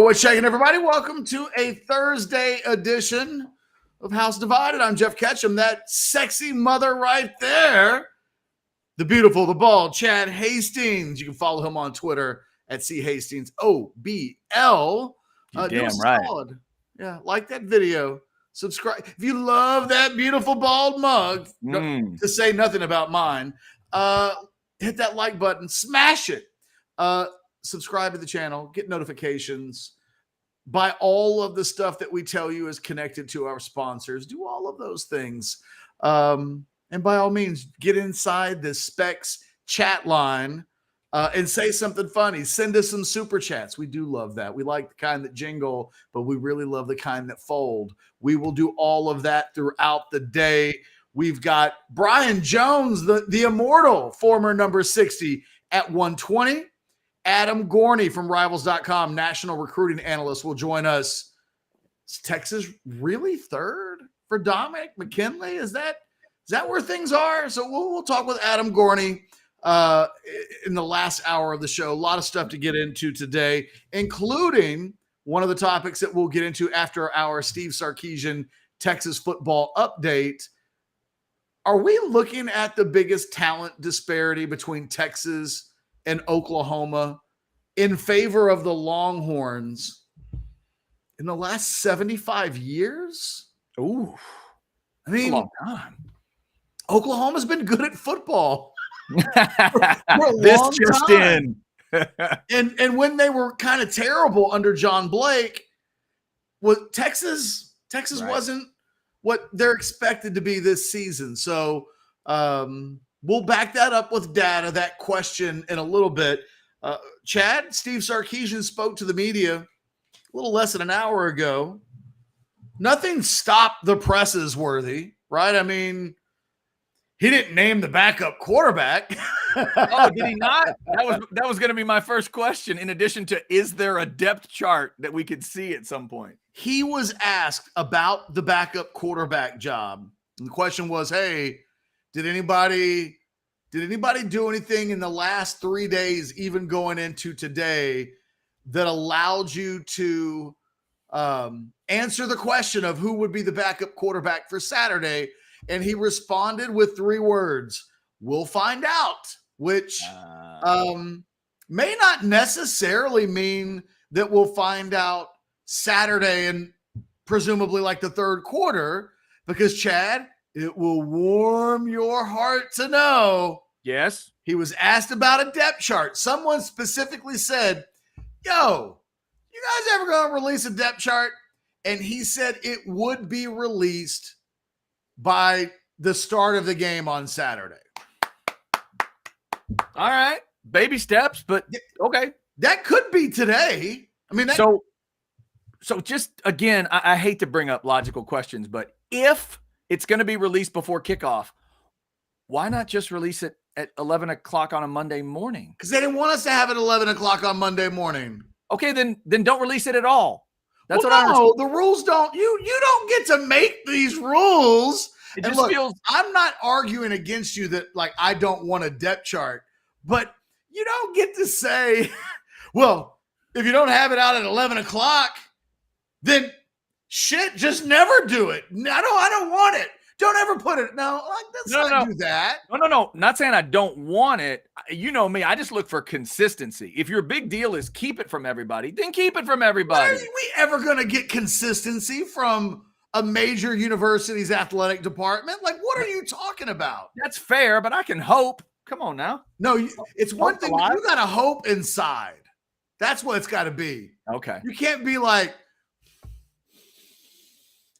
what's shaking, everybody? Welcome to a Thursday edition of House Divided. I'm Jeff Ketch. I'm that sexy mother right there. The beautiful, the bald Chad Hastings. You can follow him on Twitter at CHastingsOBL. Damn right. Solid. Yeah, like that video. Subscribe. If you love that beautiful bald mug, to say nothing about mine, hit that like button, smash it. Subscribe to the channel, get notifications, buy all of the stuff that we tell you is connected to our sponsors. Do all of those things. And by all means, get inside the Specs chat line and say something funny. Send us some super chats. We do love that. We like the kind that jingle, but we really love the kind that fold. We will do all of that throughout the day. We've got Brian Jones, the immortal former number 60 at 120. Adam Gorney from Rivals.com, national recruiting analyst, will join us. Is Texas really third for Dominic McKinley? Is that where things are? So we'll talk with Adam Gorney in the last hour of the show. A lot of stuff to get into today, including one of the topics that we'll get into after our Steve Sarkisian Texas football update. Are we looking at the biggest talent disparity between Texas and Oklahoma in favor of the Longhorns in the last 75 years? Ooh, I mean, a long time. Oklahoma's been good at football. This just in. and when they were kind of terrible under John Blake, Texas right. Wasn't what they're expected to be this season. So we'll back that up with data, that question, in a little bit. Chad, Steve Sarkisian spoke to the media a little less than an hour ago. Nothing stopped the presses, worthy, right? I mean, he didn't name the backup quarterback. Oh, did he not? That was going to be my first question. In addition to, is there a depth chart that we could see at some point? He was asked about the backup quarterback job. And the question was, hey, did anybody do anything in the last 3 days, even going into today, that allowed you to answer the question of who would be the backup quarterback for Saturday? And he responded with 3 words: "We'll find out," which may not necessarily mean that we'll find out Saturday and presumably like the third quarter, because Chad, it will warm your heart to know. Yes. He was asked about a depth chart. Someone specifically said, yo, you guys ever going to release a depth chart? And he said it would be released by the start of the game on Saturday. All right. Baby steps, but okay. That could be today. I mean, so just again, I hate to bring up logical questions, but if it's going to be released before kickoff, why not just release it at 11 o'clock on a Monday morning? Because they didn't want us to have it 11 o'clock on Monday morning. Okay, then don't release it at all. That's the rules don't. You don't get to make these rules. It just feels. I'm not arguing against you that like I don't want a depth chart, but you don't get to say, well, if you don't have it out at 11 o'clock, then shit, just never do it. I don't want it. Don't ever put it. No, let's not do that. No. Not saying I don't want it. You know me. I just look for consistency. If your big deal is keep it from everybody, then keep it from everybody. Are we ever going to get consistency from a major university's athletic department? Like, what are you talking about? That's fair, but I can hope. Come on now. No, it's one thing. You got to hope inside. That's what it's got to be. Okay. You can't be like,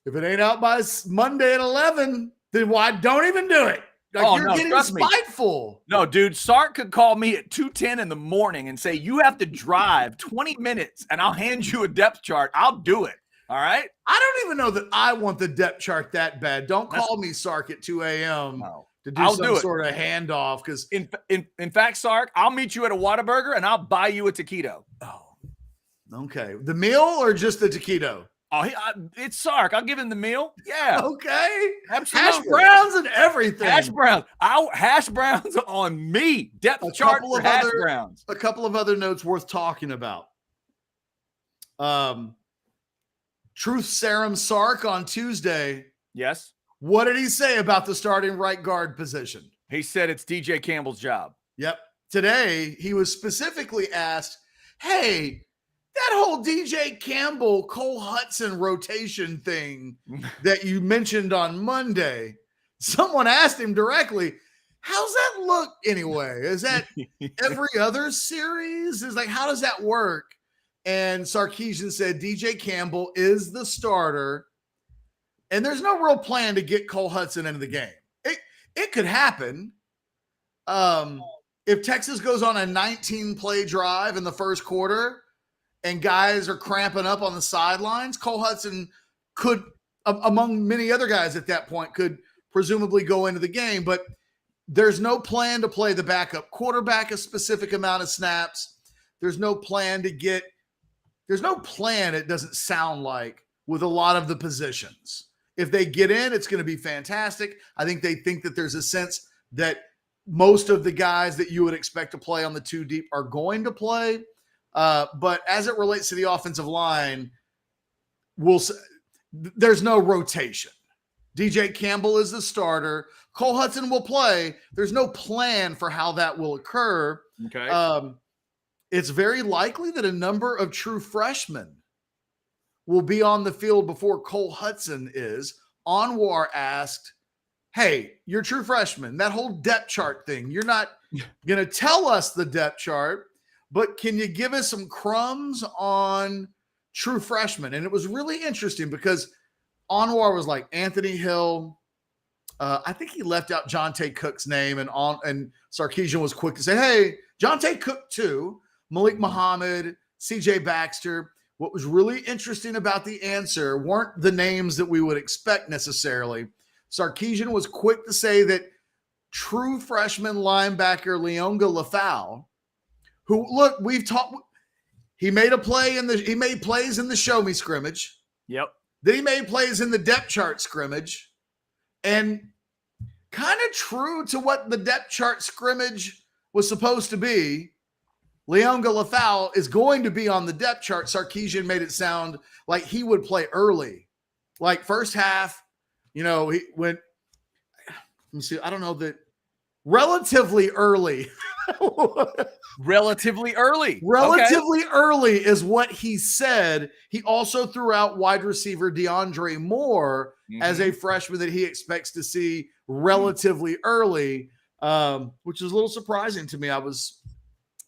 if it ain't out by Monday at 11, then why don't even do it? Like, you're getting spiteful. No, dude, Sark could call me at 2:10 in the morning and say, you have to drive 20 minutes and I'll hand you a depth chart. I'll do it. All right? I don't even know that I want the depth chart that bad. Don't call me, Sark, at 2 a.m. to do some sort of handoff. Because in fact, Sark, I'll meet you at a Whataburger and I'll buy you a taquito. Oh, okay. The meal or just the taquito? Oh, it's Sark. I'll give him the meal. Yeah. Okay. Absolutely. Hash browns and everything. Hash browns. Hash browns on me. Depth chart for hash browns. A couple of other notes worth talking about. Truth Serum Sark on Tuesday. Yes. What did he say about the starting right guard position? He said it's DJ Campbell's job. Yep. Today, he was specifically asked, hey, that whole DJ Campbell, Cole Hudson rotation thing that you mentioned on Monday, someone asked him directly, how's that look anyway? Is that every other series? Is like, how does that work? And Sarkisian said DJ Campbell is the starter, and there's no real plan to get Cole Hudson into the game. It could happen. If Texas goes on a 19-play drive in the first quarter and guys are cramping up on the sidelines, Cole Hudson could, among many other guys at that point, could presumably go into the game. But there's no plan to play the backup quarterback a specific amount of snaps. There's no plan, it doesn't sound like, with a lot of the positions. If they get in, it's going to be fantastic. I think they think that there's a sense that most of the guys that you would expect to play on the 2 deep are going to play. But as it relates to the offensive line, there's no rotation. DJ Campbell is the starter. Cole Hudson will play. There's no plan for how that will occur. Okay. It's very likely that a number of true freshmen will be on the field before Cole Hudson is. Anwar asked, hey, you're true freshman. That whole depth chart thing, you're not going to tell us the depth chart, but can you give us some crumbs on true freshmen? And it was really interesting because Anwar was like Anthony Hill. I think he left out Jonte Cook's name, and Sarkisian was quick to say, hey, Jonte Cook too, Malik Muhammad, CJ Baxter. What was really interesting about the answer weren't the names that we would expect necessarily. Sarkisian was quick to say that true freshman linebacker Leonga Lafau, who, look, he made plays in the show me scrimmage. Yep. Then he made plays in the depth chart scrimmage, and kind of true to what the depth chart scrimmage was supposed to be. Leonga Lafau is going to be on the depth chart. Sarkisian made it sound like he would play early, like first half. He went. Let me see. I don't know that relatively early. Relatively early. Relatively early is what he said. He also threw out wide receiver DeAndre Moore as a freshman that he expects to see relatively early, which is a little surprising to me.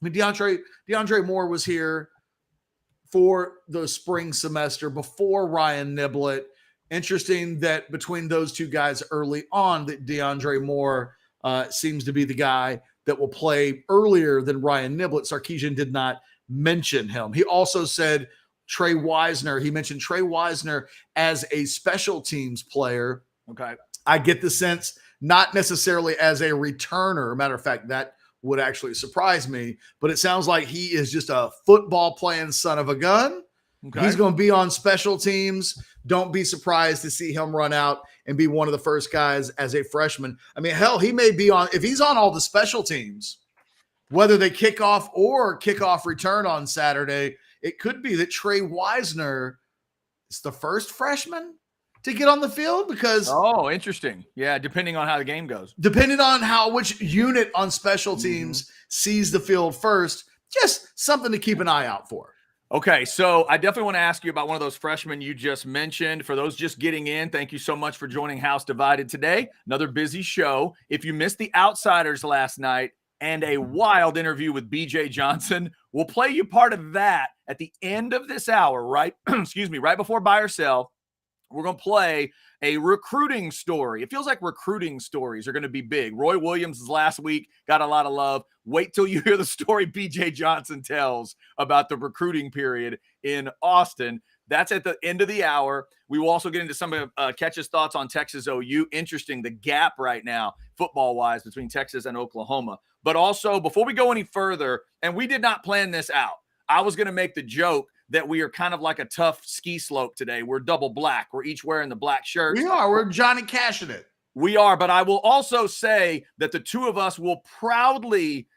DeAndre Moore was here for the spring semester before Ryan Niblett. Interesting that between those two guys early on, that DeAndre Moore seems to be the guy that will play earlier than Ryan Niblett. Sarkisian did not mention him. He also said Trey Wisner. He mentioned Trey Wisner as a special teams player. Okay. I get the sense not necessarily as a returner. Matter of fact, that would actually surprise me, but it sounds like he is just a football playing son of a gun. Okay. He's going to be on special teams. Don't be surprised to see him run out and be one of the first guys as a freshman. I mean, hell, he may be on, if he's on all the special teams, whether they kick off or kickoff return on Saturday, it could be that Trey Wisner is the first freshman to get on the field because interesting. Yeah, depending on how the game goes. Depending on which unit on special teams sees the field first, just something to keep an eye out for. Okay, so I definitely want to ask you about one of those freshmen you just mentioned. For those just getting in, thank you so much for joining House Divided today. Another busy show. If you missed the Outsiders last night and a wild interview with BJ Johnson, we'll play you part of that at the end of this hour, right? Excuse me, right before Buy or Sell. We're going to play a recruiting story. It feels like recruiting stories are going to be big. Roy Williams last week got a lot of love. Wait till you hear the story BJ Johnson tells about the recruiting period in Austin. That's at the end of the hour. We will also get into some of Ketch's thoughts on Texas OU. Interesting, the gap right now, football-wise, between Texas and Oklahoma. But also, before we go any further, and we did not plan this out, I was going to make the joke that we are kind of like a tough ski slope today. We're double black. We're each wearing the black shirts. We are. We're Johnny Cashing it. We are. But I will also say that the two of us will proudly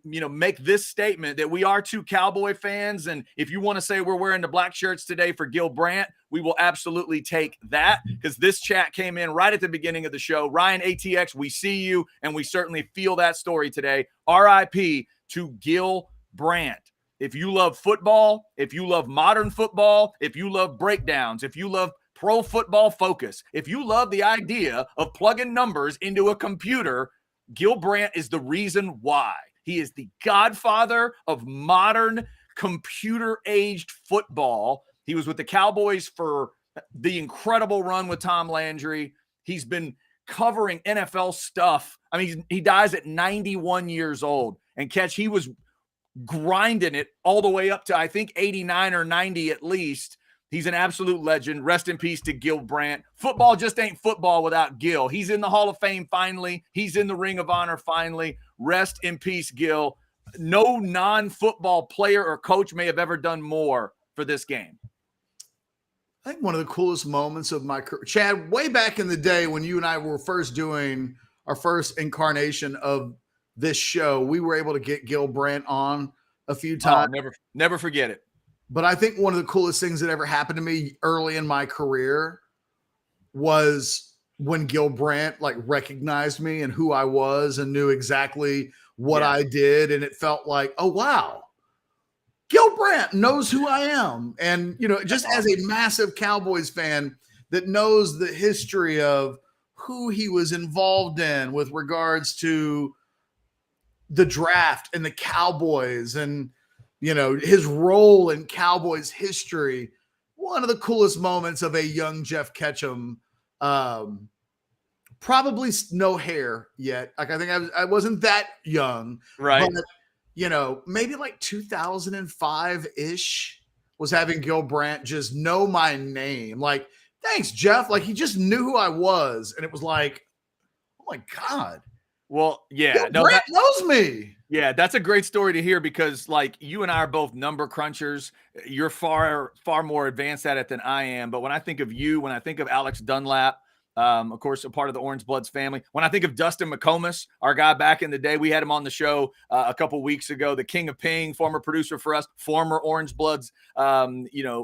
make this statement that we are two Cowboy fans. And if you want to say we're wearing the black shirts today for Gil Brandt, we will absolutely take that, because this chat came in right at the beginning of the show. Ryan ATX, we see you, and we certainly feel that story today. RIP to Gil Brandt. If you love football, if you love modern football, if you love breakdowns, if you love Pro Football Focus, if you love the idea of plugging numbers into a computer, Gil Brandt is the reason why. He is the godfather of modern computer-aged football. He was with the Cowboys for the incredible run with Tom Landry. He's been covering NFL stuff. I mean, he dies at 91 years old. And Ketch, he was grinding it all the way up to, I think, 89 or 90 at least. He's an absolute legend. Rest in peace to Gil Brandt. Football just ain't football without Gil. He's in the Hall of Fame finally. He's in the Ring of Honor finally. Rest in peace, Gil. No non-football player or coach may have ever done more for this game. I think one of the coolest moments of my career, Chad, way back in the day when you and I were first doing our first incarnation of this show, we were able to get Gil Brandt on a few times. Never forget it. But I think one of the coolest things that ever happened to me early in my career was when Gil Brandt recognized me and who I was and knew exactly what I did. And it felt like, oh, wow, Gil Brandt knows who I am. And, just as a massive Cowboys fan that knows the history of who he was involved in with regards to the draft and the Cowboys and, his role in Cowboys history, one of the coolest moments of a young Jeff Ketchum, probably no hair yet. I think I wasn't that young, right? But, maybe 2005-ish was having Gil Brandt just know my name. Thanks, Jeff. He just knew who I was. And it was like, oh my God. Well, yeah. Gil Brandt knows me. Yeah, that's a great story to hear because, you and I are both number crunchers. You're far, far more advanced at it than I am. But when I think of you, when I think of Alex Dunlap, of course, a part of the Orangebloods family. When I think of Dustin McComas, our guy back in the day, we had him on the show a couple weeks ago, the King of Ping, former producer for us, former Orangebloods,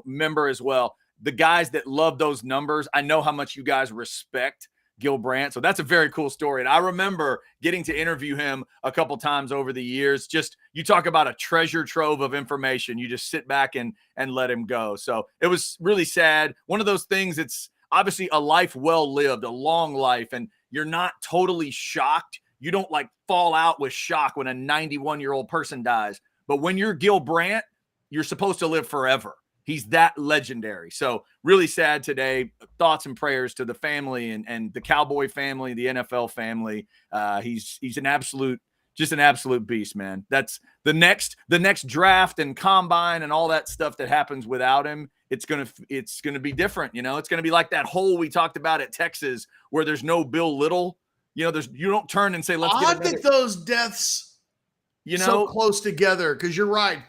member as well. The guys that love those numbers, I know how much you guys respect Gil Brandt. So that's a very cool story. And I remember getting to interview him a couple times over the years. Just, you talk about a treasure trove of information. You just sit back and let him go. So it was really sad. One of those things, it's obviously a life well lived, a long life, and you're not totally shocked. You don't fall out with shock when a 91-year-old person dies. But when you're Gil Brandt, you're supposed to live forever. He's that legendary. So really sad today. Thoughts and prayers to the family and the Cowboy family, the NFL family. He's an absolute beast, man. That's the next draft and combine and all that stuff that happens without him. It's gonna be different. It's gonna be like that hole we talked about at Texas where there's no Bill Little. You don't turn and say, let's get another. I think those deaths, so close together, because you're right.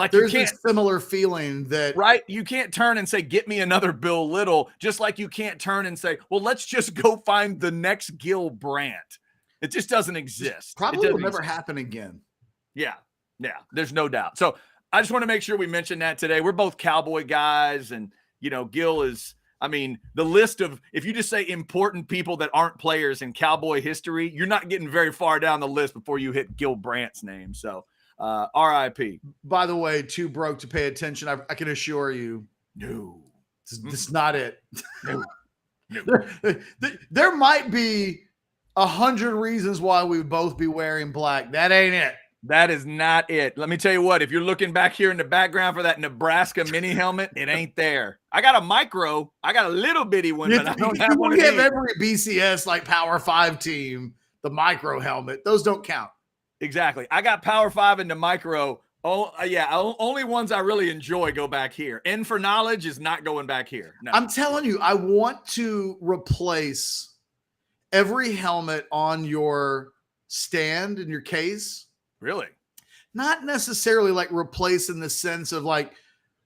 There's a similar feeling that, right? You can't turn and say, get me another Bill Little, just like you can't turn and say, well, let's just go find the next Gil Brandt. It just doesn't exist. Probably will never happen again. Yeah. There's no doubt. So I just want to make sure we mention that today. We're both Cowboy guys, and Gil is, the list of, if you just say important people that aren't players in Cowboy history, you're not getting very far down the list before you hit Gil Brandt's name. So RIP. By the way, too broke to pay attention. I can assure you, no, this is not it. No. There might be 100 reasons why we would both be wearing black. That ain't it. That is not it. Let me tell you what, if you're looking back here in the background for that Nebraska mini helmet, it ain't there. I got a micro. I got a little bitty one, but I don't have one. We have every BCS Power 5 team, the micro helmet. Those don't count. Exactly. I got Power 5 and the micro. Oh, yeah. Only ones I really enjoy go back here. N for knowledge is not going back here. No. I'm telling you, I want to replace every helmet on your stand in your case. Really? Not necessarily replace in the sense of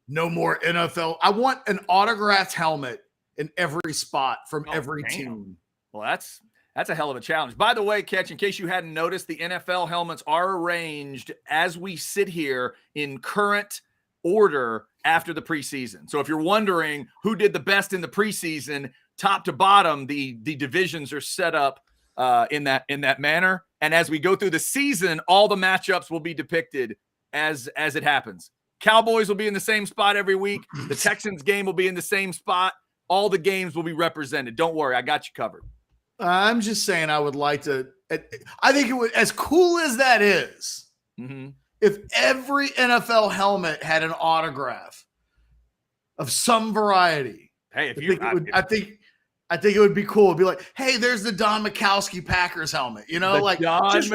no more NFL. I want an autographed helmet in every spot from every team. Well, that's That's a hell of a challenge. By the way, Ketch, in case you hadn't noticed, the NFL helmets are arranged as we sit here in current order after the preseason. So if you're wondering who did the best in the preseason, top to bottom, the divisions are set up in that manner. And as we go through the season, all the matchups will be depicted as it happens. Cowboys will be in the same spot every week. The Texans game will be in the same spot. All the games will be represented. Don't worry, I got you covered. I'm just saying I would like to – I think it would – as cool as that is, if every NFL helmet had an autograph of some variety. Hey, I think it would be cool. It'd be like, hey, there's the Don Mikowski Packers helmet. You know, like just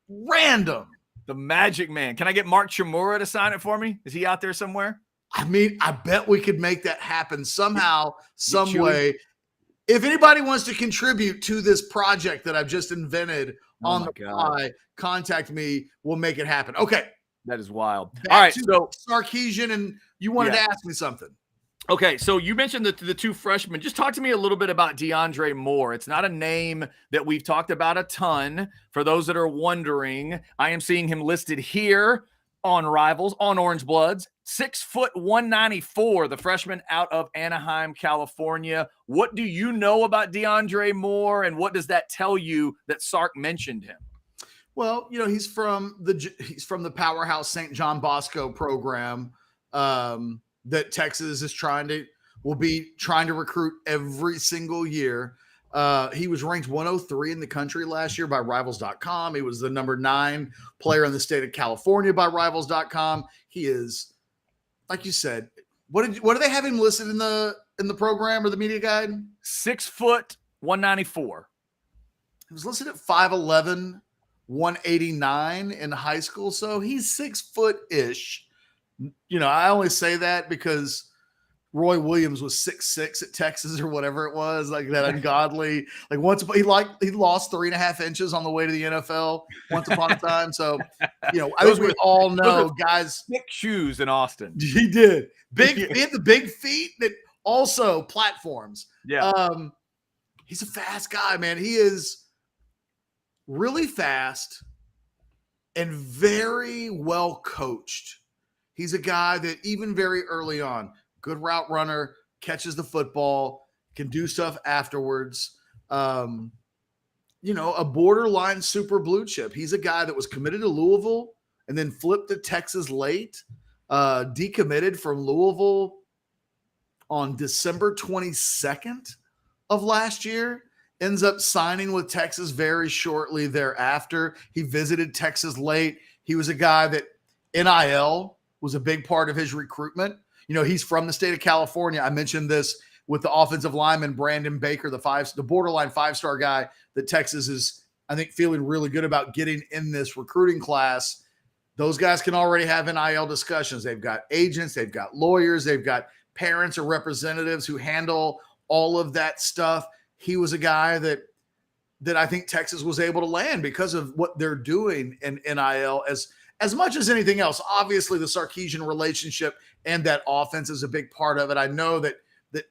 random. The Magic Man. Can I get Mark Chimura to sign it for me? Is he out there somewhere? I mean, I bet we could make that happen somehow, some way. If anybody wants to contribute to this project that I've just invented on the fly, contact me. We'll make it happen. Okay. That is wild. Back all right. So Sarkisian, and you wanted to ask me something. Okay, so you mentioned the two freshmen. Just talk to me a little bit about DeAndre Moore. It's not a name that we've talked about a ton. For those that are wondering, I am seeing him listed here on Rivals, on Orangebloods. 6', 194, the freshman out of Anaheim, California. What do you know about DeAndre Moore, and what does that tell you that Sark mentioned him? Well, you know, he's from the powerhouse St. John Bosco program. That Texas will be trying to recruit every single year. He was ranked 103 in the country last year by Rivals.com. He was the number 9 player in the state of California by Rivals.com. He is, like you said, what do they have him listed in the program or the media guide? 6', 194. He was listed at 5'11", 189 in high school. So he's 6 foot-ish. You know, I only say that because Roy Williams was 6'6" at Texas or whatever it was, like that ungodly. Like he lost 3.5 inches on the way to the NFL once upon a time. So, you know, I think we all know guys. Thick shoes in Austin. He did. He had the big feet that also platforms. Yeah. He's a fast guy, man. He is really fast and very well coached. He's a guy that even very early on, good route runner, catches the football, can do stuff afterwards. You know, a borderline super blue chip. He's a guy that was committed to Louisville and then flipped to Texas late, decommitted from Louisville on December 22nd of last year, ends up signing with Texas very shortly thereafter. He visited Texas late. He was a guy that NIL was a big part of his recruitment. You know, he's from the state of California. I mentioned this with the offensive lineman, Brandon Baker, the borderline 5-star guy that Texas is, I think, feeling really good about getting in this recruiting class. Those guys can already have NIL discussions. They've got agents, they've got lawyers, they've got parents or representatives who handle all of that stuff. He was a guy that I think Texas was able to land because of what they're doing in NIL as much as anything else. Obviously, the Sarkisian relationship and that offense is a big part of it. I know that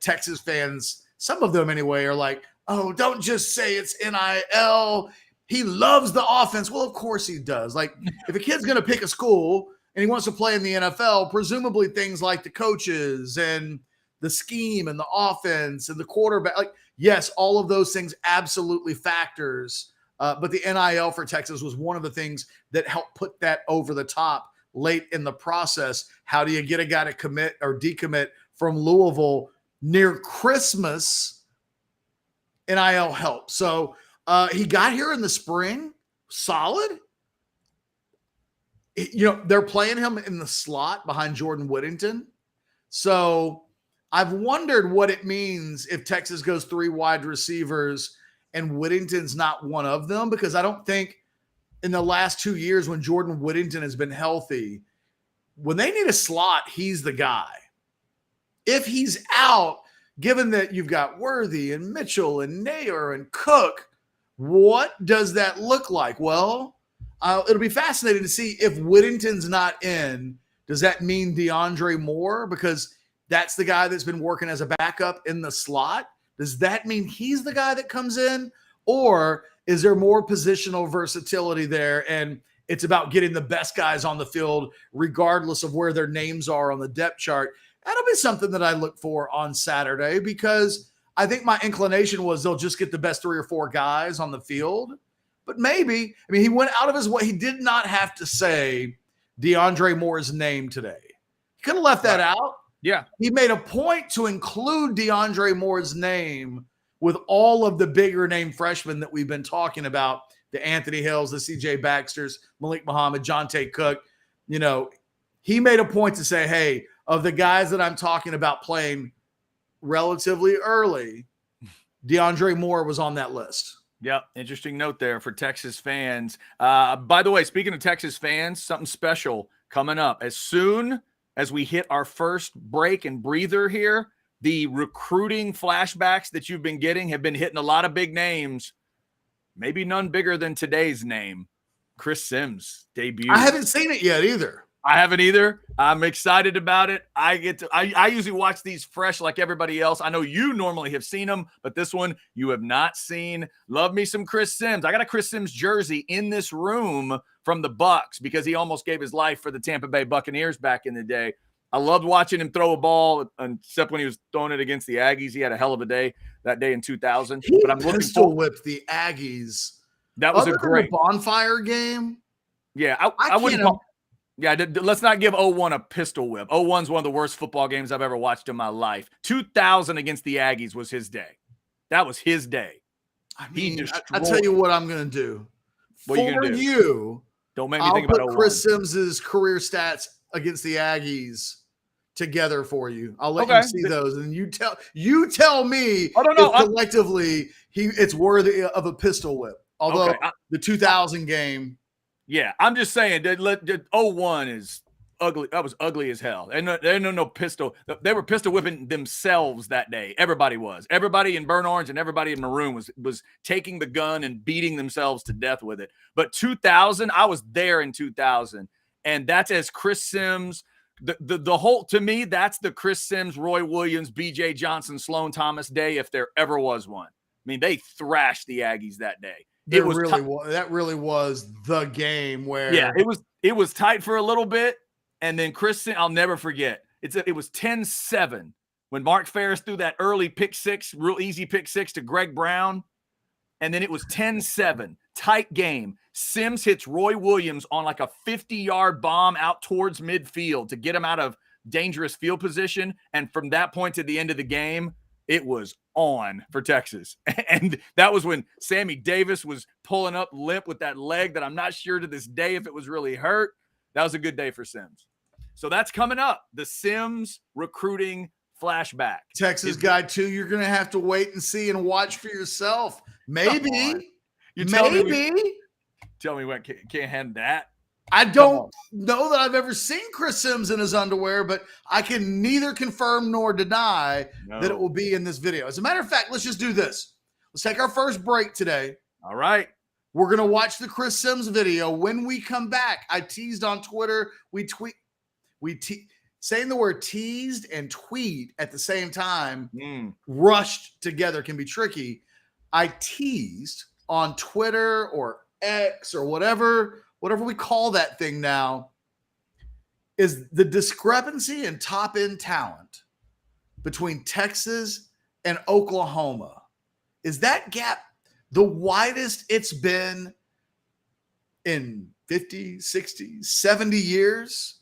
Texas fans, some of them anyway, are like, oh, don't just say it's NIL. He loves the offense. Well, of course he does. Like, if a kid's going to pick a school and he wants to play in the NFL, presumably things like the coaches and the scheme and the offense and the quarterback, like, yes, all of those things absolutely factors. But the NIL for Texas was one of the things that helped put that over the top late in the process. How do you get a guy to commit or decommit from Louisville near Christmas? NIL helped. So he got here in the spring, solid. You know, they're playing him in the slot behind Jordan Whittington. So I've wondered what it means if Texas goes 3 wide receivers and Whittington's not one of them, because I don't think in the last 2 years when Jordan Whittington has been healthy, when they need a slot, he's the guy. If he's out, given that you've got Worthy and Mitchell and Nair and Cook, what does that look like? Well, it'll be fascinating to see if Whittington's not in. Does that mean DeAndre Moore? Because that's the guy that's been working as a backup in the slot. Does that mean he's the guy that comes in? Or is there more positional versatility there? And it's about getting the best guys on the field, regardless of where their names are on the depth chart. That'll be something that I look for on Saturday, because I think my inclination was they'll just get the best 3 or 4 guys on the field. But maybe, I mean, he went out of his way. He did not have to say DeAndre Moore's name today. He could have left that out. Yeah. He made a point to include DeAndre Moore's name with all of the bigger name freshmen that we've been talking about, the Anthony Hills, the CJ Baxters, Malik Muhammad, Jonte Cook. You know, he made a point to say, hey, of the guys that I'm talking about playing relatively early, DeAndre Moore was on that list. Yep. Interesting note there for Texas fans. By the way, speaking of Texas fans, something special coming up. As soon as we hit our first break and breather here, the recruiting flashbacks that you've been getting have been hitting a lot of big names, maybe none bigger than today's name, Chris Sims debut. I haven't seen it yet either. I haven't either. I'm excited about it. I usually watch these fresh like everybody else. I know you normally have seen them, but this one you have not seen. Love me some Chris Sims. I got a Chris Sims jersey in this room from the Bucks because he almost gave his life for the Tampa Bay Buccaneers back in the day. I loved watching him throw a ball, except when he was throwing it against the Aggies. He had a hell of a day that day in 2000. He but I'm looking pistol whipped the Aggies. That was a great bonfire game. Yeah, I wouldn't call. Yeah, let's not give 01 a pistol whip. 01's one of the worst football games I've ever watched in my life. 2000 against the Aggies was his day. That was his day. I mean, I'll tell you what I'm going to do. What are you going to do? Don't make me think about 01. Chris Sims's career stats against the Aggies together for you. I'll let you see those, and you tell me if collectively it's worthy of a pistol whip. Although the 2000 game. Yeah, I'm just saying that 01 is ugly. That was ugly as hell. They no pistol. They were pistol whipping themselves that day. Everybody was. Everybody in burnt orange and everybody in maroon was taking the gun and beating themselves to death with it. But 2000, I was there in 2000, and that's as Chris Sims. The whole, to me, that's the Chris Sims, Roy Williams, B.J. Johnson, Sloan Thomas day, if there ever was one. I mean, they thrashed the Aggies that day. That really was the game where it was tight for a little bit, and then I'll never forget. It was 10-7 when Mark Ferris threw that early pick six, real easy pick six to Greg Brown, and then it was 10-7, tight game. Sims hits Roy Williams on like a 50-yard bomb out towards midfield to get him out of dangerous field position, and from that point to the end of the game, it was on for Texas. And that was when Sammy Davis was pulling up limp with that leg that I'm not sure to this day if it was really hurt. That was a good day for Sims. So that's coming up. The Sims recruiting flashback. Texas guy 2, you're going to have to wait and see and watch for yourself. Maybe. Tell me we can't handle that. I don't know that I've ever seen Chris Sims in his underwear, but I can neither confirm nor deny that it will be in this video. As a matter of fact, let's just do this. Let's take our first break today. All right. We're going to watch the Chris Sims video. When we come back, I teased on Twitter. Saying the word teased and tweet at the same time, rushed together can be tricky. I teased on Twitter or X or whatever we call that thing now, is the discrepancy in top-end talent between Texas and Oklahoma. Is that gap the widest it's been in 50, 60, 70 years?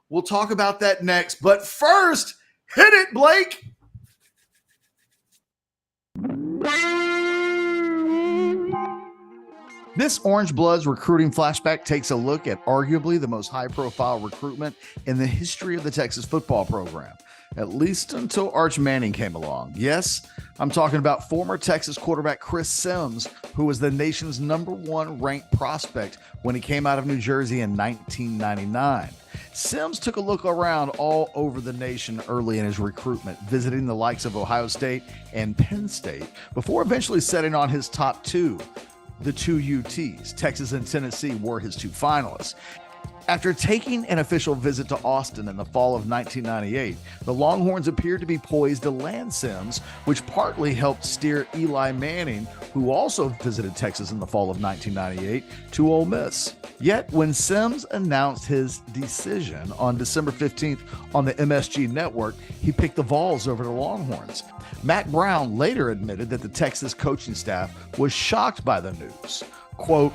We'll talk about that next. But first, hit it, Blake. This Orangebloods recruiting flashback takes a look at arguably the most high-profile recruitment in the history of the Texas football program, at least until Arch Manning came along. Yes, I'm talking about former Texas quarterback Chris Sims, who was the nation's #1 ranked prospect when he came out of New Jersey in 1999. Sims took a look around all over the nation early in his recruitment, visiting the likes of Ohio State and Penn State, before eventually setting on his top 2. The 2 UTs, Texas and Tennessee, were his 2 finalists. After taking an official visit to Austin in the fall of 1998, the Longhorns appeared to be poised to land Sims, which partly helped steer Eli Manning, who also visited Texas in the fall of 1998, to Ole Miss. Yet, when Sims announced his decision on December 15th on the MSG network, he picked the Vols over the Longhorns. Matt Brown later admitted that the Texas coaching staff was shocked by the news. Quote,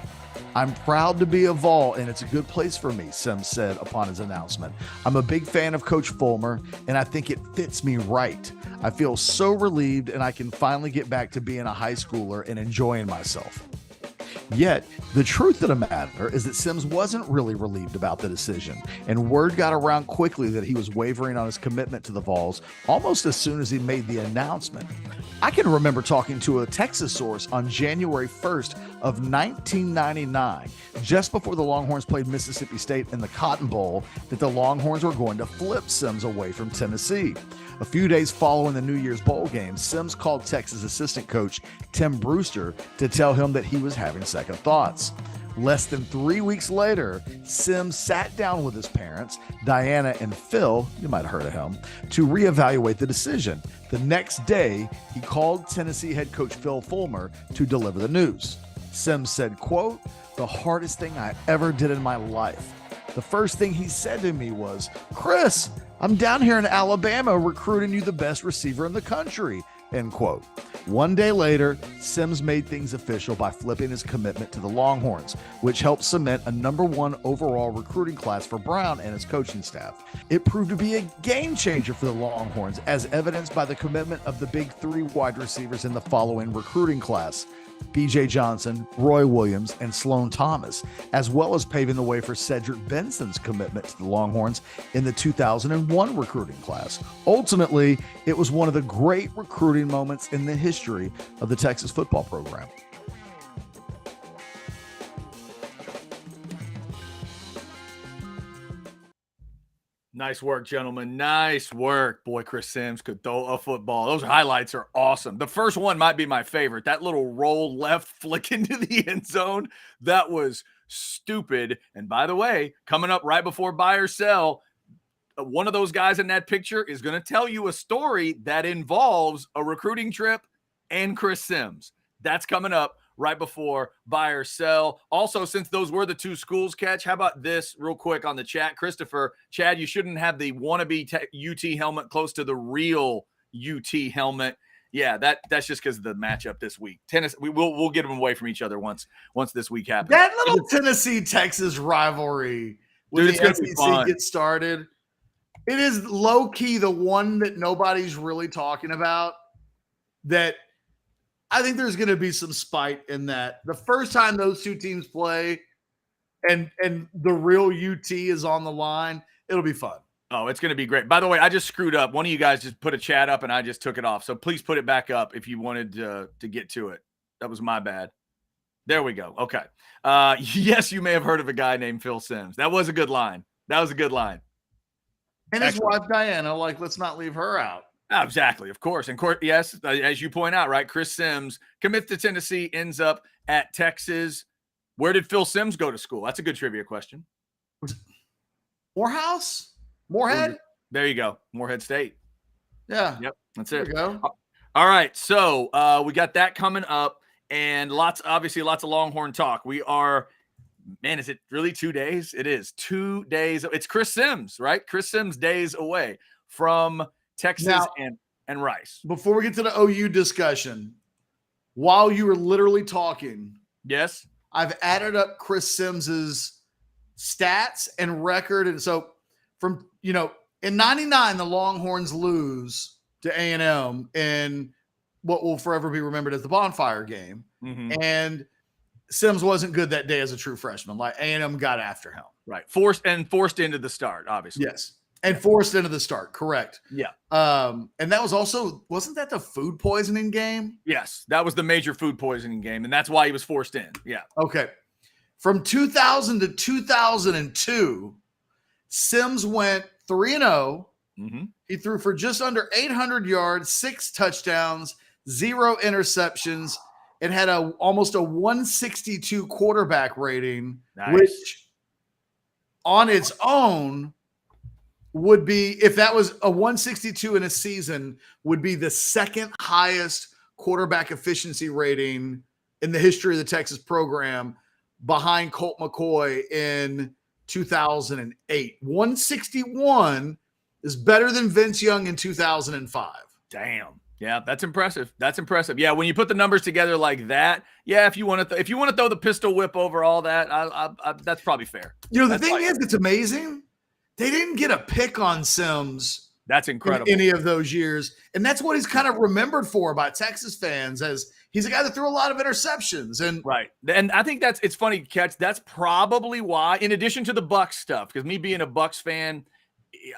"I'm proud to be a Vol, and it's a good place for me," Sims said upon his announcement. "I'm a big fan of Coach Fulmer, and I think it fits me right. I feel so relieved, and I can finally get back to being a high schooler and enjoying myself." Yet, the truth of the matter is that Sims wasn't really relieved about the decision, and word got around quickly that he was wavering on his commitment to the Vols almost as soon as he made the announcement. I can remember talking to a Texas source on January 1st of 1999, just before the Longhorns played Mississippi State in the Cotton Bowl, that the Longhorns were going to flip Sims away from Tennessee. A few days following the New Year's Bowl game, Sims called Texas assistant coach Tim Brewster to tell him that he was having second thoughts. Less than 3 weeks later, Sims sat down with his parents, Diana and Phil, you might have heard of him, to reevaluate the decision. The next day, he called Tennessee head coach Phil Fulmer to deliver the news. Sims said, quote, "The hardest thing I ever did in my life. The first thing he said to me was, 'Chris, I'm down here in Alabama recruiting you the best receiver in the country,' end quote." 1 day later, Sims made things official by flipping his commitment to the Longhorns, which helped cement a #1 overall recruiting class for Brown and his coaching staff. It proved to be a game changer for the Longhorns, as evidenced by the commitment of the big 3 wide receivers in the following recruiting class: B.J. Johnson, Roy Williams, and Sloan Thomas, as well as paving the way for Cedric Benson's commitment to the Longhorns in the 2001 recruiting class. Ultimately, it was one of the great recruiting moments in the history of the Texas football program. Nice work, gentlemen. Nice work. Boy, Chris Sims could throw a football. Those highlights are awesome. The first one might be my favorite. That little roll left flick into the end zone. That was stupid. And by the way, coming up right before buy or sell, one of those guys in that picture is going to tell you a story that involves a recruiting trip and Chris Sims. That's coming up right before buy or sell. Also, since those were the 2 schools, Ketch, how about this real quick on the chat? Christopher, Chad, you shouldn't have the wannabe UT helmet close to the real UT helmet. Yeah, that's just because of the matchup this week. Tennessee, we'll get them away from each other once this week happens. That little Tennessee-Texas rivalry when the SEC gets started, it is low-key the one that nobody's really talking about, that I think there's going to be some spite in that. The first time those 2 teams play and the real UT is on the line, it'll be fun. Oh, it's going to be great. By the way, I just screwed up. One of you guys just put a chat up and I just took it off. So please put it back up if you wanted to get to it. That was my bad. There we go. Okay. Yes, you may have heard of a guy named Phil Sims. That was a good line. And his wife, Diana, let's not leave her out. Oh, exactly. Of course. And yes, as you point out, right, Chris Sims commits to Tennessee, ends up at Texas. Where did Phil Sims go to school? That's a good trivia question. Morehouse? Moorhead? There you go. Moorhead State. Yeah. Yep. That's it. There you go. All right. So we got that coming up, and lots of Longhorn talk. We are, man, is it really 2 days? It is 2 days. It's Chris Sims, right? Chris Sims days away from Texas now, and Rice. Before we get to the OU discussion, while you were literally talking, yes, I've added up Chris Sims's stats and record. And so from, in 99, the Longhorns lose to A&M in what will forever be remembered as the bonfire game. Mm-hmm. And Sims wasn't good that day as a true freshman. Like A&M got after him. Right. Forced into the start, obviously. Yes. And forced into the start, correct. Yeah. And that was also, wasn't that the food poisoning game? Yes, that was the major food poisoning game, and that's why he was forced in. Yeah. Okay. From 2000 to 2002, Sims went 3-0. Mm-hmm. He threw for just under 800 yards, 6 touchdowns, 0 interceptions. It had almost a 162 quarterback rating, nice. which on its own would be, if that was a 162 in a season, would be the second highest quarterback efficiency rating in the history of the Texas program, behind Colt McCoy in 2008. 161 is better than Vince Young in 2005. Damn. Yeah, that's impressive. That's impressive. Yeah, when you put the numbers together like that, yeah, if you want to throw the pistol whip over all that, that's probably fair. You know, the thing is, it's amazing. They didn't get a pick on Sims. That's incredible. In any of those years. And that's what he's kind of remembered for by Texas fans, as he's a guy that threw a lot of interceptions. And right. And I think it's funny, Ketch. That's probably why, in addition to the Bucs stuff, because me being a Bucs fan,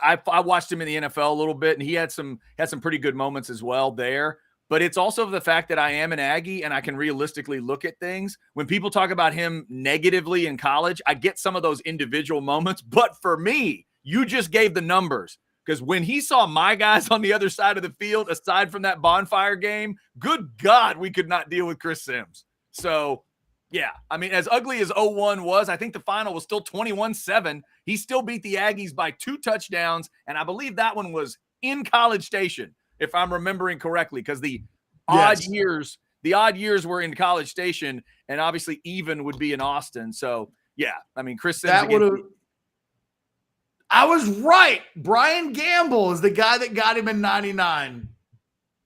I watched him in the NFL a little bit, and he had some pretty good moments as well there. But it's also the fact that I am an Aggie and I can realistically look at things. When people talk about him negatively in college, I get some of those individual moments. But for me, you just gave the numbers. Because when he saw my guys on the other side of the field, aside from that bonfire game, good God, we could not deal with Chris Sims. So, yeah, I mean, as ugly as 0-1 was, I think the final was still 21-7. He still beat the Aggies by 2 touchdowns, and I believe that one was in College Station, if I'm remembering correctly, because the odd years were in College Station, and obviously even would be in Austin. So, yeah, I mean, Chris Sims. That would have. I was right. Brian Gamble is the guy that got him in 99.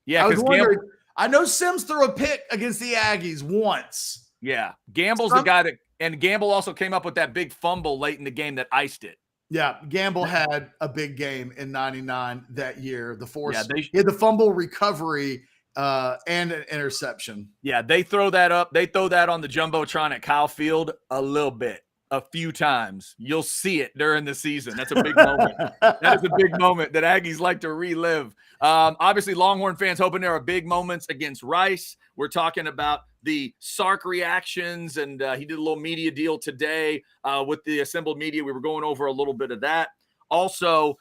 Yeah, because Gamble. I know Sims threw a pick against the Aggies once. Yeah, Gamble's the guy that, and Gamble also came up with that big fumble late in the game that iced it. Yeah, Gamble had a big game in 99 that year. He had the fumble recovery and an interception. Yeah, they throw that up. They throw that on the Jumbotron at Kyle Field a little bit. A few times. You'll see it during the season. That's a big moment. That is a big moment that Aggies like to relive. Obviously, Longhorn fans hoping there are big moments against Rice. We're talking about the Sark reactions, and he did a little media deal today with the assembled media. We were going over a little bit of that. Also,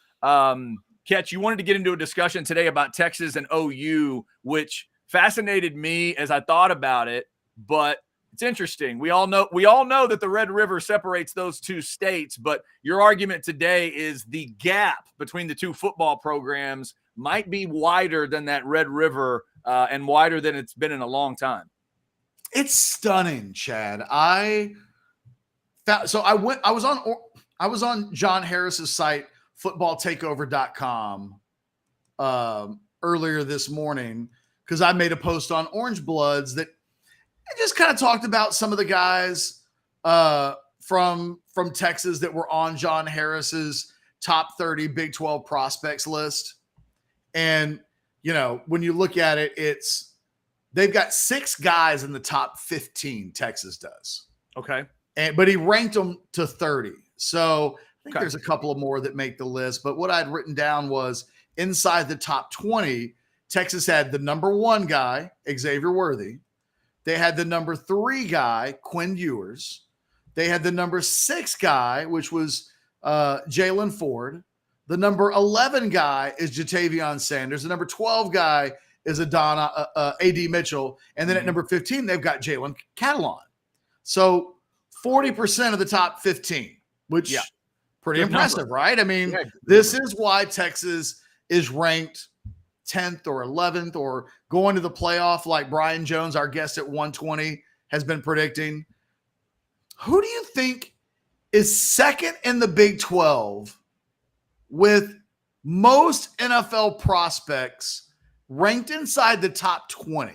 Ketch, you wanted to get into a discussion today about Texas and OU, which fascinated me as I thought about it, but it's interesting. We all know that the Red River separates those two states, but your argument today is the gap between the two football programs might be wider than that Red River and wider than it's been in a long time. It's stunning, Chad. I was on John Harris's site, footballtakeover.com, earlier this morning, because I made a post on Orangebloods that I just kind of talked about some of the guys from Texas that were on John Harris's top 30 Big 12 prospects list. And, you know, when you look at it, they've got 6 guys in the top 15, Texas does. Okay. But he ranked them to 30. So I think there's a couple of more that make the list. But what I'd written down was inside the top 20, Texas had the number 1 guy, Xavier Worthy. They had the number 3 guy, Quinn Ewers. They had the number 6 guy, which was Jalen Ford. The number 11 guy is Jatavion Sanders. The number 12 guy is A.D. Mitchell. And then at number 15, they've got Jalen Catalon. So 40% of the top 15, which pretty impressive, right? I mean, this is why Texas is ranked 10th or 11th or going to the playoff like Brian Jones, our guest at 120, has been predicting. Who do you think is second in the Big 12 with most NFL prospects ranked inside the top 20?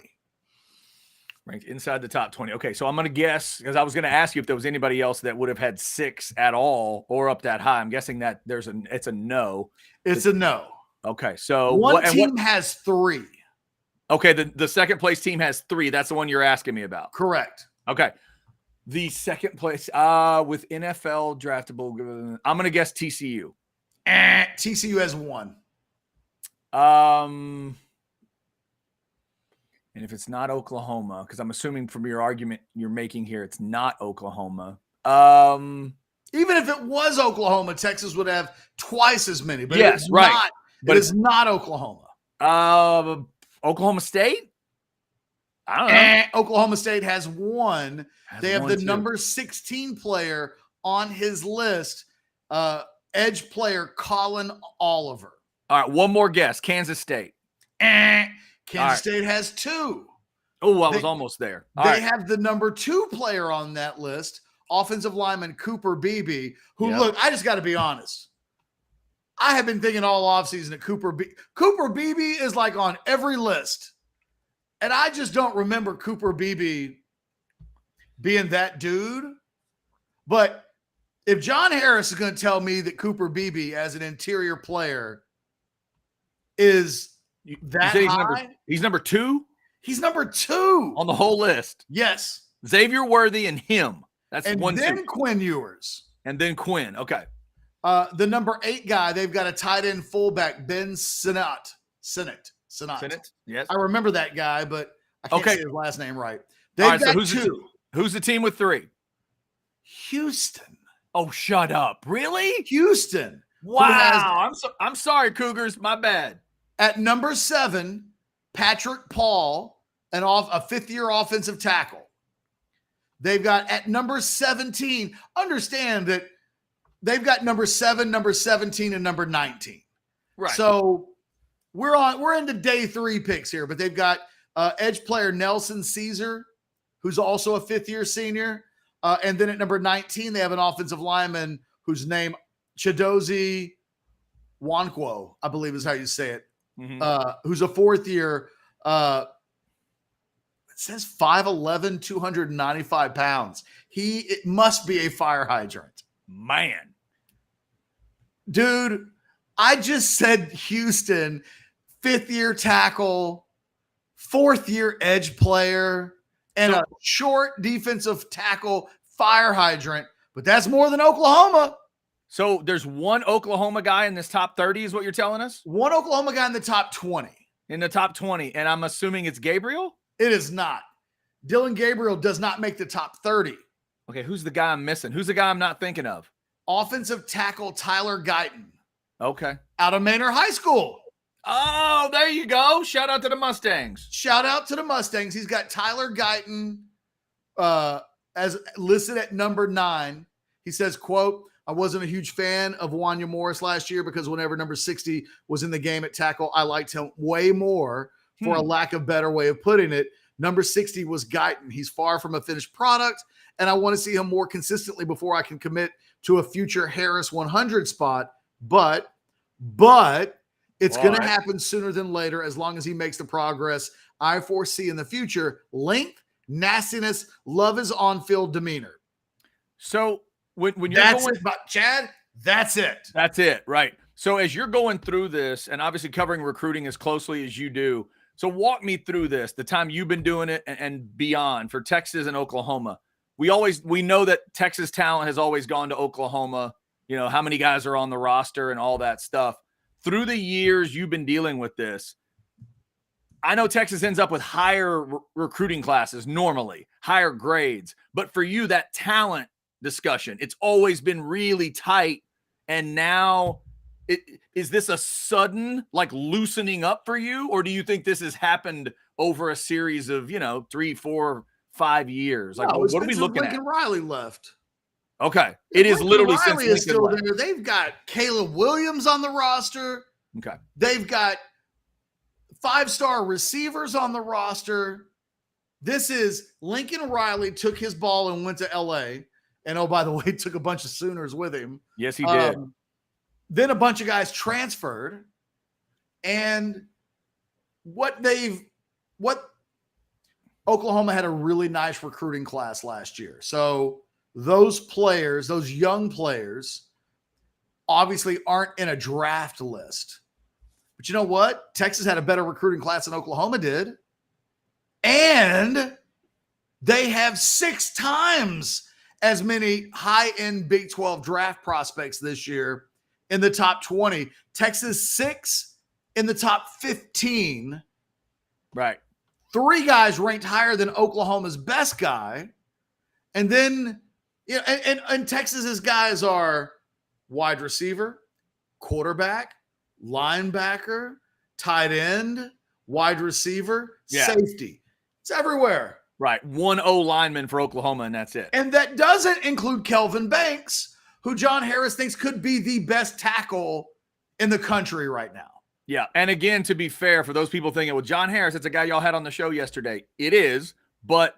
Ranked inside the top 20. Okay, so I'm going to guess, because I was going to ask you if there was anybody else that would have had 6 at all or up that high. I'm guessing that it's a no. It's a no. Okay, so one team has 3. Okay, the second place team has 3. That's the one you're asking me about. Correct. Okay. The second place with NFL draftable, I'm going to guess TCU. TCU has 1. And if it's not Oklahoma, because I'm assuming from your argument you're making here, it's not Oklahoma. Even if it was Oklahoma, Texas would have twice as many. But yes, right. But it's not Oklahoma. Oklahoma State? I don't know. Oklahoma State has 1. They have the number 16 player on his list. Edge player Colin Oliver. All right, one more guess. Kansas State. Kansas State has 2. Oh, I was almost there. They have the number 2 player on that list, offensive lineman Cooper Beebe, who, look, I just got to be honest. I have been thinking all offseason that Cooper Beebe is like on every list. And I just don't remember Cooper Beebe being that dude. But if John Harris is going to tell me that Cooper Beebe as an interior player is that high. He's number 2? He's number 2 on the whole list. Yes. Xavier Worthy and him. That's and 1, then 2. Quinn Ewers. And then Quinn. Okay. The number 8 guy, they've got a tight end fullback, Ben Sinnott. Yes. I remember that guy, but I can't say his last name right. They've got 2. Who's the team with 3? Houston. Oh, shut up. Really? Houston. Wow. I'm sorry, Cougars. My bad. At number 7, Patrick Paul, a fifth-year offensive tackle. They've got at number 17, understand that they've got number 7, number 17, and number 19. Right. So we're into day 3 picks here, but they've got edge player Nelson Caesar, who's also a fifth-year senior. And then at number 19, they have an offensive lineman whose name Chidozie Nwankwo, I believe is how you say it, who's a fourth-year. It says 5'11", 295 pounds. It must be a fire hydrant. Man. Dude, I just said Houston, fifth-year tackle, fourth-year edge player, and a short defensive tackle fire hydrant, but that's more than Oklahoma. So there's one Oklahoma guy in this top 30 is what you're telling us? One Oklahoma guy in the top 20. In the top 20, and I'm assuming it's Gabriel? It is not. Dylan Gabriel does not make the top 30. Okay, who's the guy I'm missing? Who's the guy I'm not thinking of? Offensive tackle Tyler Guyton. Okay. Out of Manor High School. Oh, there you go. Shout out to the Mustangs. Shout out to the Mustangs. He's got Tyler Guyton as listed at number 9. He says, quote, I wasn't a huge fan of Wanya Morris last year because whenever number 60 was in the game at tackle, I liked him way more for a lack of better way of putting it. Number 60 was Guyton. He's far from a finished product, and I want to see him more consistently before I can commit to a future Harris 100 spot. But it's going to happen sooner than later as long as he makes the progress I foresee in the future. Length, nastiness, love his on-field demeanor. So when you're that's going, it, Chad, that's it. That's it, right? So as you're going through this, and obviously covering recruiting as closely as you do, so walk me through this, the time you've been doing it and beyond for Texas and Oklahoma. We know that Texas talent has always gone to Oklahoma, you know, how many guys are on the roster and all that stuff. Through the years you've been dealing with this, I know Texas ends up with higher recruiting classes normally, higher grades. But for you, that talent discussion, it's always been really tight. And now is this a sudden like loosening up for you? Or do you think this has happened over a series of, 3, 4, 5 years? Like, what are we looking at? Lincoln Riley left. Okay. It is literally since Riley is still there. They've got Caleb Williams on the roster. Okay. They've got 5-star receivers on the roster. This is Lincoln Riley took his ball and went to LA. And oh, by the way, took a bunch of Sooners with him. Yes, he did. Then a bunch of guys transferred. And what Oklahoma had a really nice recruiting class last year. So those players, those young players, obviously aren't in a draft list. But you know what? Texas had a better recruiting class than Oklahoma did. And they have 6 times as many high-end Big 12 draft prospects this year in the top 20. Texas 6 in the top 15. Right. 3 guys ranked higher than Oklahoma's best guy. And then, and Texas's guys are wide receiver, quarterback, linebacker, tight end, wide receiver, safety. It's everywhere. Right. 1 O lineman for Oklahoma, and that's it. And that doesn't include Kelvin Banks, who John Harris thinks could be the best tackle in the country right now. Yeah. And again, to be fair, for those people thinking, well, John Harris, it's a guy y'all had on the show yesterday. It is, but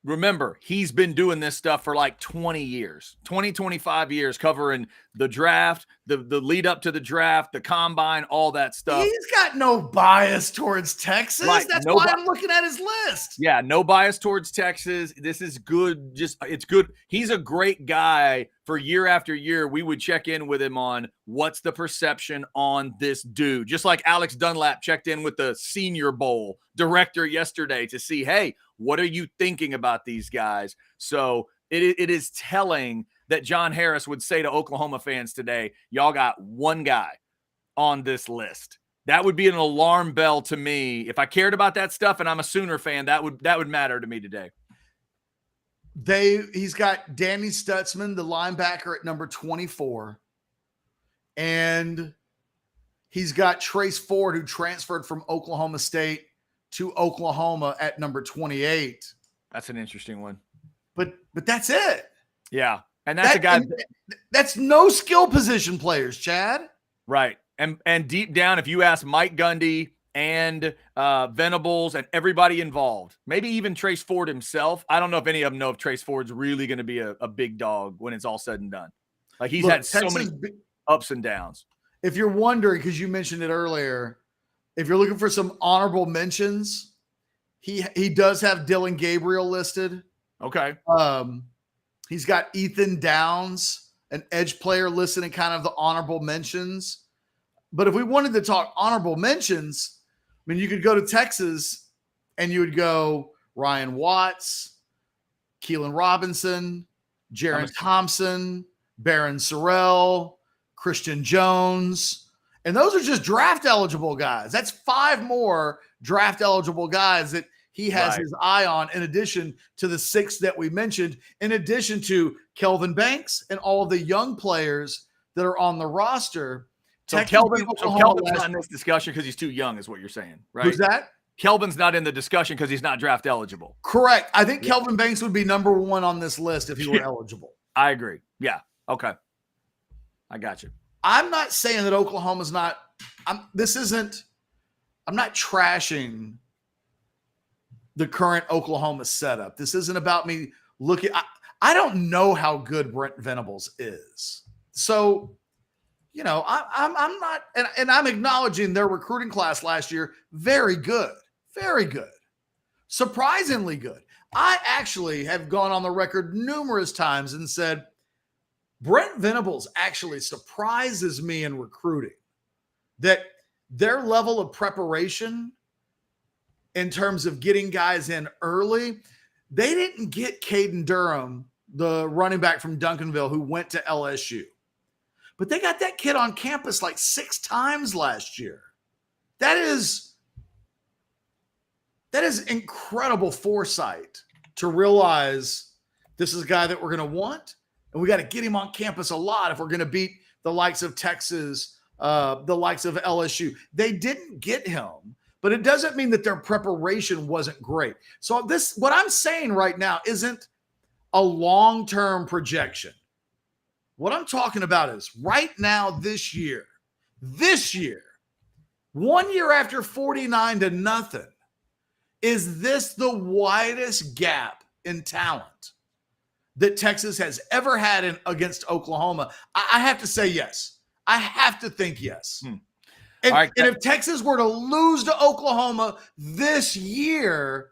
remember, he's been doing this stuff for like 20 years, 25 years, covering the draft, the lead up to the draft, the combine, all that stuff. He's got no bias towards Texas. Right. That's why I'm looking at his list. Yeah, no bias towards Texas. This is good. It's good. He's a great guy. For year after year, we would check in with him on what's the perception on this dude. Just like Alex Dunlap checked in with the Senior Bowl director yesterday to see, hey, what are you thinking about these guys? So it is telling that John Harris would say to Oklahoma fans today, y'all got one guy on this list. That would be an alarm bell to me. If I cared about that stuff and I'm a Sooner fan, that would matter to me today. He's got Danny Stutzman, the linebacker, at number 24. And he's got Trace Ford, who transferred from Oklahoma State to Oklahoma, at number 28. That's an interesting one. But that's it. Yeah. And that's a guy. That's no skill position players, Chad. Right. And deep down, if you ask Mike Gundy and Venables and everybody involved, maybe even Trace Ford himself, I don't know if any of them know if Trace Ford's really going to be a big dog when it's all said and done. Like he's had so many ups and downs. If you're wondering, because you mentioned it earlier, if you're looking for some honorable mentions, he does have Dylan Gabriel listed. Okay. He's got Ethan Downs, an edge player, listed in kind of the honorable mentions. But if we wanted to talk honorable mentions, I mean, you could go to Texas and you would go Ryan Watts, Keelan Robinson, Jaron Thompson, Barron Sorrell, Christian Jones. And those are just draft eligible guys. That's 5 more draft eligible guys that he has his eye on, in addition to the 6 that we mentioned, in addition to Kelvin Banks and all of the young players that are on the roster. So Kelvin's not in this discussion because he's too young, is what you're saying, right? Who's that? Kelvin's not in the discussion because he's not draft eligible. Correct. I think Kelvin Banks would be number 1 on this list if he were eligible. I agree. Yeah. Okay. I got you. I'm not saying that Oklahoma's not – I'm not trashing the current Oklahoma setup. This isn't about me looking – I don't know how good Brent Venables is. So – you know, I'm not, and I'm acknowledging their recruiting class last year, very good, surprisingly good. I actually have gone on the record numerous times and said, Brent Venables actually surprises me in recruiting, that their level of preparation in terms of getting guys in early, they didn't get Caden Durham, the running back from Duncanville who went to LSU. But they got that kid on campus like 6 times last year. That is incredible foresight to realize this is a guy that we're going to want, and we got to get him on campus a lot if we're going to beat the likes of Texas, the likes of LSU. They didn't get him, but it doesn't mean that their preparation wasn't great. So what I'm saying right now isn't a long-term projection. What I'm talking about is right now, this year, 1 year after 49-0, is this the widest gap in talent that Texas has ever had against Oklahoma? I have to say yes. I have to think yes. And if Texas were to lose to Oklahoma this year,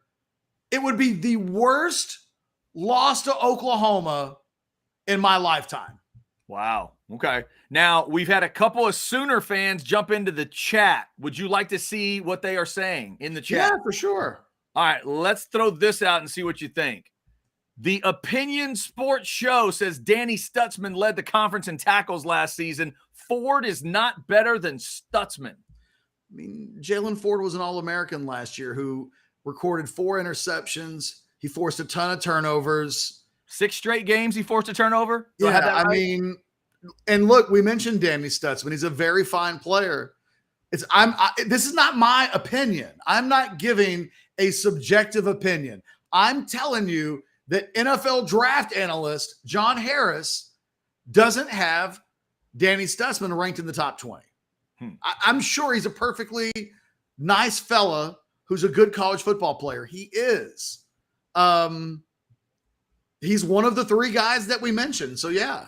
it would be the worst loss to Oklahoma in my lifetime. Wow. Okay. Now, we've had a couple of Sooner fans jump into the chat. Would you like to see what they are saying in the chat? Yeah, for sure. All right. Let's throw this out and see what you think. The Opinion Sports Show says Danny Stutzman led the conference in tackles last season. Ford is not better than Stutzman. I mean, Jalen Ford was an All-American last year who recorded 4 interceptions. He forced a ton of turnovers. 6 straight games he forced a turnover? I mean, and look, we mentioned Danny Stutzman. He's a very fine player. This is not my opinion. I'm not giving a subjective opinion. I'm telling you that NFL draft analyst John Harris doesn't have Danny Stutzman ranked in the top 20. I'm sure he's a perfectly nice fella who's a good college football player. He is. He's one of the three guys that we mentioned. So yeah.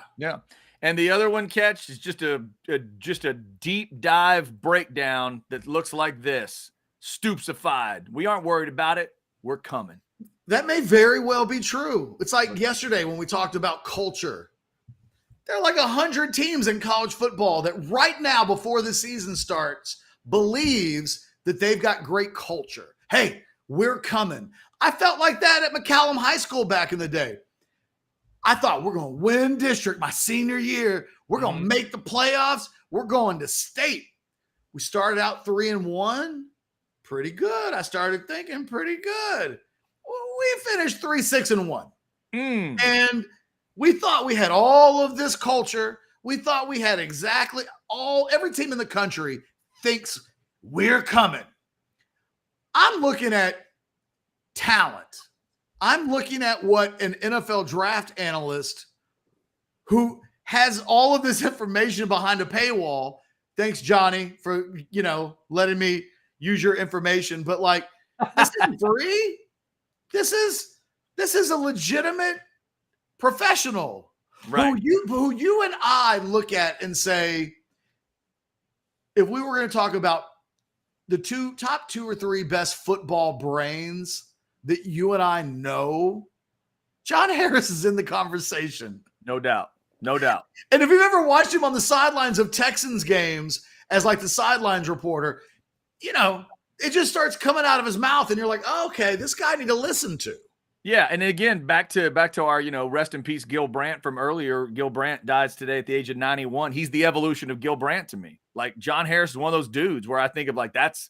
And the other one, Ketch, is just a deep dive breakdown that looks like this. Stoopsified. We aren't worried about it. We're coming. That may very well be true. It's like yesterday when we talked about culture. There are like 100 teams in college football that right now, before the season starts, believes that they've got great culture. Hey, we're coming. I felt like that at McCallum High School back in the day. I thought we're going to win district my senior year. We're going to make the playoffs. We're going to state. We started out 3-1. Pretty good. I started thinking pretty good. We finished 3-6-1. And we thought we had all of this culture. We thought we had exactly every team in the country thinks we're coming. I'm looking at talent. I'm looking at what an NFL draft analyst who has all of this information behind a paywall. Thanks, Johnny, for, letting me use your information. But like, this isn't free. This is a legitimate professional, right? Who you and I look at and say, if we were going to talk about the top 2 or 3 best football brains that you and I know, John Harris is in the conversation. No doubt. And if you've ever watched him on the sidelines of Texans games as like the sidelines reporter, it just starts coming out of his mouth and you're like, oh, okay, this guy I need to listen to. Yeah, and again, back to our, rest in peace, Gil Brandt from earlier. Gil Brandt dies today at the age of 91. He's the evolution of Gil Brandt to me. Like, John Harris is one of those dudes where I think of like, that's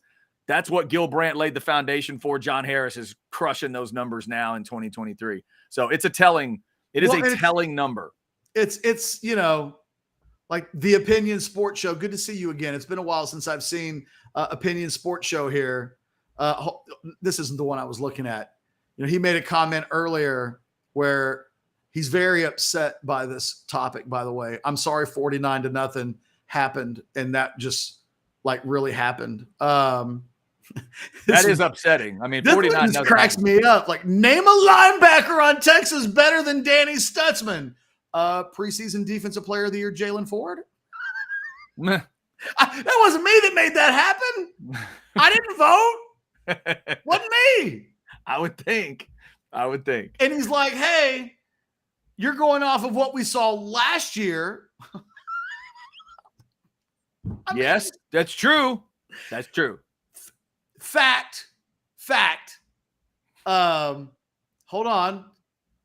what Gil Brandt laid the foundation for. John Harris is crushing those numbers now in 2023. So it's a telling number. It's like the Opinion Sports Show. Good to see you again. It's been a while since I've seen Opinion Sports Show here. This isn't the one I was looking at. He made a comment earlier where he's very upset by this topic, by the way. I'm sorry 49-0 happened, and that just like really happened. That is upsetting. I mean, 49-0 cracks me up. Like, name a linebacker on Texas better than Danny Stutzman. Preseason Defensive Player of the Year, Jalen Ford. That wasn't me that made that happen. I didn't vote. Wasn't me. I would think. And he's like, hey, you're going off of what we saw last year. Yes, that's true. That's true. Fact. Hold on.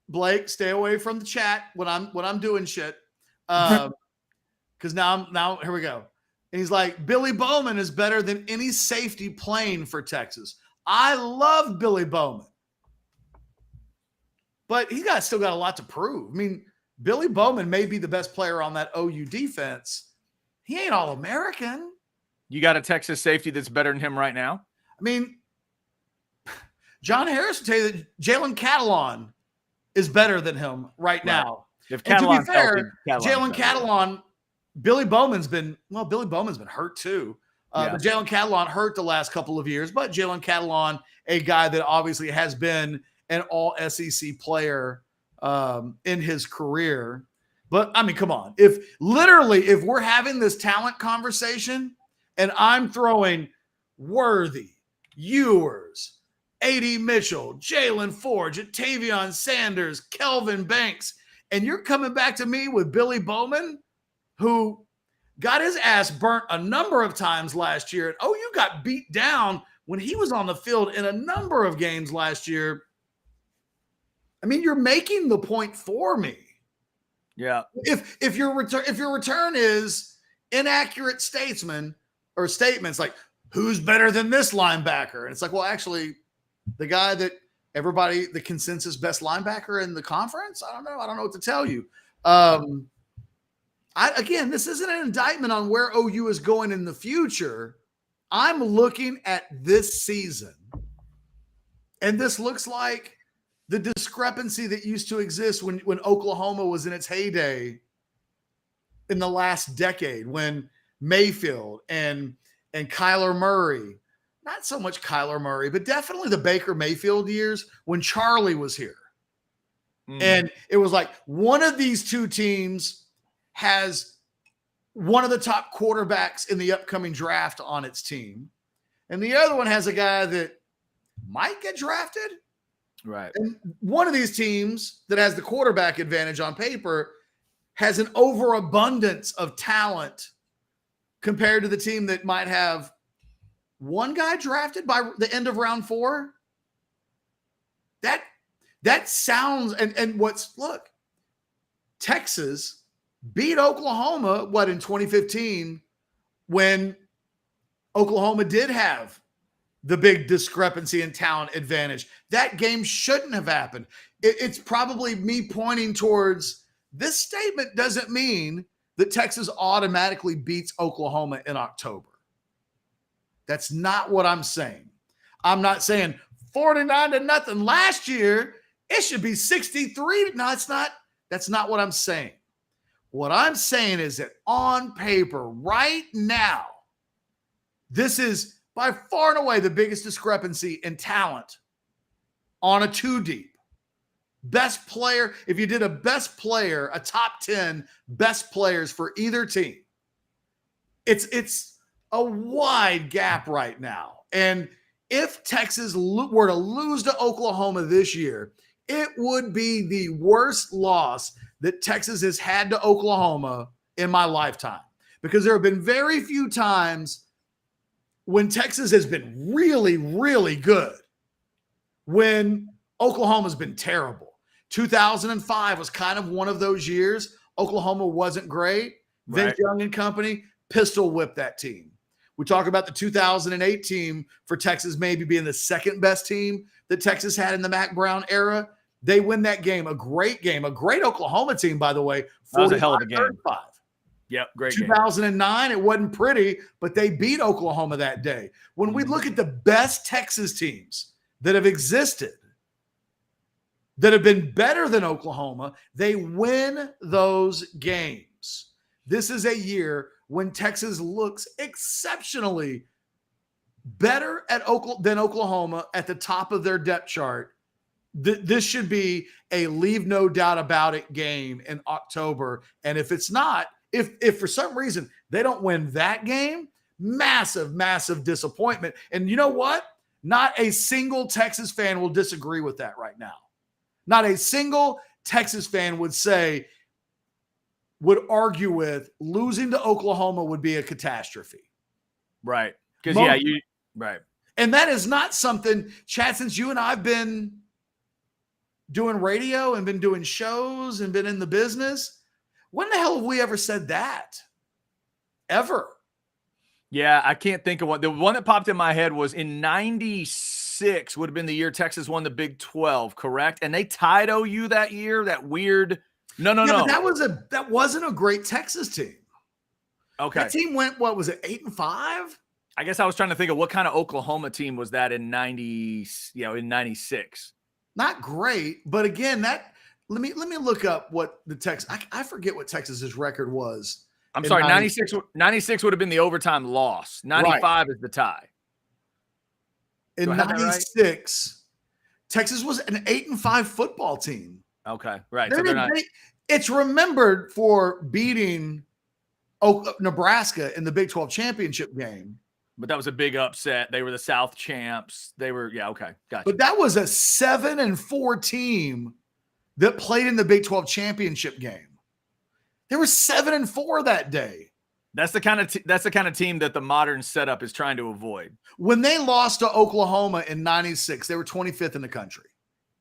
Blake, stay away from the chat when I'm doing shit. Because now here we go. And he's like, Billy Bowman is better than any safety playing for Texas. I love Billy Bowman. But he's still got a lot to prove. I mean, Billy Bowman may be the best player on that OU defense. He ain't All-American. You got a Texas safety that's better than him right now? I mean, John Harris would tell you that Jalen Catalon is better than him right now. If and to be fair, healthy, Jalen Catalon, Billy Bowman's been hurt too. But Jalen Catalon hurt the last couple of years. But Jalen Catalon, a guy that obviously has been an all-SEC player in his career. But, I mean, come on. If we're having this talent conversation and I'm throwing Worthy, Ewers, A.D. Mitchell, Jalen Ford, Jatavion Sanders, Kelvin Banks, and you're coming back to me with Billy Bowman, who got his ass burnt a number of times last year. And OU got beat down when he was on the field in a number of games last year. I mean, you're making the point for me. Yeah. If your return is inaccurate statements like, who's better than this linebacker? And it's like, well, actually, the guy that the consensus best linebacker in the conference, I don't know what to tell you. Again, this isn't an indictment on where OU is going in the future. I'm looking at this season, and this looks like the discrepancy that used to exist when Oklahoma was in its heyday in the last decade when Mayfield and Kyler Murray, not so much Kyler Murray, but definitely the Baker Mayfield years when Charlie was here. And it was like one of these two teams has one of the top quarterbacks in the upcoming draft on its team, and the other one has a guy that might get drafted. Right. And one of these teams that has the quarterback advantage on paper has an overabundance of talent compared to the team that might have one guy drafted by the end of round 4. That sounds, and look, Texas beat Oklahoma, in 2015, when Oklahoma did have the big discrepancy in talent advantage. That game shouldn't have happened. It's probably me pointing towards this statement doesn't mean that Texas automatically beats Oklahoma in October. That's not what I'm saying. I'm not saying 49-0 last year. It should be 63. No, it's not. That's not what I'm saying. What I'm saying is that on paper right now, this is by far and away the biggest discrepancy in talent on a 2 deep. Best player, if you did a best player, a top 10 best players for either team, it's a wide gap right now. And if Texas were to lose to Oklahoma this year, it would be the worst loss that Texas has had to Oklahoma in my lifetime, because there have been very few times when Texas has been really, really good when Oklahoma's been terrible. 2005 was kind of one of those years. Oklahoma wasn't great. Vince Young and company pistol whipped that team. We talk about the 2008 team for Texas maybe being the second best team that Texas had in the Mac Brown era. They win that game, a great Oklahoma team, by the way. That was a hell of a game. 35. Yep, great 2009, it wasn't pretty, but they beat Oklahoma that day. When we look at the best Texas teams that have existed, that have been better than Oklahoma, they win those games. This is a year when Texas looks exceptionally better than Oklahoma at the top of their depth chart. This should be a leave no doubt about it game in October. And if it's not, if for some reason they don't win that game, massive, massive disappointment. And you know what? Not a single Texas fan will disagree with that right now. Not a single Texas fan would argue with losing to Oklahoma would be a catastrophe. Right. Because, right. And that is not something, Chad, since you and I have been doing radio and been doing shows and been in the business, when the hell have we ever said that? Ever? Yeah, I can't think of one. The one that popped in my head was in 96 would have been the year Texas won the Big 12, correct? And they tied OU that year, that weird – No. That wasn't a great Texas team. Okay. That team went, what was it, 8-5? I guess I was trying to think of what kind of Oklahoma team was that in 96. Not great, but again, let me look up what the Texas. I forget what Texas's record was. I'm sorry, 96 would have been the overtime loss. 95 is the tie. In 96, Texas was an 8-5 football team. Okay, right. It's remembered for beating Nebraska in the Big 12 championship game. But that was a big upset. They were the South champs. Okay, gotcha. But that was a 7-4 team that played in the Big 12 championship game. They were 7-4 that day. That's the kind of team that the modern setup is trying to avoid. When they lost to Oklahoma in 96, they were 25th in the country.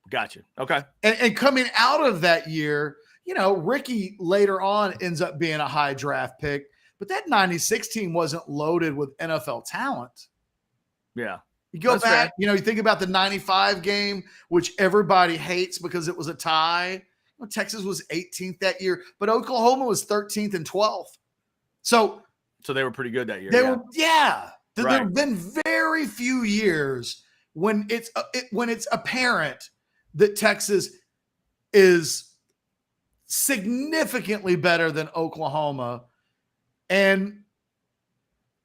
Gotcha. Okay. And coming out of that year, Ricky later on ends up being a high draft pick, but that 96 team wasn't loaded with NFL talent. Yeah. You go back, you think about the 95 game, which everybody hates because it was a tie. Texas was 18th that year, but Oklahoma was 13th and 12th. So they were pretty good that year. There have been very few years when it's apparent that Texas is significantly better than Oklahoma. And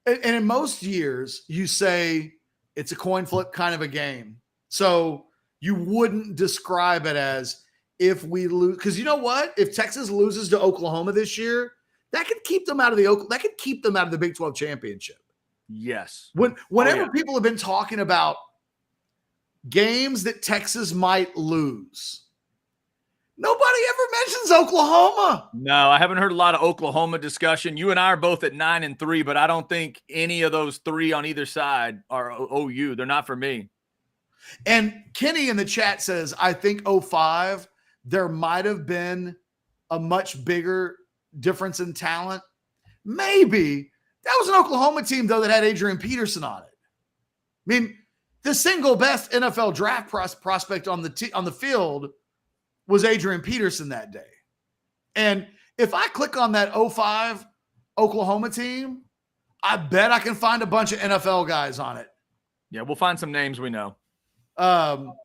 in most years, you say it's a coin flip kind of a game. So you wouldn't describe it as if we lose. Because you know what? If Texas loses to Oklahoma this year, that could keep them out of the Big 12 championship. Yes. Whenever people have been talking about games that Texas might lose, nobody ever mentions Oklahoma. No, I haven't heard a lot of Oklahoma discussion. You and I are both at 9-3, but I don't think any of those three on either side are OU. They're not for me. And Kenny in the chat says, I think 05, there might have been a much bigger difference in talent. Maybe. That was an Oklahoma team, though, that had Adrian Peterson on it. I mean, the single best NFL draft prospect on the field was Adrian Peterson that day. And if I click on that 05 Oklahoma team, I bet I can find a bunch of NFL guys on it. Yeah, we'll find some names we know. So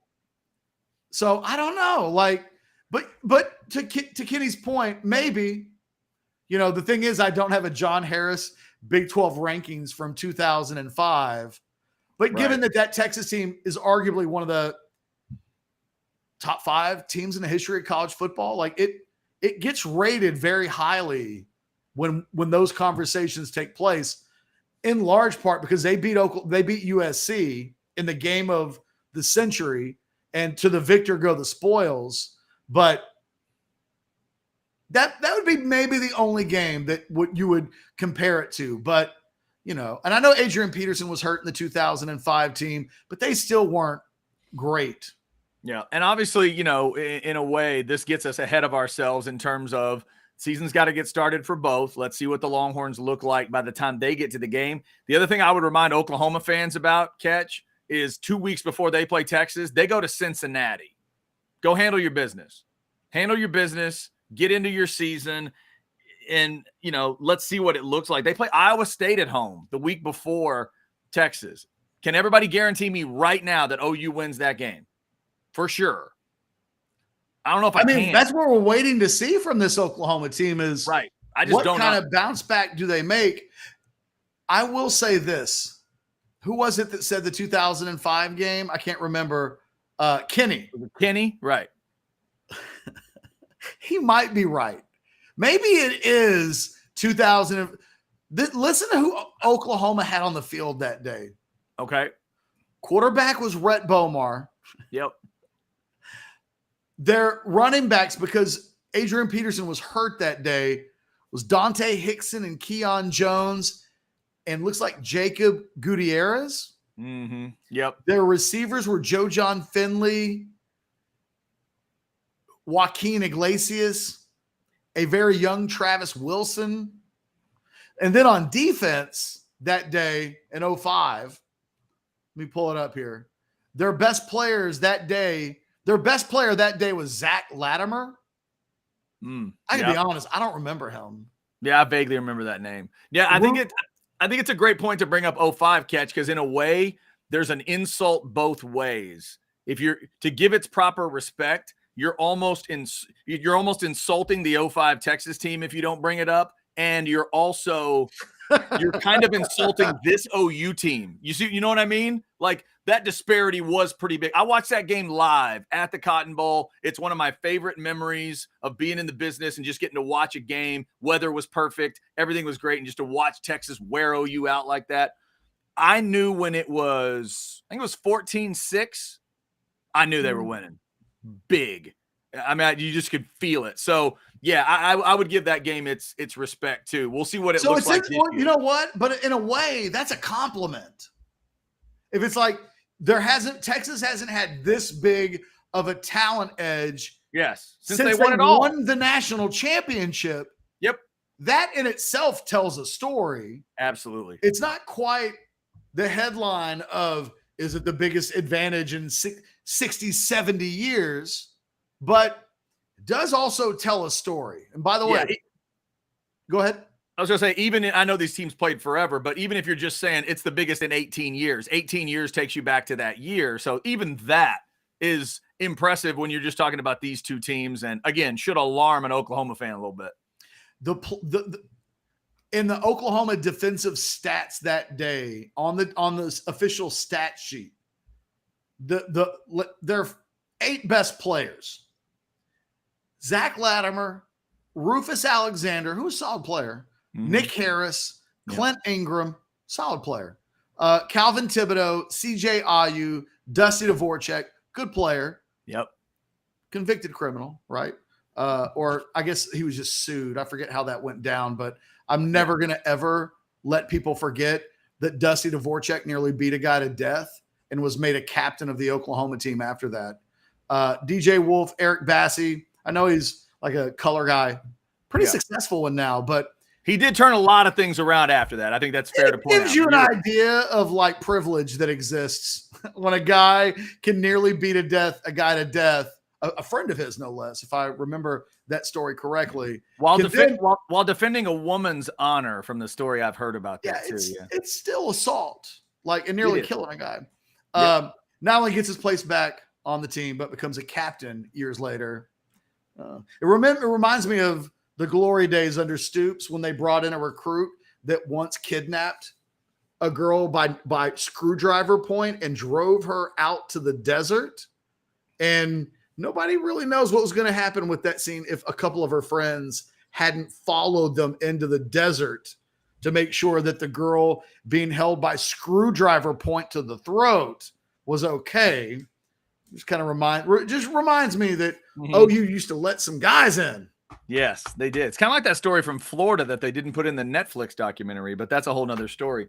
I don't know. Like, but to Kenny's point, maybe, the thing is, I don't have a John Harris Big 12 rankings from 2005. But given that Texas team is arguably one of the top 5 teams in the history of college football, like it gets rated very highly when those conversations take place, in large part because they beat USC in the game of the century, and to the victor go the spoils. But that would be maybe the only game that you would compare it to. But and I know Adrian Peterson was hurt in the 2005 team, but they still weren't great. Yeah. And obviously, in a way, this gets us ahead of ourselves in terms of season's got to get started for both. Let's see what the Longhorns look like by the time they get to the game. The other thing I would remind Oklahoma fans about, Ketch, is 2 weeks before they play Texas, they go to Cincinnati. Go handle your business. Handle your business. Get into your season. And, let's see what it looks like. They play Iowa State at home the week before Texas. Can everybody guarantee me right now that OU wins that game? For sure. I don't know if I can. That's what we're waiting to see from this Oklahoma team is right. I just what don't kind know. of bounce back do they make? I will say this. Who was it that said the 2005 game? I can't remember. Kenny. Kenny? Right. He might be right. Maybe it is 2000. Listen to who Oklahoma had on the field that day. Okay. Quarterback was Rhett Bomar. Yep. Their running backs, because Adrian Peterson was hurt that day, was Dante Hickson and Keon Jones, and looks like Jacob Gutierrez. Mm-hmm. Yep. Their receivers were Joe John Finley, Joaquin Iglesias, a very young Travis Wilson. And then on defense that day in 05, let me pull it up here. Their best player that day was Zach Latimer. I can be honest, I don't remember him. Yeah, I vaguely remember that name. Yeah, I think it's a great point to bring up 05, Ketch, because in a way, there's an insult both ways. If you're to give its proper respect, you're almost insulting the 05 Texas team if you don't bring it up, and you're kind of insulting this OU team. You know what I mean? Like, that disparity was pretty big. I watched that game live at the Cotton Bowl. It's one of my favorite memories of being in the business and just getting to watch a game. Weather was perfect. Everything was great. And just to watch Texas wear OU out like that. I knew when it was, I think it was 14-6, I knew they were winning. Big. I mean, you just could feel it. So, yeah, I would give that game its respect, too. We'll see what it looks like. You know what? But in a way, that's a compliment. If it's like Texas hasn't had this big of a talent edge. Yes. Since they won the national championship. Yep. That in itself tells a story. Absolutely. It's not quite the headline of, is it the biggest advantage in 60, 70 years, but it does also tell a story. And by the way, go ahead. I was going to say, I know these teams played forever, but even if you're just saying it's the biggest in 18 years, 18 years takes you back to that year. So even that is impressive when you're just talking about these two teams, and again, should alarm an Oklahoma fan a little bit. In the Oklahoma defensive stats that day on the official stat sheet, their 8 best players: Zach Latimer, Rufus Alexander, who's a solid player, Nick Harris, Clint Ingram, solid player, Calvin Thibodeau, CJ Ayu, Dusty Dvorak, good player. Yep. Convicted criminal, right? Or I guess he was just sued. I forget how that went down, but I'm never going to ever let people forget that Dusty Dvorak nearly beat a guy to death and was made a captain of the Oklahoma team after that. DJ Wolf, Eric Bassey. I know he's like a color guy, pretty successful one now, but he did turn a lot of things around after that. I think that's fair to point out. It gives you an idea of like privilege that exists when a guy can nearly beat a guy to death, a friend of his, no less, if I remember that story correctly. While defending a woman's honor, from the story I've heard about that too. It's still assault, and nearly killing a guy. Not only gets his place back on the team, but becomes a captain years later. It reminds me of the glory days under Stoops when they brought in a recruit that once kidnapped a girl by screwdriver point and drove her out to the desert. And nobody really knows what was going to happen with that scene if a couple of her friends hadn't followed them into the desert to make sure that the girl being held by screwdriver point to the throat was okay. Just kind of reminds me that OU used to let some guys in. Yes, they did. It's kind of like that story from Florida that they didn't put in the Netflix documentary, but that's a whole nother story.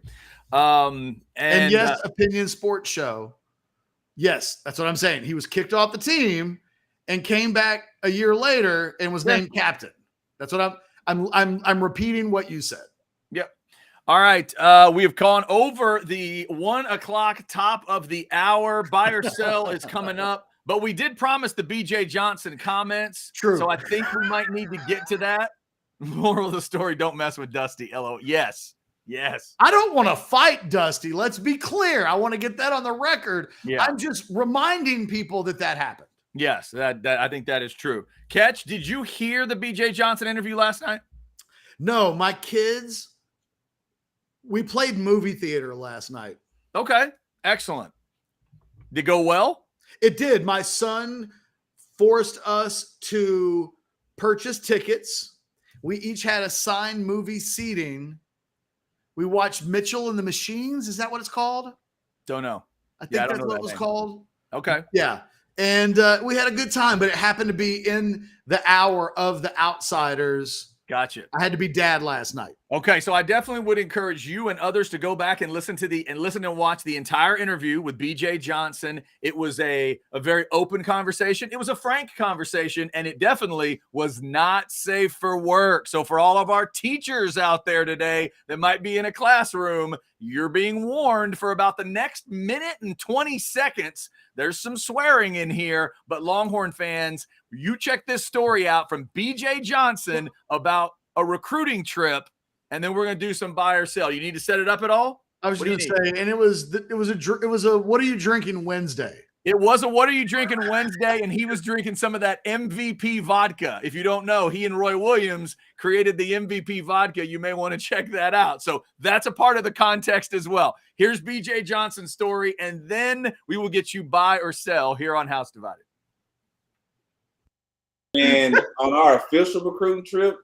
And yes, Opinion Sports Show. Yes, that's what I'm saying. He was kicked off the team and came back a year later and was named captain. That's what I'm repeating what you said. Yep. All right. We have gone over the 1 o'clock top of the hour. Buy or sell is coming up. But we did promise the BJ Johnson comments. True. So I think we might need to get to that. Moral of the story, don't mess with Dusty. LO. Yes. I don't want to fight Dusty. Let's be clear. I want to get that on the record. Yeah. I'm just reminding people that happened. Yes, that I think that is true. Ketch, did you hear the BJ Johnson interview last night? No, my kids, we played movie theater last night. Okay, excellent. Did it go well? It did. My son forced us to purchase tickets. We each had assigned movie seating. We watched Mitchell and the Machines. Is that what it's called? Don't know. I think that's what it was called. Okay. Yeah. And we had a good time, but it happened to be in the hour of The Outsiders. Gotcha. I had to be dad last night. Okay, so I definitely would encourage you and others to go back and listen and watch the entire interview with BJ Johnson. It was a very open conversation. It was a frank conversation, and it definitely was not safe for work. So for all of our teachers out there today that might be in a classroom, you're being warned for about the next minute and 20 seconds. There's some swearing in here, but Longhorn fans, you check this story out from BJ Johnson about a recruiting trip, and then we're going to do some buy or sell. You need to set it up at all? I was going to say, and it was a what are you drinking Wednesday? It was a what are you drinking Wednesday, and he was drinking some of that MVP vodka. If you don't know, he and Roy Williams created the MVP vodka. You may want to check that out. So that's a part of the context as well. Here's BJ Johnson's story, and then we will get you buy or sell here on House Divided. And on our official recruiting trip,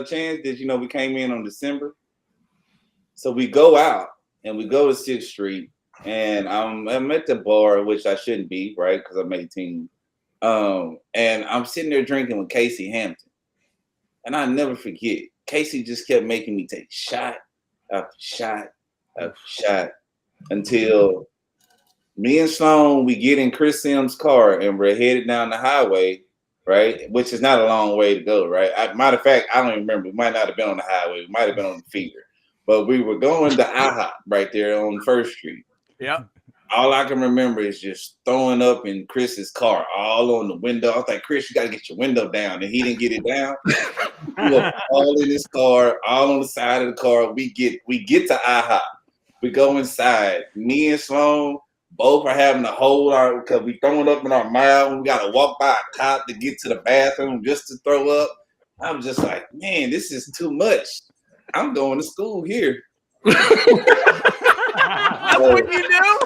Chance, we came in on December. So we go out and we go to 6th Street. And I'm at the bar, which I shouldn't be, right? Because I'm 18. And I'm sitting there drinking with Casey Hampton. And I never forget, Casey just kept making me take shot after shot after shot until me and Sloan, we get in Chris Sims' car and we're headed down the highway, right? Which is not a long way to go, right? Matter of fact, I don't even remember. We might not have been on the highway. We might have been on the feeder. But we were going to IHOP right there on 1st Street. Yeah. All I can remember is just throwing up in Chris's car, all on the window. I was like, Chris, you got to get your window down. And he didn't get it down. We were all in his car, all on the side of the car. We get to IHOP. We go inside. Me and Sloan both are having to hold our because we throwing up in our mouth. We got to walk by a cop to get to the bathroom just to throw up. I'm just like, man, this is too much. I'm going to school here. That's what you do?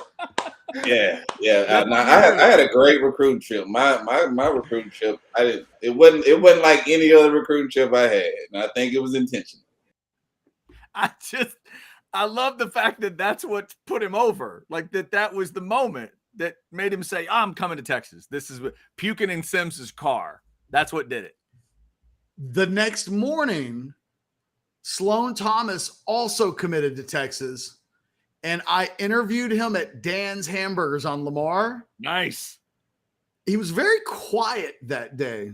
Yeah. I had a great recruiting trip. My recruiting trip, it wasn't like any other recruiting trip I had, and I think it was intentional. I love the fact that that's what put him over. Like that was the moment that made him say, I'm coming to Texas. This is what puking in Sims's car. That's what did it. The next morning, Sloan Thomas also committed to Texas, and I interviewed him at Dan's Hamburgers on Lamar. Nice. He was very quiet that day.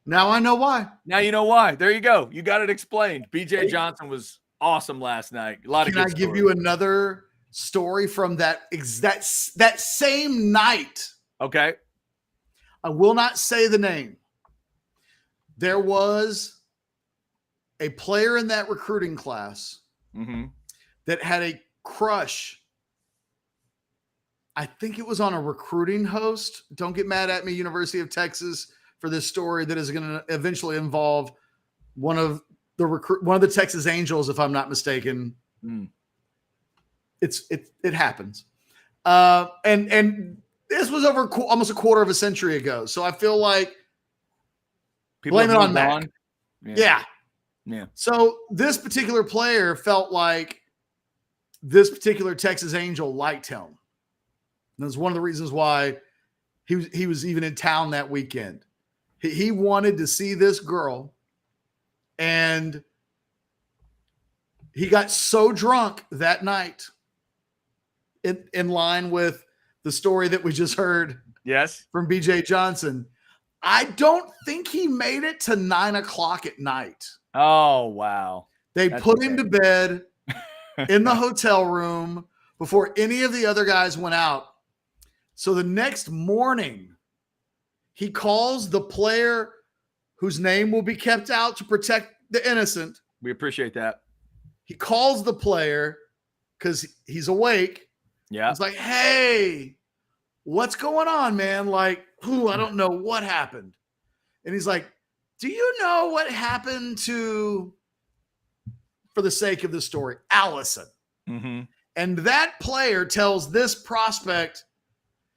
Now I know why. Now you know why. There you go. You got it explained. BJ Johnson was awesome last night. A lot of good stories. Can I give you another story from that same night? Okay. I will not say the name. There was a player in that recruiting class that had a crush. I think it was on a recruiting host. Don't get mad at me, University of Texas, for this story that is going to eventually involve one of the Texas Angels, if I'm not mistaken. It happens. And this was over almost a quarter of a century ago. So I feel like blame it on Mac. Yeah. So this particular player felt like this particular Texas Angel liked him. And that's one of the reasons why he was even in town that weekend. He wanted to see this girl, and he got so drunk that night, in line with the story that we just heard from BJ Johnson. I don't think he made it to 9:00 at night. Oh, wow. They put him to bed in the hotel room before any of the other guys went out. So the next morning, he calls the player whose name will be kept out to protect the innocent. We appreciate that. He calls the player because he's awake. Yeah. He's like, hey, what's going on, man? Like, I don't know what happened. And he's like, do you know what happened to, for the sake of the story, Allison? And that player tells this prospect,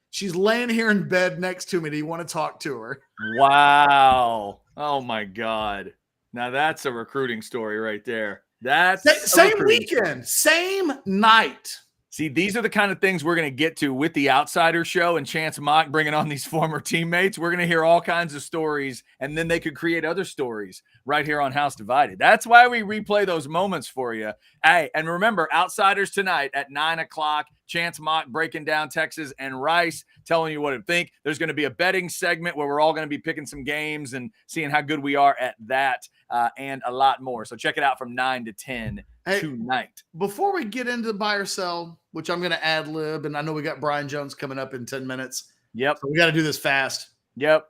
she's laying here in bed next to me. Do you want to talk to her? Wow. Oh, my God. Now that's a recruiting story right there. That's same weekend, same night. See, these are the kind of things we're going to get to with the Outsider Show and Chance Mock bringing on these former teammates. We're going to hear all kinds of stories, and then they could create other stories right here on House Divided. That's why we replay those moments for you. Hey, and remember, Outsiders tonight at 9:00, Chance Mock breaking down Texas and Rice, telling you what to think. There's going to be a betting segment where we're all going to be picking some games and seeing how good we are at that, and a lot more. So check it out from 9 to 10 tonight. Before we get into buy or sell, which I'm going to ad lib, and I know we got Brian Jones coming up in 10 minutes. Yep. So we got to do this fast. Yep.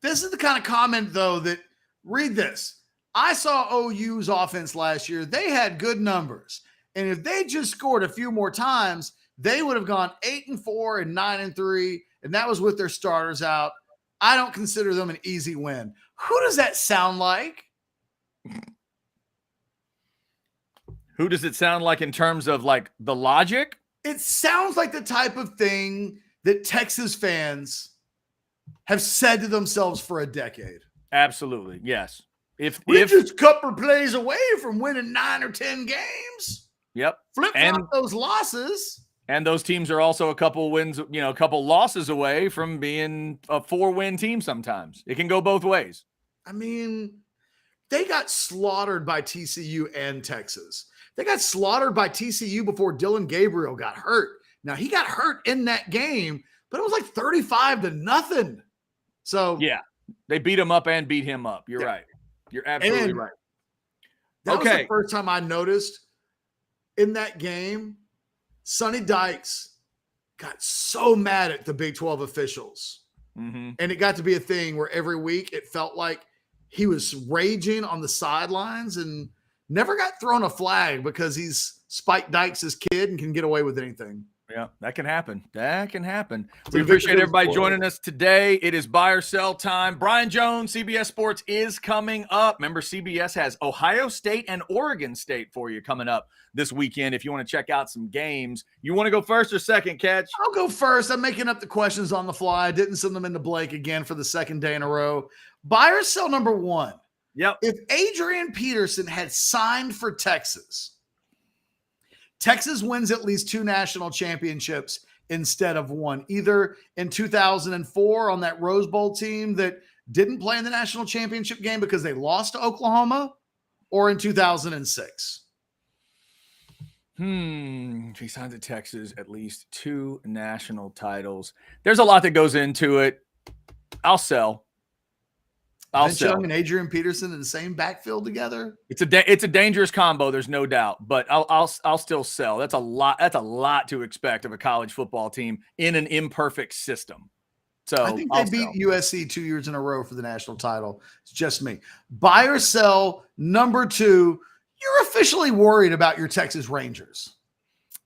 This is the kind of comment, though, that read this. I saw OU's offense last year. They had good numbers. And if they just scored a few more times, they would have gone 8-4 and 9-3. And that was with their starters out. I don't consider them an easy win. Who does that sound like? Who does it sound like in terms of like the logic? It sounds like the type of thing that Texas fans have said to themselves for a decade. Absolutely. Yes. If just a couple plays away from winning 9 or 10 games. Yep. Flip-flop those losses. And those teams are also a couple wins, a couple losses away from being a 4-win team sometimes. It can go both ways. I mean, they got slaughtered by TCU and Texas. They got slaughtered by TCU before Dylan Gabriel got hurt. Now, he got hurt in that game, but it was like 35-0. So, yeah, they beat him up and beat him up. You're right. You're absolutely right. That was the first time I noticed in that game, Sonny Dykes got so mad at the Big 12 officials. And it got to be a thing where every week it felt like he was raging on the sidelines and never got thrown a flag because he's Spike Dykes' kid and can get away with anything. Yeah, that can happen. That can happen. We appreciate everybody joining us today. It is buy or sell time. Brian Jones, CBS Sports is coming up. Remember, CBS has Ohio State and Oregon State for you coming up this weekend if you want to check out some games. You want to go first or second, Ketch? I'll go first. I'm making up the questions on the fly. I didn't send them into Blake again for the second day in a row. Buy or sell number one. Yep. If Adrian Peterson had signed for Texas wins at least 2 national championships instead of 1, either in 2004 on that Rose Bowl team that didn't play in the national championship game because they lost to Oklahoma, or in 2006. If he signs at Texas, at least 2 national titles. There's a lot that goes into it. I'll sell. Vince Young and Adrian Peterson in the same backfield together. It's a dangerous combo. There's no doubt, but I'll still sell. That's a lot. That's a lot to expect of a college football team in an imperfect system. So I think they beat USC 2 years in a row for the national title. It's just me. Buy or sell number 2. You're officially worried about your Texas Rangers.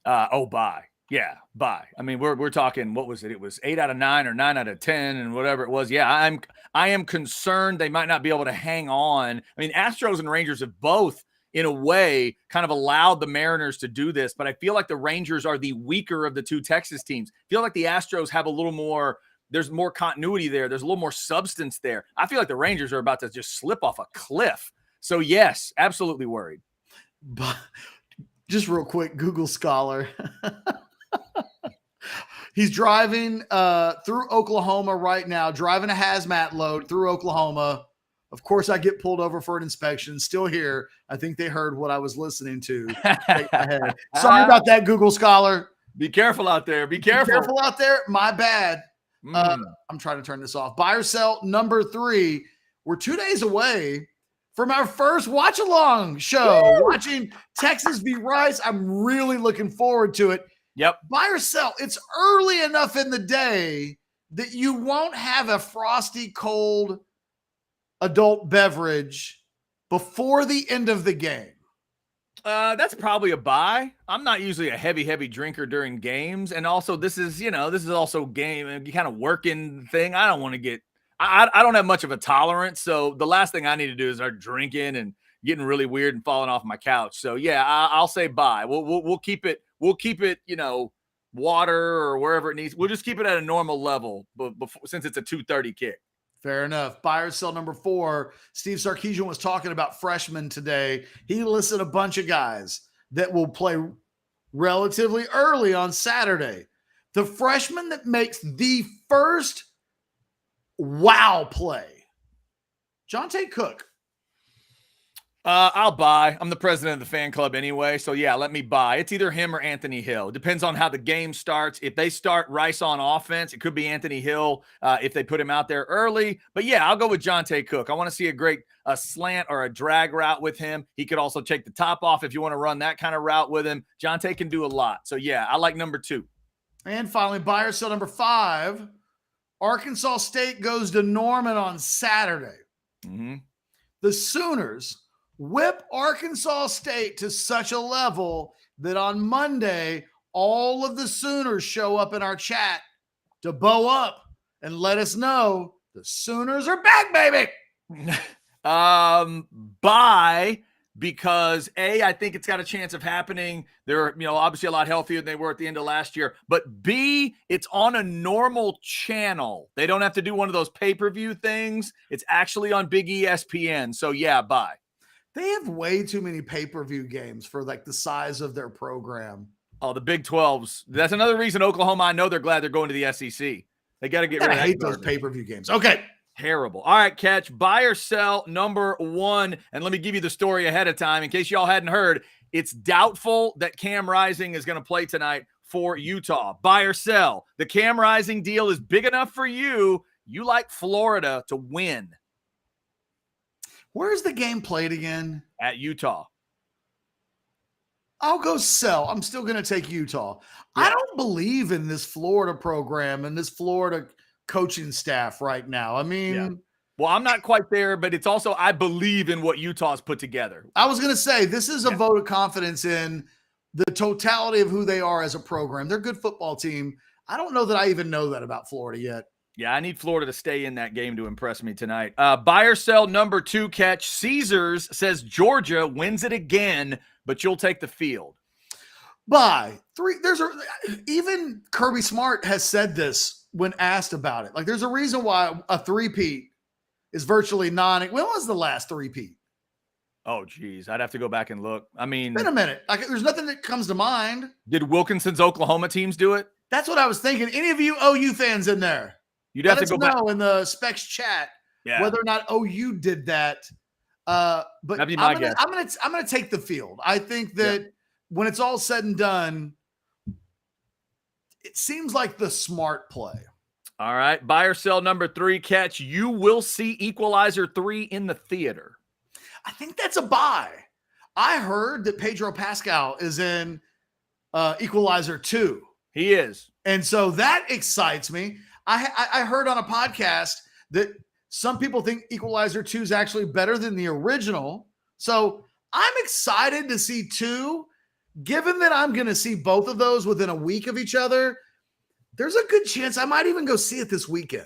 Buy. Yeah, buy. I mean, we're talking, what was it? It was 8 out of 9 or 9 out of 10 and whatever it was. Yeah, I am concerned they might not be able to hang on. I mean, Astros and Rangers have both, in a way, kind of allowed the Mariners to do this, but I feel like the Rangers are the weaker of the 2 Texas teams. I feel like the Astros have a little more, there's more continuity there. There's a little more substance there. I feel like the Rangers are about to just slip off a cliff. So yes, absolutely worried. But just real quick, Google Scholar. He's driving through Oklahoma right now, driving a hazmat load through Oklahoma. Of course, I get pulled over for an inspection. Still here. I think they heard what I was listening to. Sorry about that, Google Scholar. Be careful out there. Be careful. Be careful out there. My bad. I'm trying to turn this off. Buy or sell number 3. We're 2 days away from our first watch-along show, watching Texas v. Rice. I'm really looking forward to it. Yep. Buy or sell. It's early enough in the day that you won't have a frosty, cold adult beverage before the end of the game. That's probably a buy. I'm not usually a heavy drinker during games. And also this is also game, kind of working thing. I don't want to get, I don't have much of a tolerance. So the last thing I need to do is start drinking and getting really weird and falling off my couch. So yeah, I'll say buy. We'll keep it. We'll keep it, water or wherever it needs. We'll just keep it at a normal level before, since it's a 2:30 kick. Fair enough. Buy or sell number 4. Steve Sarkisian was talking about freshmen today. He listed a bunch of guys that will play relatively early on Saturday. The freshman that makes the first wow play, Jonte Cook. I'll buy. I'm the president of the fan club anyway. So yeah, let me buy. It's either him or Anthony Hill. It depends on how the game starts. If they start Rice on offense, it could be Anthony Hill if they put him out there early. But yeah, I'll go with Jonte Cook. I want to see a great slant or a drag route with him. He could also take the top off if you want to run that kind of route with him. Jonte can do a lot. So yeah, I like number 2. And finally, buy or sell number 5. Arkansas State goes to Norman on Saturday. Mm-hmm. The Sooners whip Arkansas State to such a level that on Monday, all of the Sooners show up in our chat to bow up and let us know the Sooners are back, baby. Buy, because I think it's got a chance of happening. They're, obviously a lot healthier than they were at the end of last year, but B, it's on a normal channel. They don't have to do one of those pay-per-view things. It's actually on big ESPN. So yeah, buy. They have way too many pay-per-view games for like the size of their program. Oh, the Big 12s. That's another reason Oklahoma, I know they're glad they're going to the SEC. They got to get rid of that. I hate those pay-per-view games. Okay. Terrible. All right, Ketch, buy or sell number 1. And let me give you the story ahead of time in case y'all hadn't heard. It's doubtful that Cam Rising is going to play tonight for Utah. Buy or sell. The Cam Rising deal is big enough for you. You like Florida to win. Where's the game played again? At Utah. I'll go sell. I'm still going to take Utah. Yeah. I don't believe in this Florida program and this Florida coaching staff right now. I mean, well, I'm not quite there, but it's also, I believe in what Utah's put together. I was going to say, this is a vote of confidence in the totality of who they are as a program. They're a good football team. I don't know that I even know that about Florida yet. Yeah, I need Florida to stay in that game to impress me tonight. Buy or sell number 2 catch. Caesars says Georgia wins it again, but you'll take the field. Buy. 3. Even Kirby Smart has said this when asked about it. Like, there's a reason why a three-peat is virtually when was the last three-peat? Oh, geez. I'd have to go back and look. I mean, wait a minute. Like, there's nothing that comes to mind. Did Wilkinson's Oklahoma teams do it? That's what I was thinking. Any of you OU fans in there? You'd have to go back in the Specs chat whether or not OU did that. But that'd be my guess. I'm gonna take the field. I think that when it's all said and done, it seems like the smart play. All right. Buy or sell number 3 catch. You will see Equalizer 3 in the theater. I think that's a buy. I heard that Pedro Pascal is in Equalizer 2. He is. And so that excites me. I heard on a podcast that some people think Equalizer 2 is actually better than the original. So I'm excited to see 2. Given that I'm going to see both of those within a week of each other, there's a good chance I might even go see it this weekend.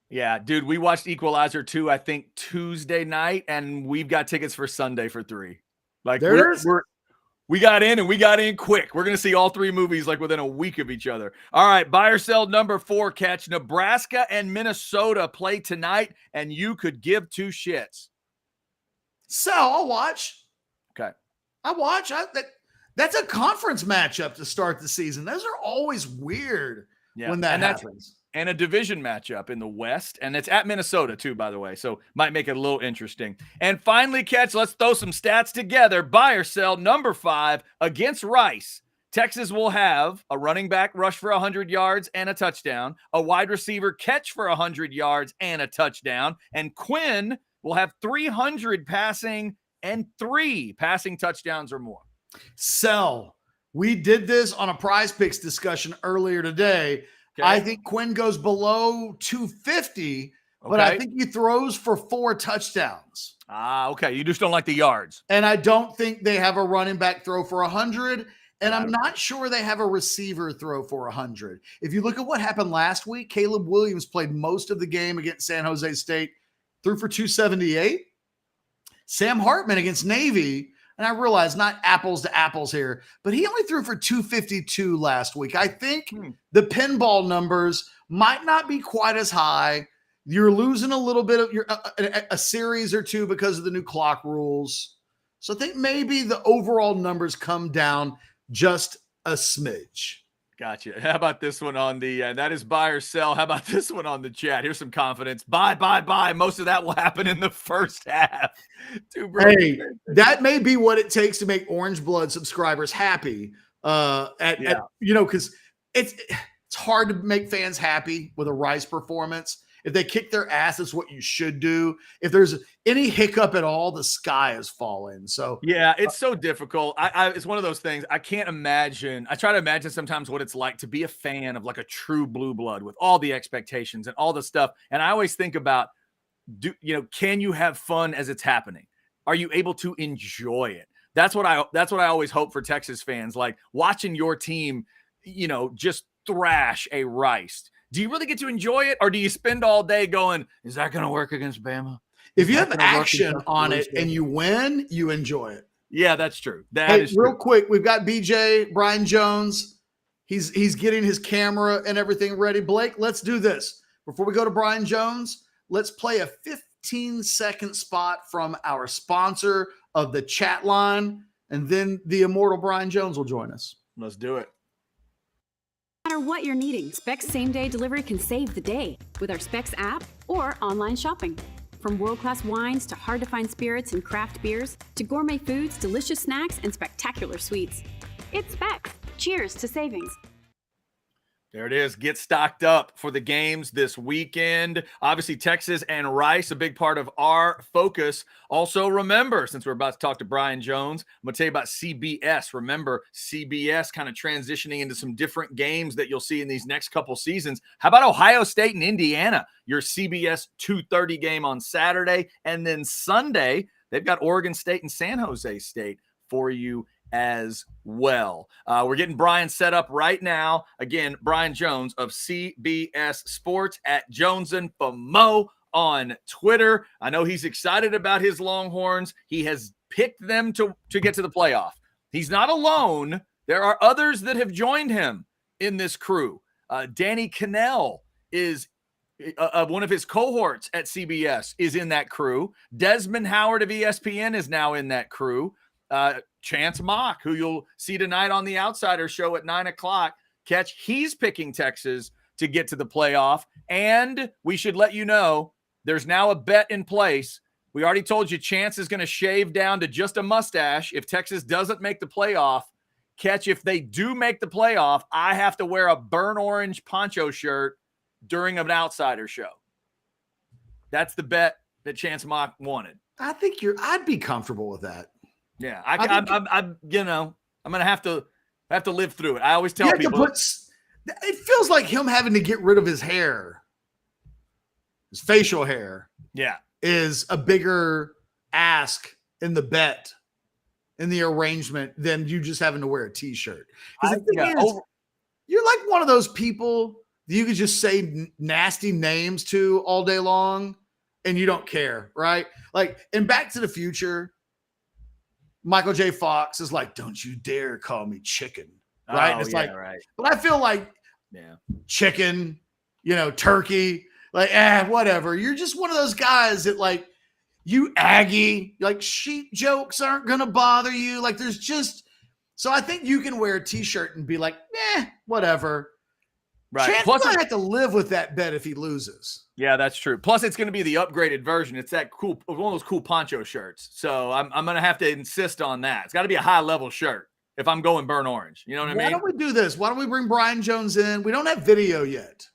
Yeah, dude, we watched Equalizer 2, I think, Tuesday night, and we've got tickets for Sunday for 3. Like, we got in, and we got in quick. We're going to see all 3 movies, like, within a week of each other. All right, buy or sell number 4 catch. Nebraska and Minnesota play tonight, and you could give 2 shits. Sell, I'll watch. Okay. I watch. That's a conference matchup to start the season. Those are always weird when that happens. And a division matchup in the West. And it's at Minnesota, too, by the way. So might make it a little interesting. And finally, catch, let's throw some stats together. Buy or sell number 5 against Rice. Texas will have a running back rush for 100 yards and a touchdown, a wide receiver catch for 100 yards and a touchdown, and Quinn will have 300 passing and 3 passing touchdowns or more. Sell. We did this on a Prize Picks discussion earlier today. Okay. I think Quinn goes below 250, but I think he throws for 4 touchdowns. Okay. You just don't like the yards. And I don't think they have a running back throw for 100, and I'm not sure they have a receiver throw for 100. If you look at what happened last week, Caleb Williams played most of the game against San Jose State, threw for 278. Sam Hartman against Navy, and I realize not apples to apples here, but he only threw for 252 last week. I think the pinball numbers might not be quite as high. You're losing a little bit of a series or 2 because of the new clock rules. So I think maybe the overall numbers come down just a smidge. Gotcha. How about this one on the, that is buy or sell. How about this one on the chat? Here's some confidence. Buy. Most of that will happen in the first half. Hey, that may be what it takes to make Orangebloods subscribers happy. Because it's hard to make fans happy with a Rice performance. If they kick their ass, that's what you should do. If there's any hiccup at all, the sky is falling. So yeah, it's so difficult. It's one of those things I can't imagine. I try to imagine sometimes what it's like to be a fan of like a true blue blood with all the expectations and all the stuff. And I always think about, can you have fun as it's happening? Are you able to enjoy it? That's what I always hope for Texas fans, like watching your team, just thrash a Rice. Do you really get to enjoy it, or do you spend all day going, is that going to work against Bama? If you have action on it and you win, you enjoy it. Yeah, that's true. That is real quick, we've got BJ, Brian Jones. He's getting his camera and everything ready. Blake, let's do this. Before we go to Brian Jones, let's play a 15-second spot from our sponsor of the chat line, and then the immortal Brian Jones will join us. Let's do it. No matter what you're needing, Specs same-day delivery can save the day with our Specs app or online shopping. From world-class wines to hard-to-find spirits and craft beers to gourmet foods, delicious snacks, and spectacular sweets. It's Specs. Cheers to savings. There it is. Get stocked up for the games this weekend. Obviously, Texas and Rice, a big part of our focus. Also, remember, since we're about to talk to Brian Jones, I'm going to tell you about CBS. Remember, CBS kind of transitioning into some different games that you'll see in these next couple seasons. How about Ohio State and Indiana? Your CBS 2:30 game on Saturday. And then Sunday, they've got Oregon State and San Jose State for you as well. We're getting Brian set up right now. Again, Brian Jones of CBS Sports at JonesandFamo on Twitter. I know he's excited about his Longhorns. He has picked them to get to the playoff. He's not alone. There are others that have joined him in this crew. Danny Cannell is one of his cohorts at CBS is in that crew. Desmond Howard of ESPN is now in that crew. Chance Mock, who you'll see tonight on the Outsider show at 9:00. Ketch, he's picking Texas to get to the playoff. And we should let you know, there's now a bet in place. We already told you Chance is going to shave down to just a mustache if Texas doesn't make the playoff. Ketch, if they do make the playoff, I have to wear a burnt orange poncho shirt during an Outsider show. That's the bet that Chance Mock wanted. I think I'd be comfortable with that. Yeah, I'm gonna have to live through it. I always tell people it feels like him having to get rid of his hair, his facial hair. Yeah, is a bigger ask in the bet, in the arrangement, than you just having to wear a t-shirt. You're like one of those people that you could just say nasty names to all day long and you don't care, right? Like in Back to the Future, Michael J. Fox is like, don't you dare call me chicken. Right. Oh, and it's right. But I feel like chicken, turkey, like, whatever. You're just one of those guys that like you Aggie, like sheep jokes aren't going to bother you. Like there's just, so I think you can wear a t-shirt and be like, whatever. Right. Chance plus, I have to live with that bet if he loses. Yeah, that's true. Plus, it's going to be the upgraded version. It's that cool, one of those cool poncho shirts. So I'm going to have to insist on that. It's got to be a high level shirt if I'm going burnt orange. You know what I mean? Why don't we do this? Why don't we bring Brian Jones in? We don't have video yet.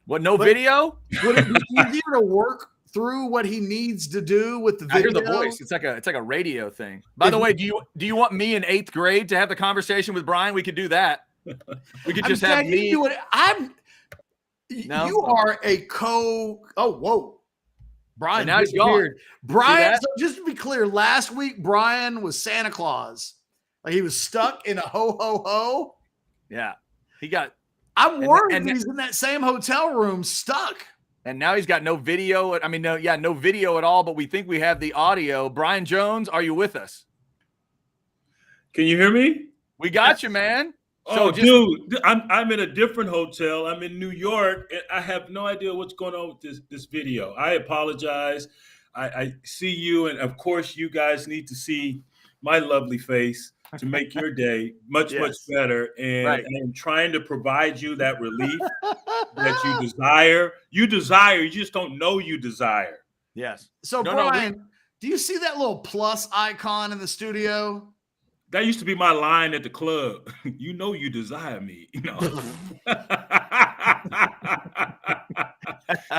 What? No video? Would it be easier to work through what he needs to do with the video? I hear the voice. It's like a radio thing. By the way, do you want me in 8th grade to have the conversation with Brian? We could do that. We could just have me. You are a whoa. Brian, and now he's gone. Brian, so just to be clear, last week Brian was Santa Claus. Like he was stuck in a ho. Yeah. He got I'm worried that he's in that same hotel room stuck. And now he's got no video. No video at all, but we think we have the audio. Brian Jones, are you with us? Can you hear me? We got you, man. Dude, I'm in a different hotel. I'm in New York, and I have no idea what's going on with this video. I apologize. I see you, and of course, you guys need to see my lovely face to make your day much better. And I'm trying to provide you that relief that you desire. You just don't know you desire. Yes. So, Brian, do you see that little plus icon in the studio? That used to be my line at the club. You know you desire me. You know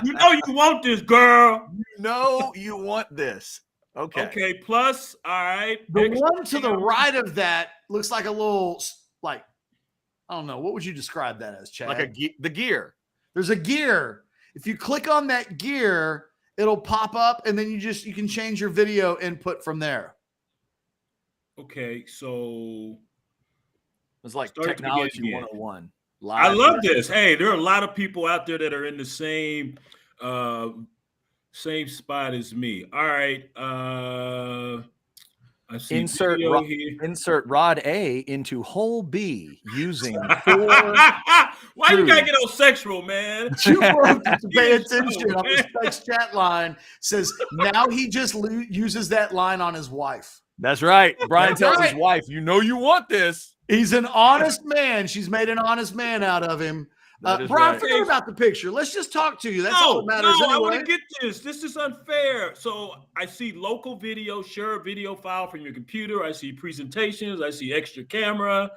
you want this, girl. You know you want this. Okay, plus, all right. The one to the right of that looks like a little, I don't know. What would you describe that as, Chad? Like the gear. There's a gear. If you click on that gear, it'll pop up, and then you can change your video input from there. Okay, so it's like technology 101. I love this. Hey, there are a lot of people out there that are in the same spot as me. All right. I see insert rod A into hole B using 4. Why you gotta get all sexual, man? You pay attention on the Specs chat line. Says now he just uses that line on his wife. That's right. Brian tells his wife, you know you want this. He's an honest man. She's made an honest man out of him. Brian, forget about the picture. Let's just talk to you. That's all that matters anyway. I want to get this. This is unfair. So I see local video, share a video file from your computer. I see presentations. I see extra camera.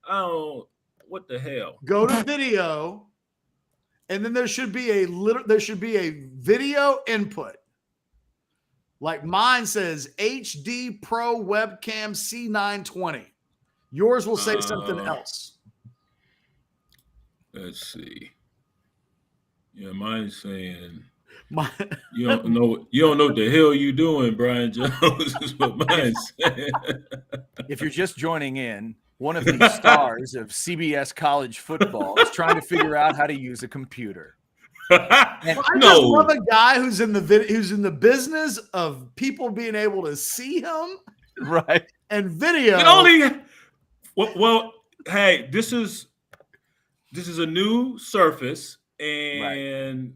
What the hell? Go to video, and then there should be a video input. Like mine says HD Pro Webcam C920. Yours will say something else. Let's see. Yeah, mine's saying You don't know what the hell you doing, Brian Jones, is what mine said. If you're just joining in, one of the stars of CBS college football is trying to figure out how to use a computer. I just love a guy who's in the business of people being able to see him, right? And video. Well, hey, this is a new surface, and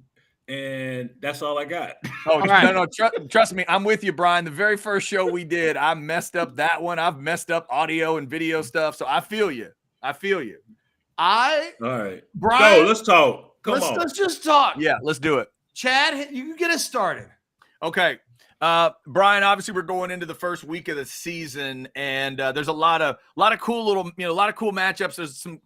that's all I got. Oh, no, trust me, I'm with you, Brian. The very first show we did, I messed up that one. I've messed up audio and video stuff, so I feel you. All right, Brian, let's talk. Let's just talk. Yeah, let's do it. Chad, you can get us started. Okay. Brian, obviously we're going into the first week of the season, and there's a lot of cool little, a lot of cool matchups. There's some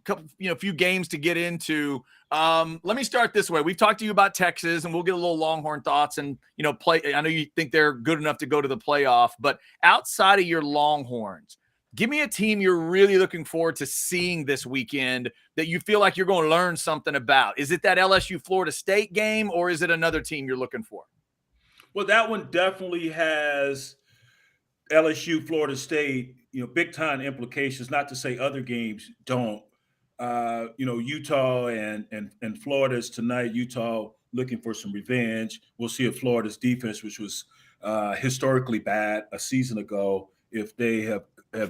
few games to get into. Let me start this way. We've talked to you about Texas, and we'll get a little Longhorn thoughts and, play. I know you think they're good enough to go to the playoff, but outside of your Longhorns, give me a team you're really looking forward to seeing this weekend that you feel like you're going to learn something about. Is it that LSU Florida State game, or is it another team you're looking for? Well, that one definitely has LSU, Florida State, big time implications. Not to say other games don't. Utah and Florida's tonight. Utah looking for some revenge. We'll see if Florida's defense, which was historically bad a season ago, if they have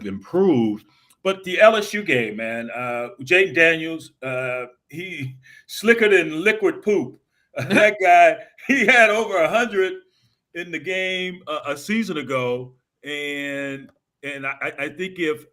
improved. But the LSU game, man, Jaden Daniels, he slicker than liquid poop. That guy, he had over 100 in the game a season ago, and I think if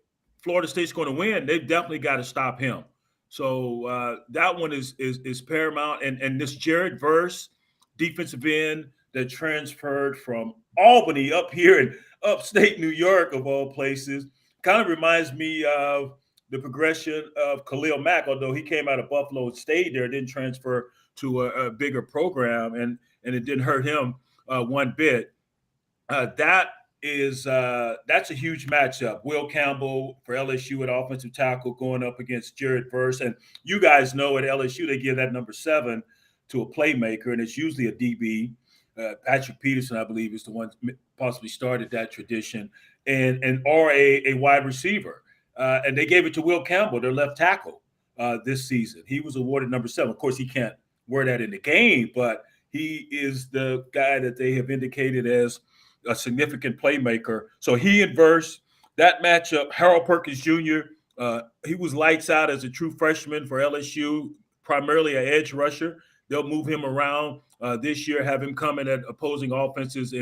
Florida State's going to win, they've definitely got to stop him. So that one is paramount. And this Jared Verse, defensive end that transferred from Albany up here in upstate New York, of all places, kind of reminds me of the progression of Khalil Mack, although he came out of Buffalo and stayed there, didn't transfer to a bigger program, and it didn't hurt him one bit. That's a huge matchup. Will Campbell for LSU at offensive tackle going up against Jared Verse. And you guys know at LSU, they give that number 7 to a playmaker, and it's usually a DB. Patrick Peterson, I believe, is the one possibly started that tradition, or a wide receiver. And they gave it to Will Campbell, their left tackle, this season. He was awarded number 7. Of course, he can't wear that in the game, but he is the guy that they have indicated as a significant playmaker. So he and Verse, that matchup, Harold Perkins Jr., he was lights out as a true freshman for LSU, primarily an edge rusher. They'll move him around this year, have him come in at opposing offenses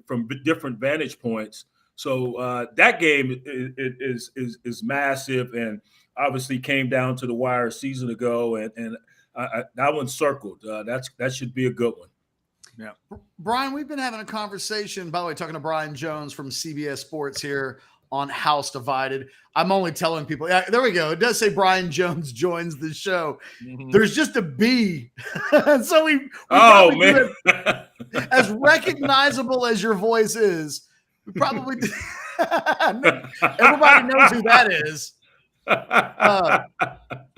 from different vantage points. So that game is massive, and obviously came down to the wire a season ago, and that one's circled. That should be a good one. Yeah, Brian, we've been having a conversation, by the way, talking to Brian Jones from CBS Sports here on House Divided. I'm only telling people, yeah, there we go. It does say Brian Jones joins the show. Mm-hmm. There's just a B. And so we man. As recognizable as your voice is, we probably everybody knows who that is.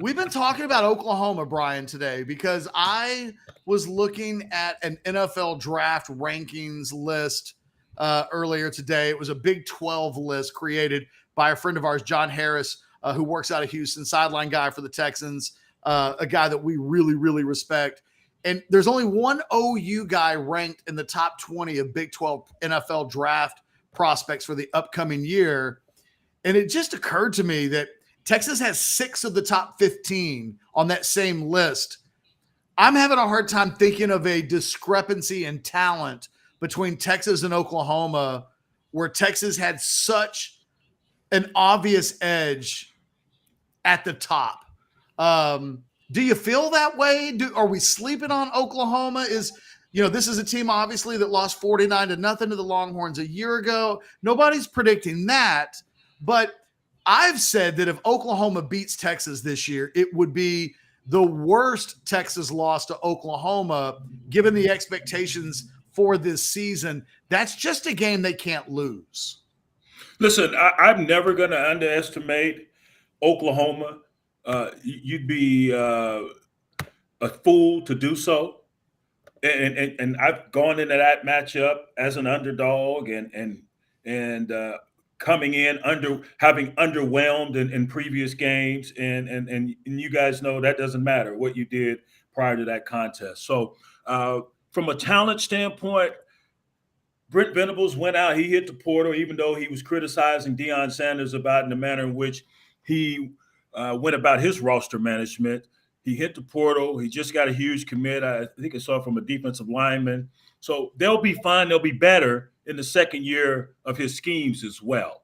We've been talking about Oklahoma, Brian, today, because I was looking at an NFL draft rankings list earlier today. It was a Big 12 list created by a friend of ours, John Harris, who works out of Houston, sideline guy for the Texans, a guy that we really, really respect. And there's only one OU guy ranked in the top 20 of Big 12 NFL draft prospects for the upcoming year. And it just occurred to me that Texas has 6 of the top 15 on that same list. I'm having a hard time thinking of a discrepancy in talent between Texas and Oklahoma, where Texas had such an obvious edge at the top. Do you feel that way? Are we sleeping on Oklahoma? This is a team obviously that lost 49-0 to the Longhorns a year ago. Nobody's predicting that, but I've said that if Oklahoma beats Texas this year, it would be the worst Texas loss to Oklahoma, given the expectations for this season. That's just a game they can't lose. Listen, I'm never going to underestimate Oklahoma. You'd be a fool to do so. and I've gone into that matchup as an underdog and coming in having underwhelmed in previous games, and you guys know that doesn't matter what you did prior to that contest. So from a talent standpoint, Brent Venables went out. He hit the portal, even though he was criticizing Deion Sanders about in the manner in which he went about his roster management. He hit the portal. He just got a huge commit. I think I saw from a defensive lineman. So they'll be fine. They'll be better in the second year of his schemes as well.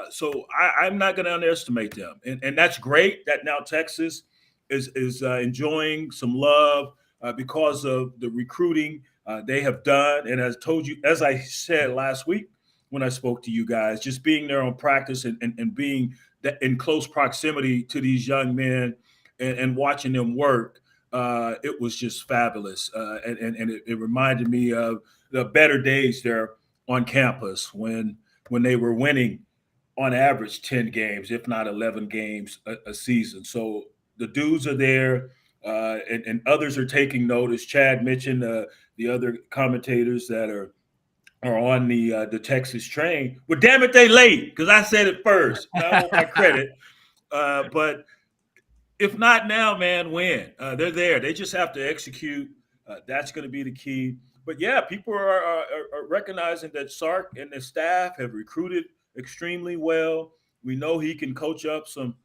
So I'm not going to underestimate them. And that's great that now Texas is enjoying some love because of the recruiting they have done. And as I said last week when I spoke to you guys, just being there on practice and being in close proximity to these young men and watching them work, it was just fabulous. And it reminded me of the better days there on campus when they were winning on average 10 games, if not 11 games a season. So the dudes are there, and others are taking notice. Chad mentioned the other commentators that are on the Texas train. Well, damn it, they late, because I said it first. I want my credit. But if not now, man, when? They're there. They just have to execute. That's going to be the key. But, yeah, people are recognizing that Sark and the staff have recruited extremely well. We know he can coach up some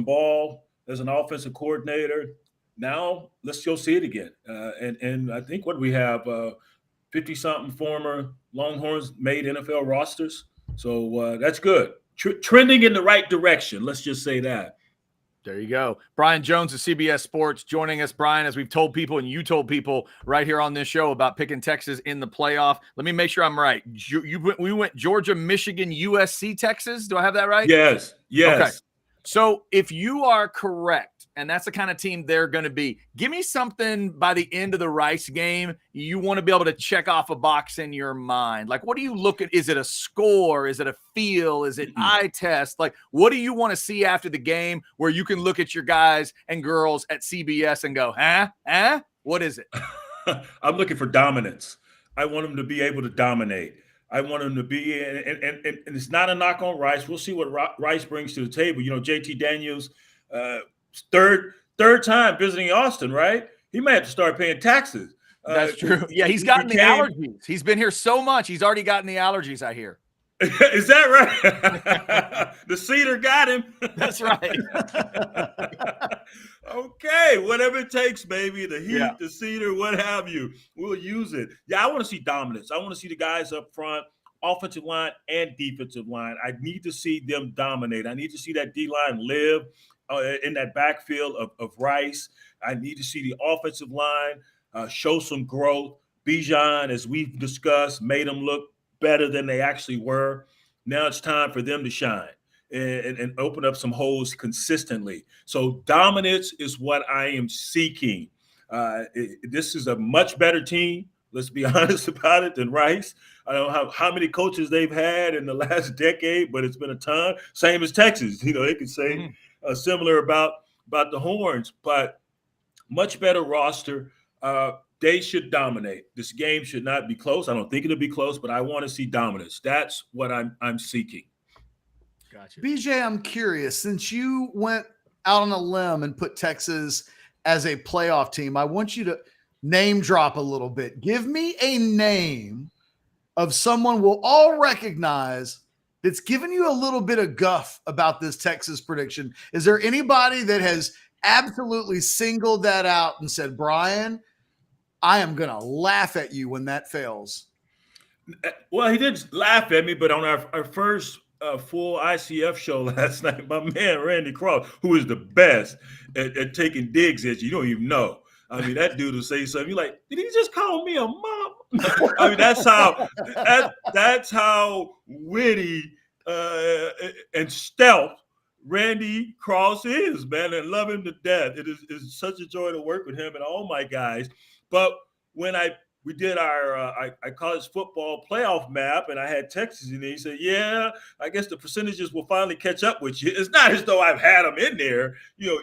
ball as an offensive coordinator. Now let's go see it again. And I think what we have 50-something former Longhorns made NFL rosters. So that's good. Trending in the right direction. Let's just say that. There you go. Brian Jones of CBS Sports joining us. Brian, as we've told people and you told people right here on this show about picking Texas in the playoff. Let me make sure I'm right. We went Georgia, Michigan, USC, Texas. Do I have that right? Yes. Okay. So if you are correct, and that's the kind of team they're going to be, give me something by the end of the Rice game you want to be able to check off a box in your mind. Like, what do you look at? Is it a score? Is it a feel? Is it eye test? Like, what do you want to see after the game where you can look at your guys and girls at CBS and go, what is it? I'm looking for dominance. I want them to be able to dominate. I want them to be, and it's not a knock on Rice. We'll see what Rice brings to the table. You know, JT Daniels, third time visiting Austin, right? He may have to start paying taxes. That's true. Yeah, he's gotten the allergies. He's been here so much. He's already gotten the allergies, I hear. Is that right? The cedar got him. That's right. Okay, whatever it takes, baby. The heat, the cedar, what have you. We'll use it. Yeah, I want to see dominance. I want to see the guys up front, offensive line and defensive line. I need to see them dominate. I need to see that D-line live in that backfield of Rice. I need to see the offensive line show some growth. Bijan, as we've discussed, made them look better than they actually were. Now it's time for them to shine and open up some holes consistently. So dominance is what I am seeking. This is a much better team, let's be honest about it, than Rice. I don't know how many coaches they've had in the last decade, but it's been a ton. Same as Texas. You know, they could say similar about the Horns, but much better roster. They should dominate. This game should not be close. I don't think it'll be close, but I want to see dominance. That's what I'm seeking. Gotcha. BJ, I'm curious. Since you went out on a limb and put Texas as a playoff team, I want you to name drop a little bit. Give me a name of someone we'll all recognize that's given you a little bit of guff about this Texas prediction. Is there anybody that has absolutely singled that out and said, Brian, I am going to laugh at you when that fails? Well, he didn't laugh at me, but on our first full ICF show last night, my man Randy Cross, who is the best at taking digs at you, you don't even know. I mean, that dude will say something. You're like, did he just call me a mom? I mean, that's how witty and stealth Randy Cross is, man, and love him to death. It is such a joy to work with him and all my guys. But when I we did our college football playoff map, and I had Texas in there. He said, "Yeah, I guess the percentages will finally catch up with you." It's not as though I've had them in there,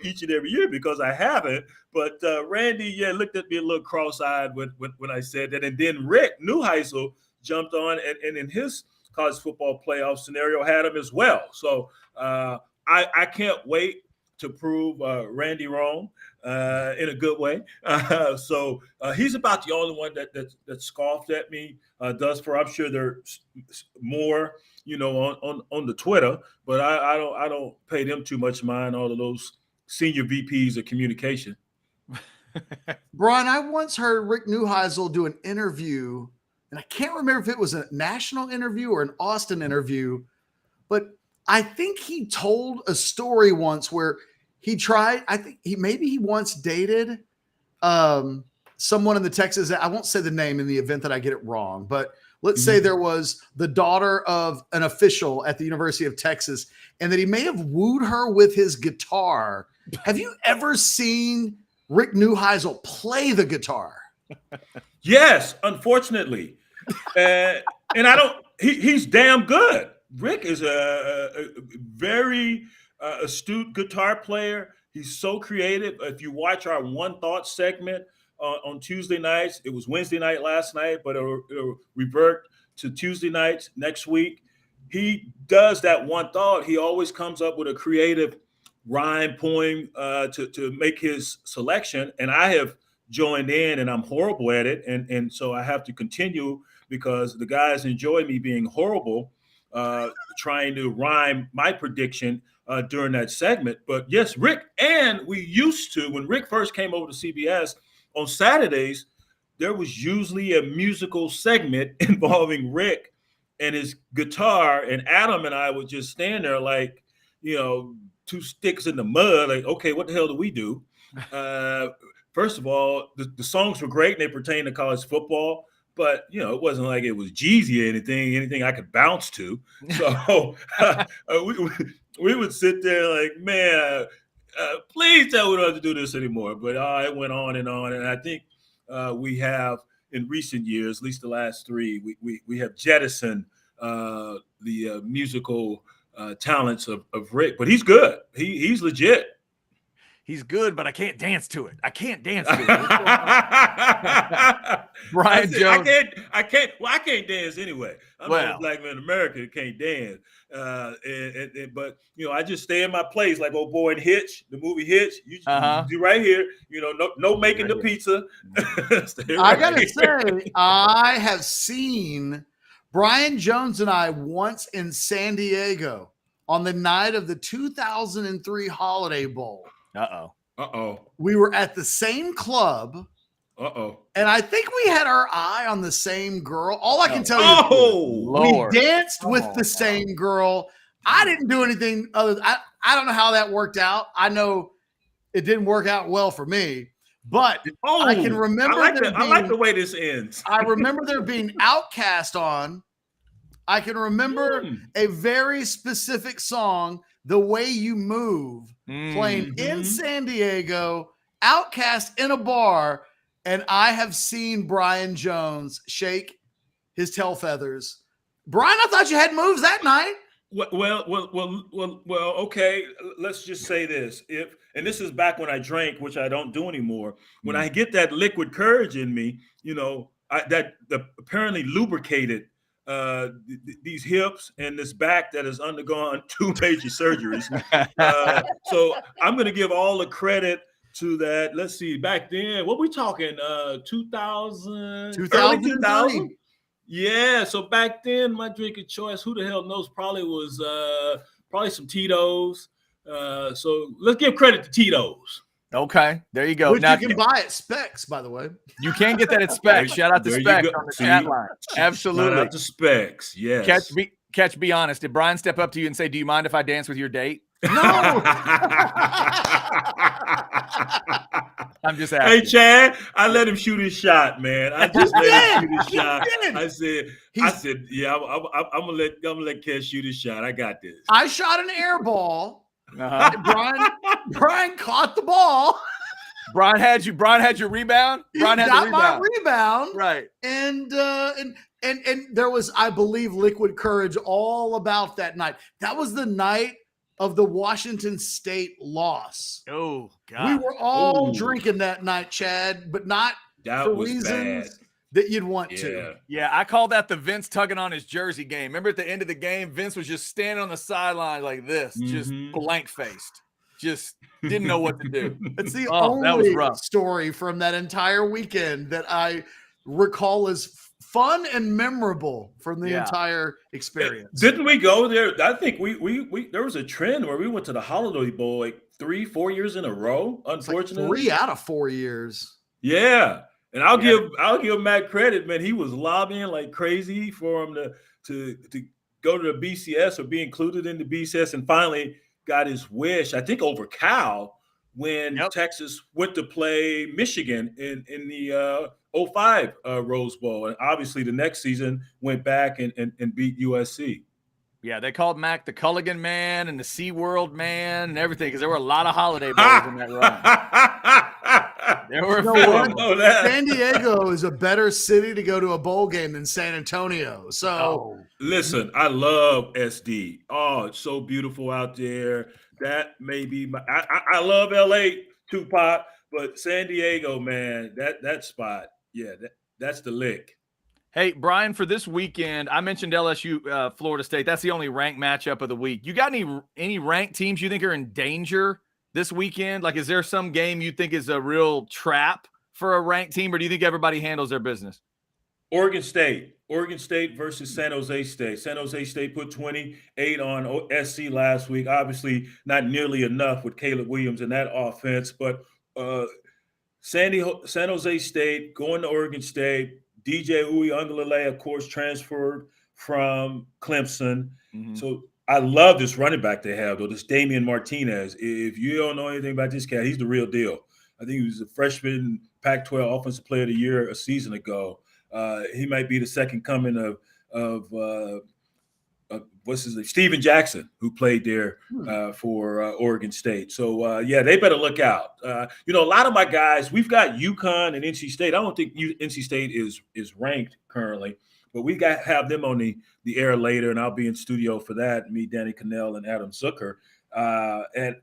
each and every year, because I haven't. But Randy, looked at me a little cross-eyed when I said that, and then Rick Neuheisel jumped on, and in his college football playoff scenario had him as well. So I can't wait to prove Randy wrong in a good way. So he's about the only one that scoffed at me thus far. I'm sure there's more, on the Twitter, but I don't pay them too much mind. All of those senior VPs of communication. Brian, I once heard Rick Neuheisel do an interview, and I can't remember if it was a national interview or an Austin interview, but I think he told a story once where he tried, he once dated someone in the Texas, I won't say the name in the event that I get it wrong, but let's say there was the daughter of an official at the University of Texas, and that he may have wooed her with his guitar. Have you ever seen Rick Neuheisel play the guitar? Yes, unfortunately. And he's damn good. Rick is a very astute guitar player. He's so creative. If you watch our One Thought segment on Tuesday nights, it was Wednesday night last night, but it'll revert to Tuesday nights next week. He does that one thought. He always comes up with a creative rhyme poem to make his selection. And I have joined in, and I'm horrible at it. And so I have to continue, because the guys enjoy me being horrible, trying to rhyme my prediction during that segment. But yes, Rick, and we used to, when Rick first came over to CBS on Saturdays, there was usually a musical segment involving Rick and his guitar, and Adam and I would just stand there like, two sticks in the mud, like, okay, what the hell do we do? First of all, the songs were great and they pertain to college football, but it wasn't like it was Jeezy or anything I could bounce to. So we would sit there like, man, please tell me we don't have to do this anymore. But it went on, and I think we have, in recent years, at least the last three, we have jettisoned the musical talents of Rick, but he's good. He's legit. He's good, but I can't dance to it. I can't dance to it. Brian Jones. I can't. Well, I can't dance anyway. I'm a black man in America that can't dance. But I just stay in my place, like old boy in Hitch, the movie Hitch. You do right here. No making the pizza. I gotta say, I have seen Brian Jones and I once in San Diego on the night of the 2003 Holiday Bowl. Uh-oh. We were at the same club. And I think we had our eye on the same girl. All I can tell you is we danced with the same girl. I didn't do anything other than, I don't know how that worked out. I know it didn't work out well for me, but I can remember. I like the way this ends. I remember there being Outcast on. I can remember a very specific song, The Way You Move, playing in San Diego, Outcast in a bar, and I have seen Brian Jones shake his tail feathers. Brian, I thought you had moves that night. Well, okay. Let's just say this. And this is back when I drank, which I don't do anymore. When I get that liquid courage in me, that apparently lubricated these hips and this back that has undergone 2 major surgeries. So I'm going to give all the credit to that. Let's see, back then, what we talking, 2000? 2000? Yeah, so back then, my drinking choice, who the hell knows, probably was probably some Tito's. So let's give credit to Tito's. Okay, there you go. Which now, you can buy at Specs, by the way. You can get that at Specs. Shout out to Specs on the chat line. Absolutely. Shout out to Specs, yes. Catch, be honest. Did Brian step up to you and say, do you mind if I dance with your date? No. I'm just asking. Hey, Chad, I let him shoot his shot, man. I just let him shoot his shot. I said, yeah, I'm gonna let Ketch shoot his shot. I got this. I shot an air ball. Brian caught the ball. Brian had your rebound. Brian had the my rebound. Right. And there was, I believe, liquid courage all about that night. That was the night of the Washington State loss. Oh, God. We were all drinking that night, Chad, but not for reasons that you'd want to. Yeah, I call that the Vince tugging on his jersey game. Remember at the end of the game, Vince was just standing on the sideline like this, just blank-faced. Just didn't know what to do. It's the only story from that entire weekend that I recall as fun and memorable from the entire experience. Didn't we go there? I think we there was a trend where we went to the Holiday Bowl like 3-4 years in a row. Unfortunately, like 3 out of 4 years. Yeah, and I'll give Matt credit, man. He was lobbying like crazy for him to go to the BCS or be included in the BCS, and finally got his wish, I think, over Cal when Texas went to play Michigan in the 05 Rose Bowl. And obviously the next season went back and beat USC. Yeah, they called Mac the Culligan man and the SeaWorld man and everything because there were a lot of Holiday Bowls in that run. There were San Diego is a better city to go to a bowl game than San Antonio. So listen, I love SD. Oh, it's so beautiful out there. That may be I love LA, Tupac, but San Diego, man, that spot, that's the lick. Hey, Brian, for this weekend, I mentioned LSU, Florida State. That's the only ranked matchup of the week. You got any ranked teams you think are in danger this weekend? Like, is there some game you think is a real trap for a ranked team, or do you think everybody handles their business? Oregon State versus San Jose State. San Jose State put 28 on SC last week. Obviously, not nearly enough with Caleb Williams in that offense, but San Jose State going to Oregon State. DJ Uiagalelei, of course, transferred from Clemson. Mm-hmm. So I love this running back they have, though, this Damian Martinez. If you don't know anything about this cat, he's the real deal. I think he was a freshman Pac-12 Offensive Player of the Year a season ago. He might be the second coming of what's his name? Steven Jackson, who played there for Oregon State. So, they better look out. A lot of my guys, we've got UConn and NC State. I don't think NC State is ranked currently, but we have them on the air later, and I'll be in studio for that. Me, Danny Cannell, and Adam Zucker. And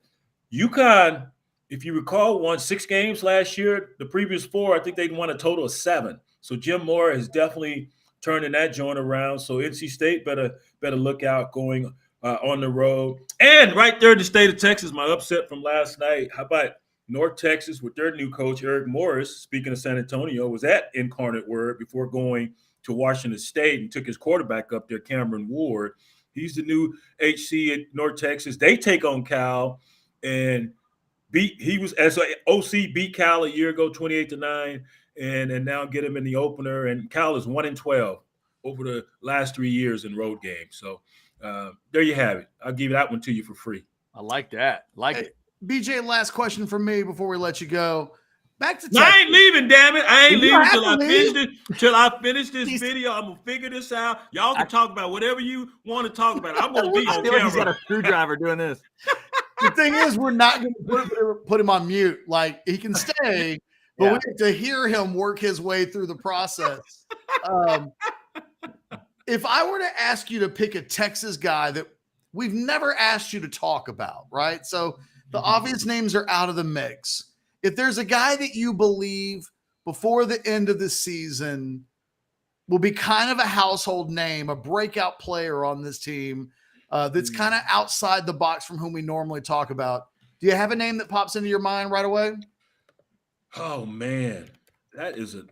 UConn, if you recall, won 6 games last year. The previous 4, I think they'd won a total of 7. So Jim Moore has definitely turning that joint around. So NC State better look out going on the road. And right there in the state of Texas, my upset from last night. How about North Texas with their new coach, Eric Morris, speaking of San Antonio, was at Incarnate Word before going to Washington State and took his quarterback up there, Cameron Ward. He's the new HC at North Texas. They take on Cal and as an OC beat Cal a year ago, 28-9. And now get him in the opener. And Cal is 1-12 over the last 3 years in road games. So there you have it. I'll give that one to you for free. I like that. It. BJ, last question from me before we let you go. Back to Texas. I ain't leaving, damn it. I ain't leaving till I finish this video. I'm going to figure this out. Y'all can talk about whatever you want to talk about. I'm going to be on camera. He's got a screwdriver doing this. The thing is, we're not going to put him on mute. Like, he can stay. But we get to hear him work his way through the process. If I were to ask you to pick a Texas guy that we've never asked you to talk about, right? So the obvious names are out of the mix. If there's a guy that you believe before the end of the season will be kind of a household name, a breakout player on this team that's kind of outside the box from whom we normally talk about, do you have a name that pops into your mind right away? Oh, man, that's an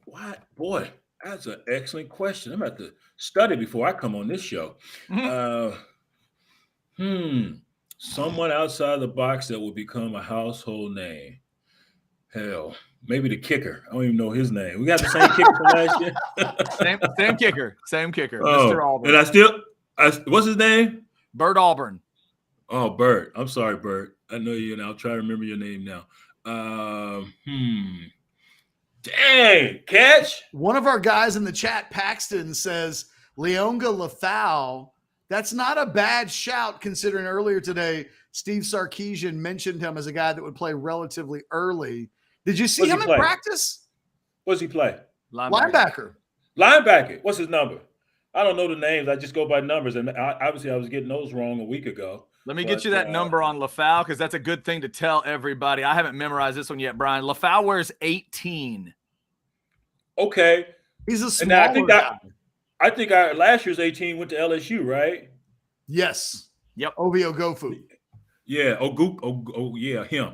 excellent question. I'm going to have to study before I come on this show. Someone outside the box that will become a household name. Hell, maybe the kicker. I don't even know his name. We got the same kicker from last year. Same kicker. Oh, Mr. Auburn. And what's his name? Bert Auburn. Oh, Bert. I'm sorry, Bert. I know you, and I'll try to remember your name now. Dang, Ketch. One of our guys in the chat, Paxton, says Leonga Lafau. That's not a bad shout considering earlier today Steve Sarkisian mentioned him as a guy that would play relatively early. Did you see him in practice? What's he play? Linebacker. Linebacker. What's his number? I don't know the names. I just go by numbers. And obviously, I was getting those wrong a week ago. Let me get you that number on LaFau because that's a good thing to tell everybody. I haven't memorized this one yet, Brian. LaFau wears 18. Okay. He's a smaller guy. I think last year's 18 went to LSU, right? Yes. Yep. Ovio Gofu. Yeah. Yeah, him.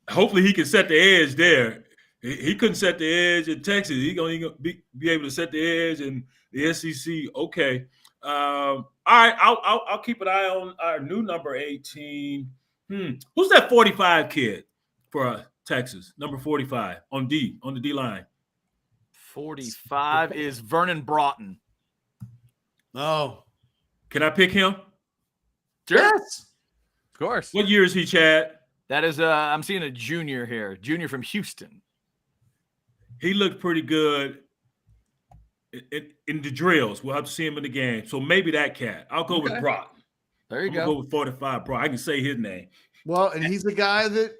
Hopefully he can set the edge there. He couldn't set the edge in Texas. He's going to be able to set the edge in the SEC. Okay. All right. I'll keep an eye on our new number 18. Who's that 45 kid for Texas? Number 45 on the D line. 45 is Vernon Broughton. Oh. Can I pick him? Sure. Yes. Of course. What year is he, Chad? That is I'm seeing a junior here. Junior from Houston. He looked pretty good in the drills. We'll have to see him in the game. So maybe that cat. I'll go with Brock. There you go. I'll go with 45 Brock. I can say his name. Well, and he's the guy that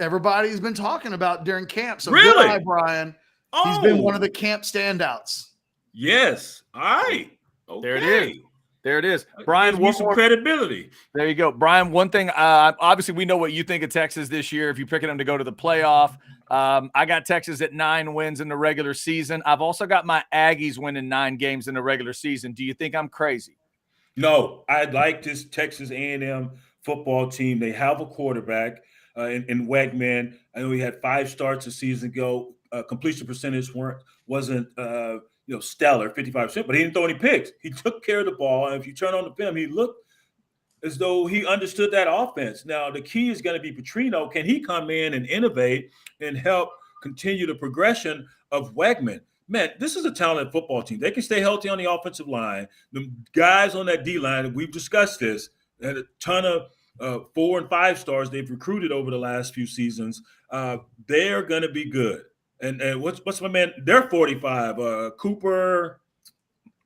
everybody's been talking about during camp. So really, good eye, Brian. Oh. He's been one of the camp standouts. Yes. All right. Okay. There it is. There it is. Brian, one more credibility. There you go. Brian, one thing, obviously we know what you think of Texas this year if you're picking them to go to the playoff. I got Texas at 9 wins in the regular season. I've also got my Aggies winning 9 games in the regular season. Do you think I'm crazy? No, I like this Texas A&M football team. They have a quarterback in Wegman. I know he had 5 starts a season ago. Completion percentage wasn't stellar, 55%, but he didn't throw any picks. He took care of the ball, and if you turn on the film, he looked as though he understood that offense. Now, the key is going to be Petrino. Can he come in and innovate and help continue the progression of Wegman? Man, this is a talented football team. They can stay healthy on the offensive line. The guys on that D-line, we've discussed this, had a ton of 4 and 5 stars they've recruited over the last few seasons. They're going to be good. And what's my man? They're 45. Cooper.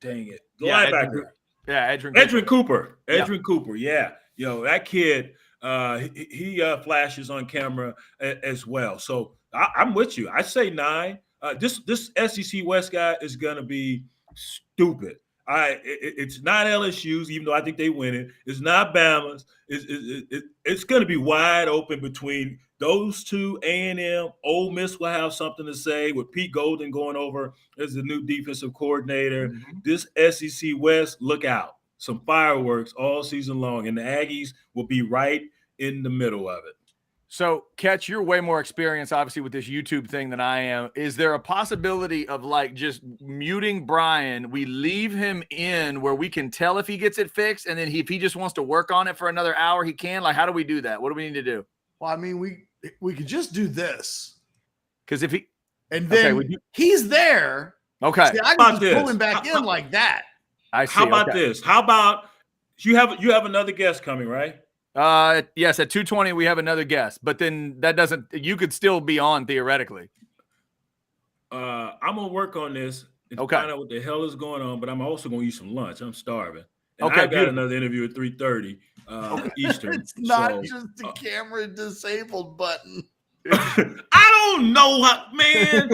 Dang it. The linebacker. Edrin Cooper. Edrin Cooper. Yeah. That kid, he flashes on camera as well. So I'm with you. I say 9. This SEC West guy is going to be stupid. It's not LSU's, even though I think they win it. It's not Bama's. It's going to be wide open between those two. A&M, Ole Miss will have something to say with Pete Golden going over as the new defensive coordinator. Mm-hmm. This SEC West, look out. Some fireworks all season long, and the Aggies will be right in the middle of it. So, Ketch, you're way more experienced, obviously, with this YouTube thing than I am. Is there a possibility of, just muting Brian? We leave him in where we can tell if he gets it fixed, and then if he just wants to work on it for another hour, he can? How do we do that? What do we need to do? Well, I mean, we could just do this. Because if he – and then he's there. Okay. See, I can just pull him back in like that. I see. How about this? How about you have another guest coming, right? Yes, at 2:20 we have another guest, but then that doesn't. You could still be on theoretically. I'm gonna work on this and find out what the hell is going on, but I'm also gonna eat some lunch. I'm starving. And I got another interview at 3:30 Eastern. It's not just the camera disabled button. I don't know, man.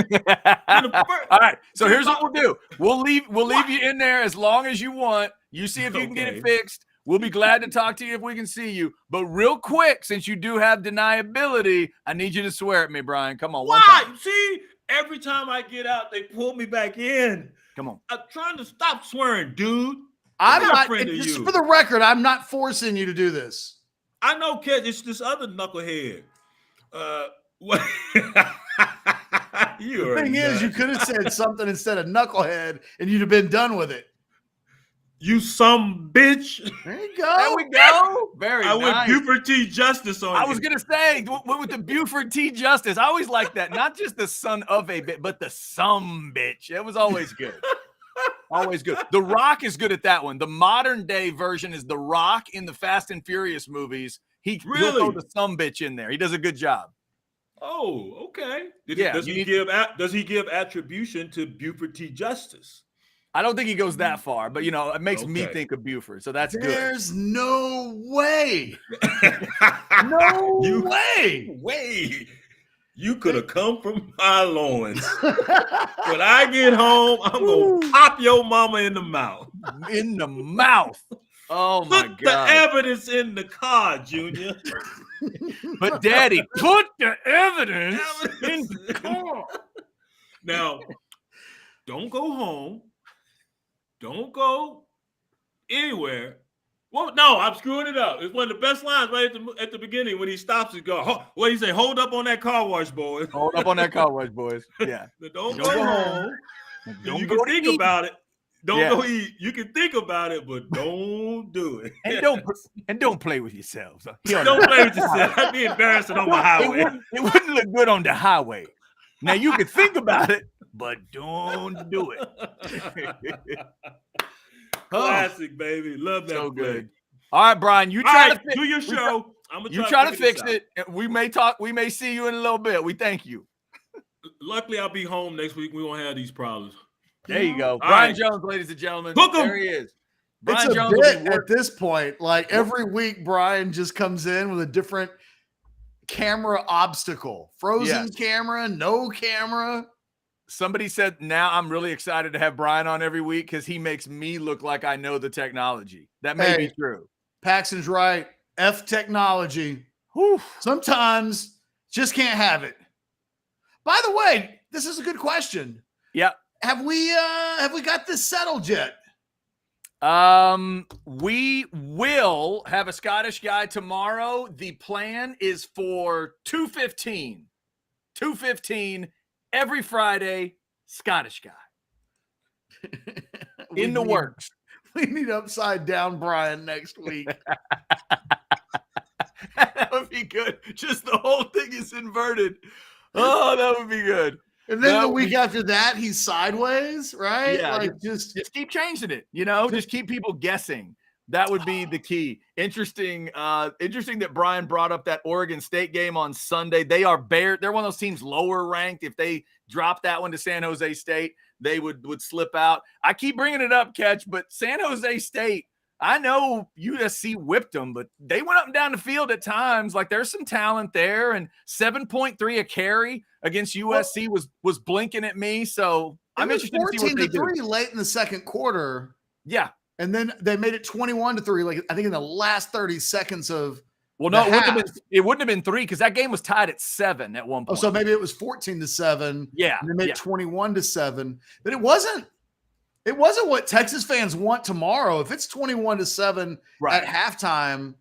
All right, so here's what we'll do. We'll leave you in there as long as you want. You see if you can get it fixed. We'll be glad to talk to you if we can see you. But real quick, since you do have deniability, I need you to swear at me, Brian. Come on. Why? See, every time I get out, they pull me back in. Come on. I'm trying to stop swearing, dude. I'm not just for the record, I'm not forcing you to do this. I know, Ketch. It's this other knucklehead. What? The thing is, you could have said something instead of knucklehead, and you'd have been done with it. You some bitch. There you go. There we go. Very nice. I went Buford T. Justice on I was going to say, went with the Buford T. Justice. I always like that. Not just the son of a bitch, but the some bitch. It was always good. Always good. The Rock is good at that one. The modern day version is The Rock in the Fast and Furious movies. He'll throw the some bitch in there. He does a good job. Oh, okay. Does he give attribution to Buford T. Justice? I don't think he goes that far, but it makes me think of Buford, so that's good. There's no way. No way. You could have come from my loins. When I get home, I'm gonna pop your mama in the mouth. In the mouth. Oh my God. Put the evidence in the car, Junior. But Daddy, put the evidence in the car. Now, don't go home. Don't go anywhere. Well, no, I'm screwing it up. It's one of the best lines right at the beginning when he stops and goes, what do you say? Hold up on that car wash, boys. Hold up on that car wash, boys. Yeah. Don't go home. You can think about it. Don't go eat. You can think about it, but don't do it. And don't play with yourselves. Don't play with yourself. I'd be embarrassing on the highway. It wouldn't look good on the highway. Now you can think about it, but don't do it. Classic, baby. Love that. So good. All right, Brian, you try to do your show. You try to fix it. We may see you in a little bit. We thank you. Luckily, I'll be home next week. We won't have these problems. There you go. Brian Jones, ladies and gentlemen. There he is. Brian Jones at this point. Like every week, Brian just comes in with a different camera obstacle. Frozen camera, no camera. Somebody said, now I'm really excited to have Brian on every week because he makes me look like I know the technology. That may be true. Paxton's right. F technology. Whew. Sometimes just can't have it. By the way, this is a good question. Yeah. Have we got this settled yet? We will have a Scottish guy tomorrow. The plan is for 2:15. 2:15 every Friday, Scottish guy. In the works. We need upside down Brian next week. That would be good. Just the whole thing is inverted. Oh, that would be good. And then the week after that, he's sideways, right? Yeah, like just keep changing it. Just keep people guessing. That would be the key. Interesting that Brian brought up that Oregon State game on Sunday. They're one of those teams lower ranked. If they drop that one to San Jose State, they would slip out. I keep bringing it up, Ketch, but San Jose State, I know USC whipped them, but they went up and down the field at times. Like there's some talent there, and 7.3 a carry against USC was blinking at me. So I'm interested to see what they do. 14-3 late in the second quarter. Yeah. And then they made it 21-3, like I think in the last 30 seconds of it wouldn't have been 3 because that game was tied at 7 at one point. Oh, so maybe it was 14-7. Yeah. And they made it 21-7. But it wasn't what Texas fans want tomorrow. If it's 21-7 at halftime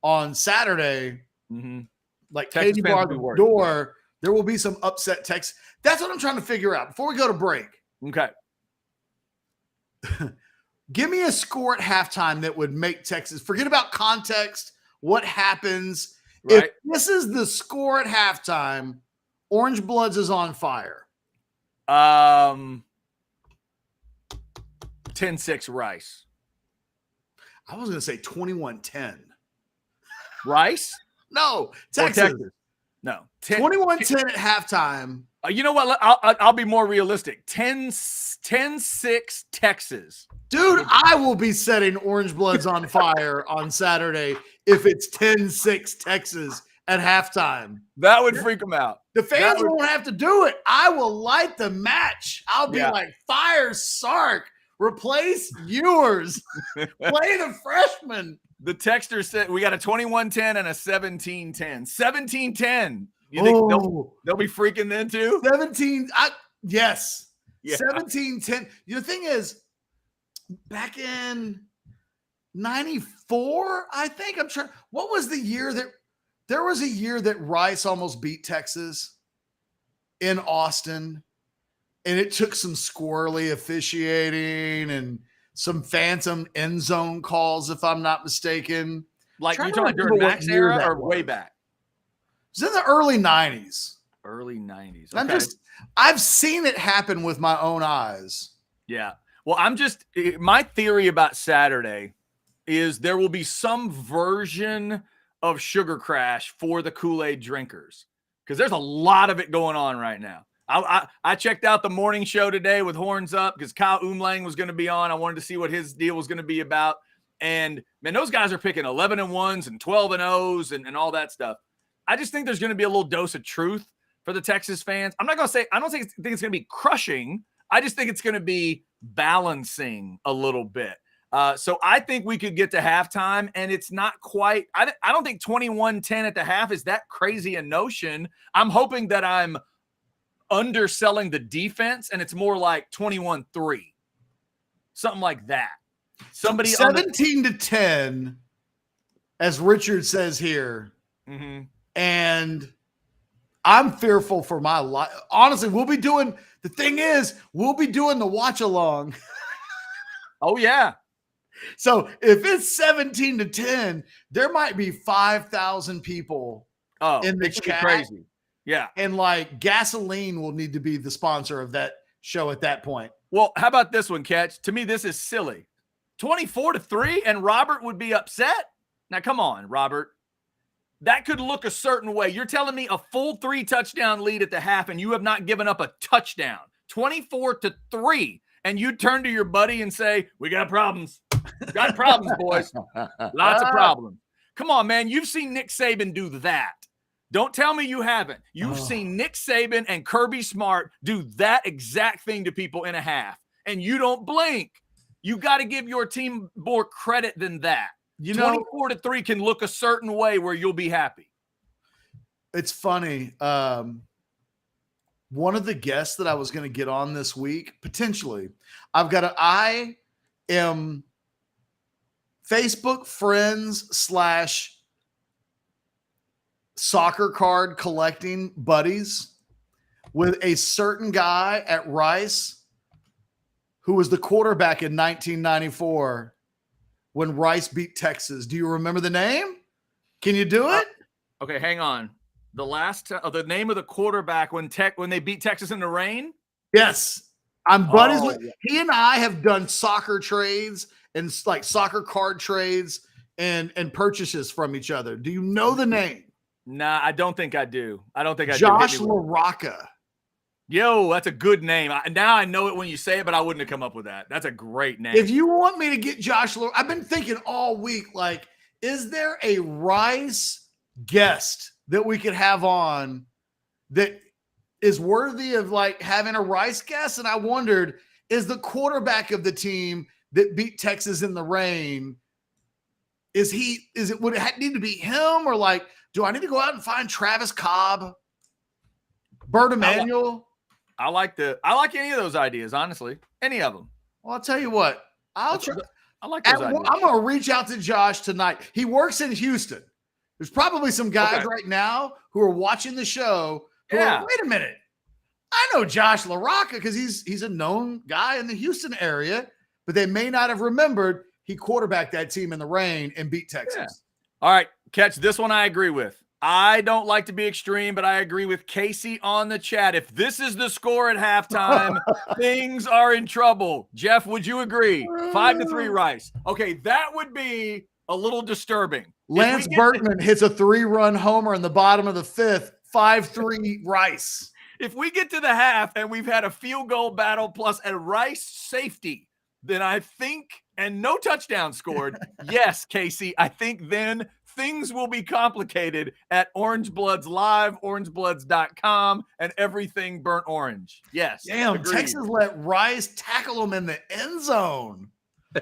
on Saturday, like Katie bar the door, there will be some upset Texas. That's what I'm trying to figure out before we go to break. Okay. Give me a score at halftime that would make Texas forget about context. What happens if this is the score at halftime? Orangebloods is on fire. 10-6 Rice. I was going to say 21-10. Rice? No, Texas. No, 21-10 at halftime. You know what? I'll be more realistic. 10-6 Texas. Dude, I will be setting Orangebloods on fire on Saturday if it's 10-6 Texas at halftime. That would freak them out. The fans won't have to do it. I will light the match. I'll be like, fire Sark. Replace yours. Play the freshman. The texter said we got a 21-10 and a 17-10. 17-10. You think they'll be freaking then too? 17. Yes. Yeah. 17-10. The thing is, back in 94, I think what was the year that there was a year that Rice almost beat Texas in Austin, and it took some squirrely officiating and some phantom end zone calls, if I'm not mistaken. Like you're talking during Max era or way back? It was in the early 90s. Early 90s. Okay. I've seen it happen with my own eyes. Yeah. Well, my theory about Saturday is there will be some version of Sugar Crash for the Kool-Aid drinkers because there's a lot of it going on right now. I checked out the morning show today with Horns Up because Kyle Umlang was going to be on. I wanted to see what his deal was going to be about. And, man, those guys are picking 11-1s and 12-0s and all that stuff. I just think there's going to be a little dose of truth for the Texas fans. I'm not going to say – I don't think it's going to be crushing. I just think it's going to be balancing a little bit. So I think we could get to halftime, and it's not quite – I don't think 21-10 at the half is that crazy a notion. I'm hoping that I'm underselling the defense, and it's more like 21-3, something like that. Somebody 17-10, as Richard says here, and I'm fearful for my life. Honestly, we'll be doing the watch along. Oh yeah. So if it's 17-10, there might be 5,000 people in the chat. Crazy. Yeah. And like gasoline will need to be the sponsor of that show at that point. Well, how about this one, Ketch? To me, this is silly. 24-3, and Robert would be upset? Now, come on, Robert. That could look a certain way. You're telling me a full 3-touchdown lead at the half, and you have not given up a touchdown. 24-3, and you turn to your buddy and say, we got problems. Got problems, boys. Lots of problems. Come on, man. You've seen Nick Saban do that. Don't tell me you haven't. You've seen Nick Saban and Kirby Smart do that exact thing to people in a half, and you don't blink. You got to give your team more credit than that. 24-3 can look a certain way where you'll be happy. It's funny. One of the guests that I was going to get on this week, potentially, I am Facebook friends / soccer card collecting buddies with a certain guy at Rice who was the quarterback in 1994 when Rice beat Texas. Do you remember the name? Can you do it? Okay, hang on. The name of the quarterback when they beat Texas in the rain? Yes. I'm buddies with he and I have done soccer trades and like soccer card trades and purchases from each other. Do you know the name? Nah, I don't think I do. Josh LaRocca. Yo, that's a good name. Now I know it when you say it, but I wouldn't have come up with that. That's a great name. If you want me to get Josh LaRocca, I've been thinking all week, like, is there a Rice guest that we could have on that is worthy of like having a Rice guest? And I wondered, is the quarterback of the team that beat Texas in the rain, would it need to be him, or like, do I need to go out and find Travis Cobb, Bert Emanuel? I like any of those ideas, honestly. Any of them. Well, I'll tell you what. I like those ideas. I'm going to reach out to Josh tonight. He works in Houston. There's probably some guys right now who are watching the show who are, wait a minute. I know Josh LaRocca because he's a known guy in the Houston area, but they may not have remembered he quarterbacked that team in the rain and beat Texas. Yeah. All right, Ketch, this one I agree with. I don't like to be extreme, but I agree with Casey on the chat. If this is the score at halftime, things are in trouble. Jeff, would you agree? 5-3 Rice. Okay, that would be a little disturbing. Lance Berkman hits a 3-run homer in the bottom of the 5th, 5-3 Rice. If we get to the half and we've had a field goal battle plus a Rice safety, then I think, and no touchdown scored, yes, Casey, I think then things will be complicated at Orangebloods Live, orangebloods.com, and everything burnt orange. Yes. Damn, agreed. Texas let Rice tackle him in the end zone.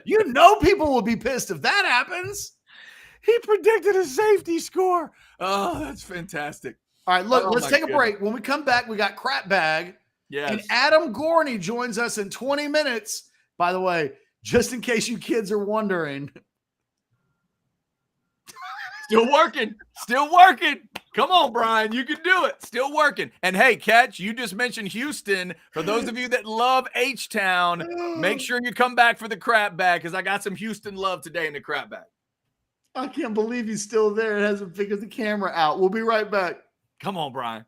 You know people will be pissed if that happens. He predicted a safety score. Oh, that's fantastic. All right, look, let's take a break. When we come back, we got Crap Bag. Yes. And Adam Gorney joins us in 20 minutes. By the way, just in case you kids are wondering. Still working. Still working. Come on, Brian. You can do it. Still working. And hey, Ketch, you just mentioned Houston. For those of you that love H-Town, make sure you come back for the Crap Bag because I got some Houston love today in the Crap Bag. I can't believe he's still there. It hasn't figured the camera out. We'll be right back. Come on, Brian.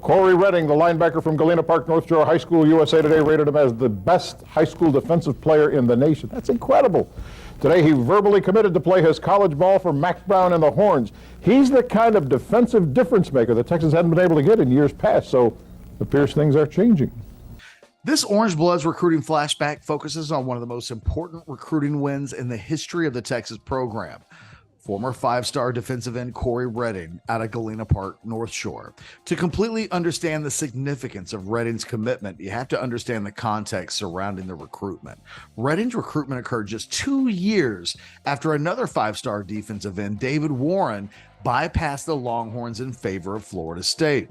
Corey Redding, the linebacker from Galena Park, North Shore High School, USA Today rated him as the best high school defensive player in the nation. That's incredible. Today, he verbally committed to play his college ball for Mac Brown and the Horns. He's the kind of defensive difference maker the Texans hadn't been able to get in years past, so it appears things are changing. This Orangebloods recruiting flashback focuses on one of the most important recruiting wins in the history of the Texas program. Former five-star defensive end Corey Redding out of Galena Park, North Shore. To completely understand the significance of Redding's commitment, you have to understand the context surrounding the recruitment. Redding's recruitment occurred just 2 years after another five-star defensive end, David Warren, bypassed the Longhorns in favor of Florida State.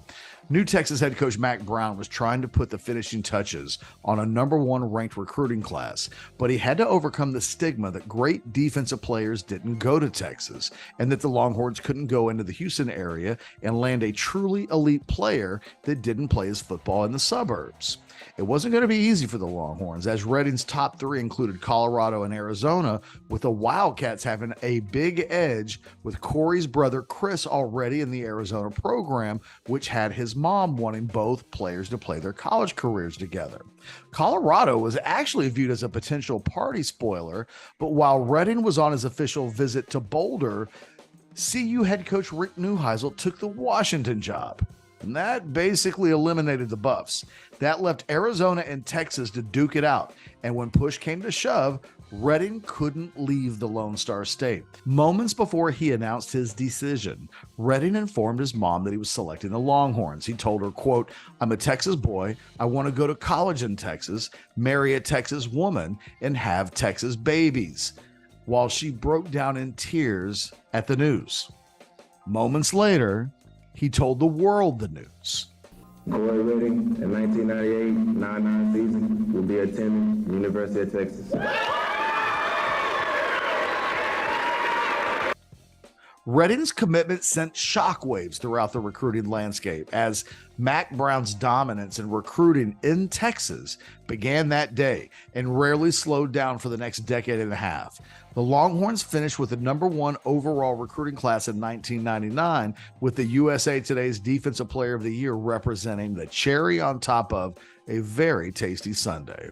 New Texas head coach Mac Brown was trying to put the finishing touches on a #1 ranked recruiting class, but he had to overcome the stigma that great defensive players didn't go to Texas and that the Longhorns couldn't go into the Houston area and land a truly elite player that didn't play his football in the suburbs. It wasn't going to be easy for the Longhorns, as Redding's top 3 included Colorado and Arizona, with the Wildcats having a big edge with Corey's brother Chris already in the Arizona program, which had his mom wanting both players to play their college careers together. Colorado was actually viewed as a potential party spoiler, but while Redding was on his official visit to Boulder, CU head coach Rick Neuheisel took the Washington job. And that basically eliminated the Buffs. That left Arizona and Texas to duke it out. And when push came to shove, Redding couldn't leave the Lone Star State. Moments before he announced his decision, Redding informed his mom that he was selecting the Longhorns. He told her, quote, "I'm a Texas boy. I want to go to college in Texas, marry a Texas woman, and have Texas babies," while she broke down in tears at the news. Moments later, he told the world the news. Corey Redding in 1998-99 season will be attending the University of Texas. Redding's commitment sent shockwaves throughout the recruiting landscape as Mac Brown's dominance in recruiting in Texas began that day and rarely slowed down for the next decade and a half. The Longhorns finished with the #1 overall recruiting class in 1999, with the USA Today's Defensive Player of the Year representing the cherry on top of a very tasty sundae.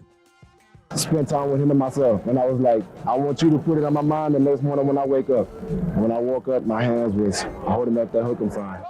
Spent time with him and myself, and I was like, I want you to put it on my mind the next morning when I wake up. When I woke up, my hands was holding up that hookem sign.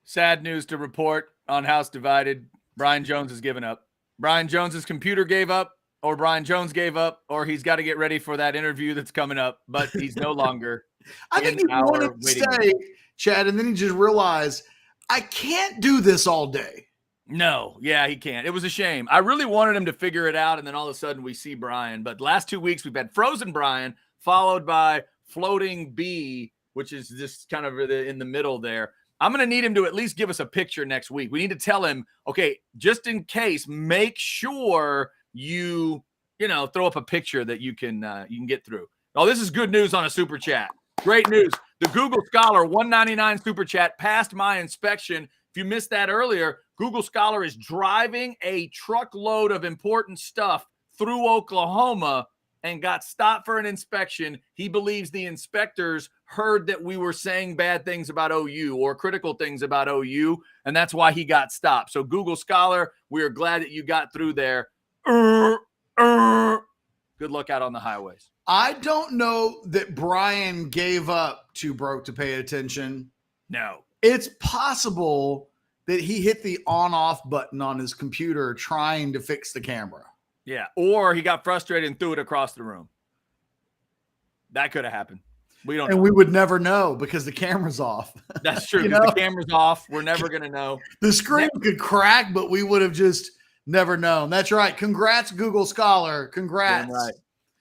Sad news to report on House Divided. Brian Jones has given up. Brian Jones's computer gave up, or Brian Jones gave up, or he's got to get ready for that interview that's coming up, but he's no longer I think he wanted to stay, Chad, and then he just realized, I can't do this all day. No, yeah, he can't. It was a shame. I really wanted him to figure it out, and then all of a sudden we see Brian. But last 2 weeks we've had Frozen Brian, followed by Floating B, which is just kind of in the middle there. I'm going to need him to at least give us a picture next week. We need to tell him, okay, just in case, make sure you throw up a picture that you can get through. Oh, this is good news on a super chat. Great news. The Google Scholar $1.99 super chat passed my inspection. If you missed that earlier, Google Scholar is driving a truckload of important stuff through Oklahoma and got stopped for an inspection. He believes the inspectors heard that we were saying bad things about OU or critical things about OU, and that's why he got stopped. So Google Scholar, we are glad that you got through there. Good luck out on the highways. I don't know that Brian gave up too broke to pay attention. No. It's possible that he hit the on-off button on his computer trying to fix the camera. Yeah, or he got frustrated and threw it across the room. That could have happened. We don't know. We would never know because the camera's off. That's true. The camera's off. We're never going to know. The screen could crack, but we would have just never known. That's right. Congrats, Google Scholar. Congrats. Right.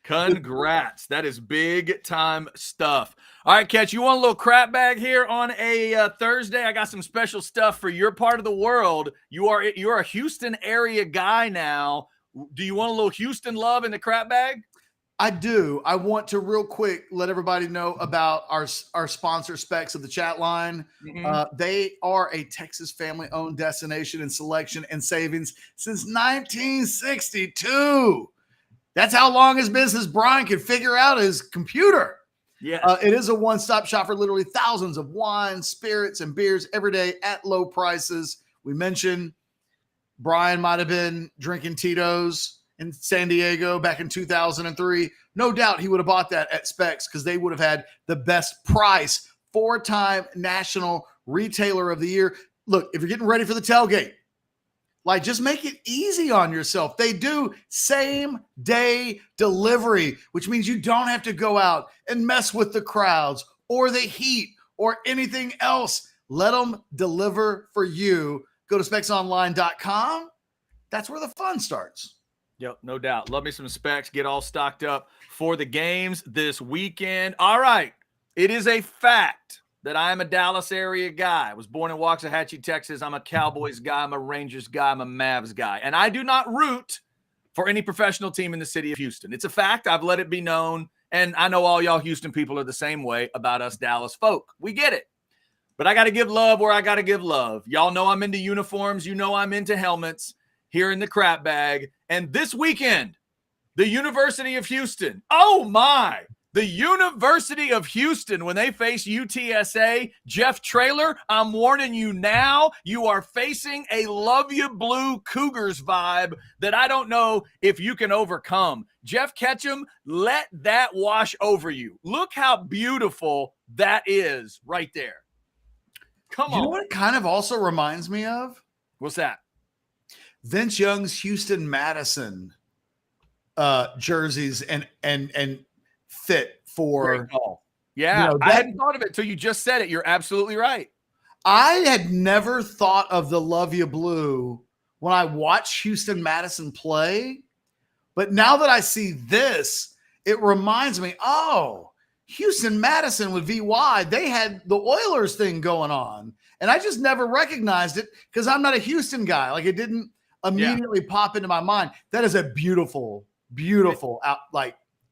Congrats. That is big time stuff. All right, Ketch, you want a little crap bag here on a Thursday? I got some special stuff for your part of the world. You're a Houston area guy now. Do you want a little Houston love in the crap bag? I do. I want to real quick let everybody know about our sponsor, Specs of the Chat Line. Mm-hmm. They are a Texas family-owned destination in selection and savings since 1962. That's how long his business Brian could figure out his computer. Yeah, it is a one-stop shop for literally thousands of wines, spirits, and beers every day at low prices. We mentioned Brian might have been drinking Tito's in San Diego back in 2003. No doubt he would have bought that at Specs because they would have had the best price. 4-time National Retailer of the Year. Look, if you're getting ready for the tailgate, like, just make it easy on yourself. They do same-day delivery, which means you don't have to go out and mess with the crowds or the heat or anything else. Let them deliver for you. Go to specsonline.com. That's where the fun starts. Yep, no doubt. Love me some Specs. Get all stocked up for the games this weekend. All right. It is a fact that I am a Dallas area guy. I was born in Waxahachie, Texas. I'm a Cowboys guy. I'm a Rangers guy. I'm a Mavs guy. And I do not root for any professional team in the city of Houston. It's a fact. I've let it be known. And I know all y'all Houston people are the same way about us Dallas folk. We get it. But I got to give love where I got to give love. Y'all know I'm into uniforms. You know I'm into helmets here in the crap bag. And this weekend, the University of Houston. Oh, my. The University of Houston, when they face UTSA, Jeff Traylor, I'm warning you now, you are facing a Love You Blue Cougars vibe that I don't know if you can overcome. Jeff Ketchum, let that wash over you. Look how beautiful that is right there. Come on. You know what it kind of also reminds me of? What's that? Vince Young's Houston Madison jerseys and fit for. Yeah, you know, I hadn't thought of it until you just said it. You're absolutely right. I had never thought of the Love You Blue when I watched Houston Madison play, but now that I see this, it reminds me, oh, Houston Madison with VY, they had the Oilers thing going on, and I just never recognized it because I'm not a Houston guy. Like, it didn't immediately pop into my mind. That is a beautiful, beautiful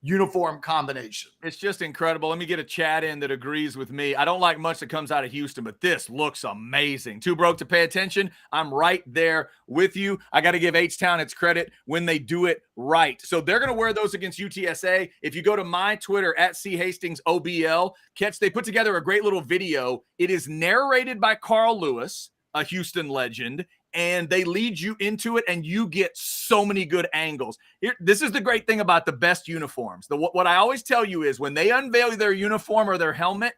uniform combination. It's just incredible. Let me get a chat in that agrees with me. I don't like much that comes out of Houston, but this looks amazing. Too broke to pay attention. I'm right there with you. I got to give H-Town its credit when they do it right. So they're going to wear those against UTSA. If you go to my Twitter at CHastingsOBL, Ketch, they put together a great little video. It is narrated by Carl Lewis, a Houston legend, and they lead you into it, and you get so many good angles. This is the great thing about the best uniforms. What I always tell you is when they unveil their uniform or their helmet,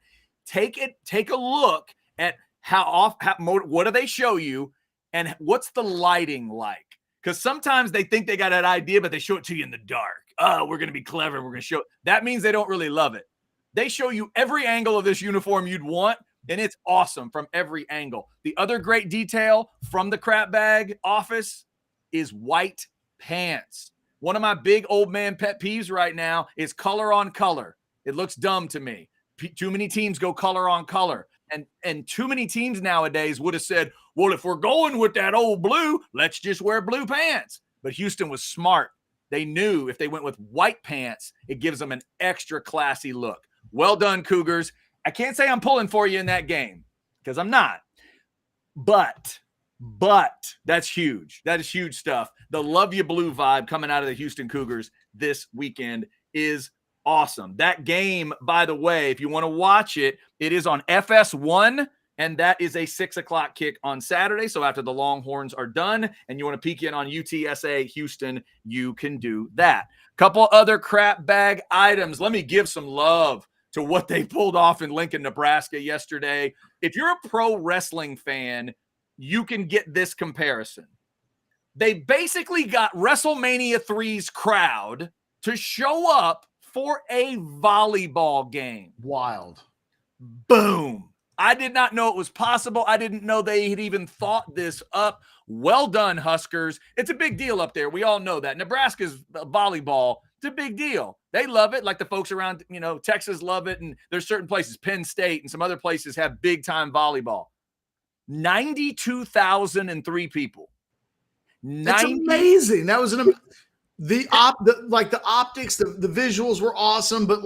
take a look at what do they show you, and what's the lighting like? Because sometimes they think they got an idea, but they show it to you in the dark. Oh, we're going to be clever. We're going to show it. That means they don't really love it. They show you every angle of this uniform you'd want, and it's awesome from every angle. The other great detail from the crap bag office is white pants. One of my big old man pet peeves right now is color on color. It looks dumb to me. Too many teams go color on color. And too many teams nowadays would have said, well, if we're going with that old blue, let's just wear blue pants. But Houston was smart. They knew if they went with white pants, it gives them an extra classy look. Well done, Cougars. I can't say I'm pulling for you in that game because I'm not. But that's huge. That is huge stuff. The Love You Blue vibe coming out of the Houston Cougars this weekend is awesome. That game, by the way, if you want to watch it, it is on FS1, and that is a 6:00 kick on Saturday. So after the Longhorns are done and you want to peek in on UTSA Houston, you can do that. Couple other crap bag items. Let me give some love to what they pulled off in Lincoln, Nebraska yesterday. If you're a pro wrestling fan, you can get this comparison. They basically got WrestleMania 3's crowd to show up for a volleyball game. Wild. Boom. I did not know it was possible. I didn't know they had even thought this up. Well done, Huskers. It's a big deal up there. We all know that. Nebraska's volleyball, it's a big deal. They love it, like the folks around, Texas love it, and there's certain places, Penn State and some other places have big-time volleyball. 92,003 people. That's amazing. That was the optics, the visuals were awesome, but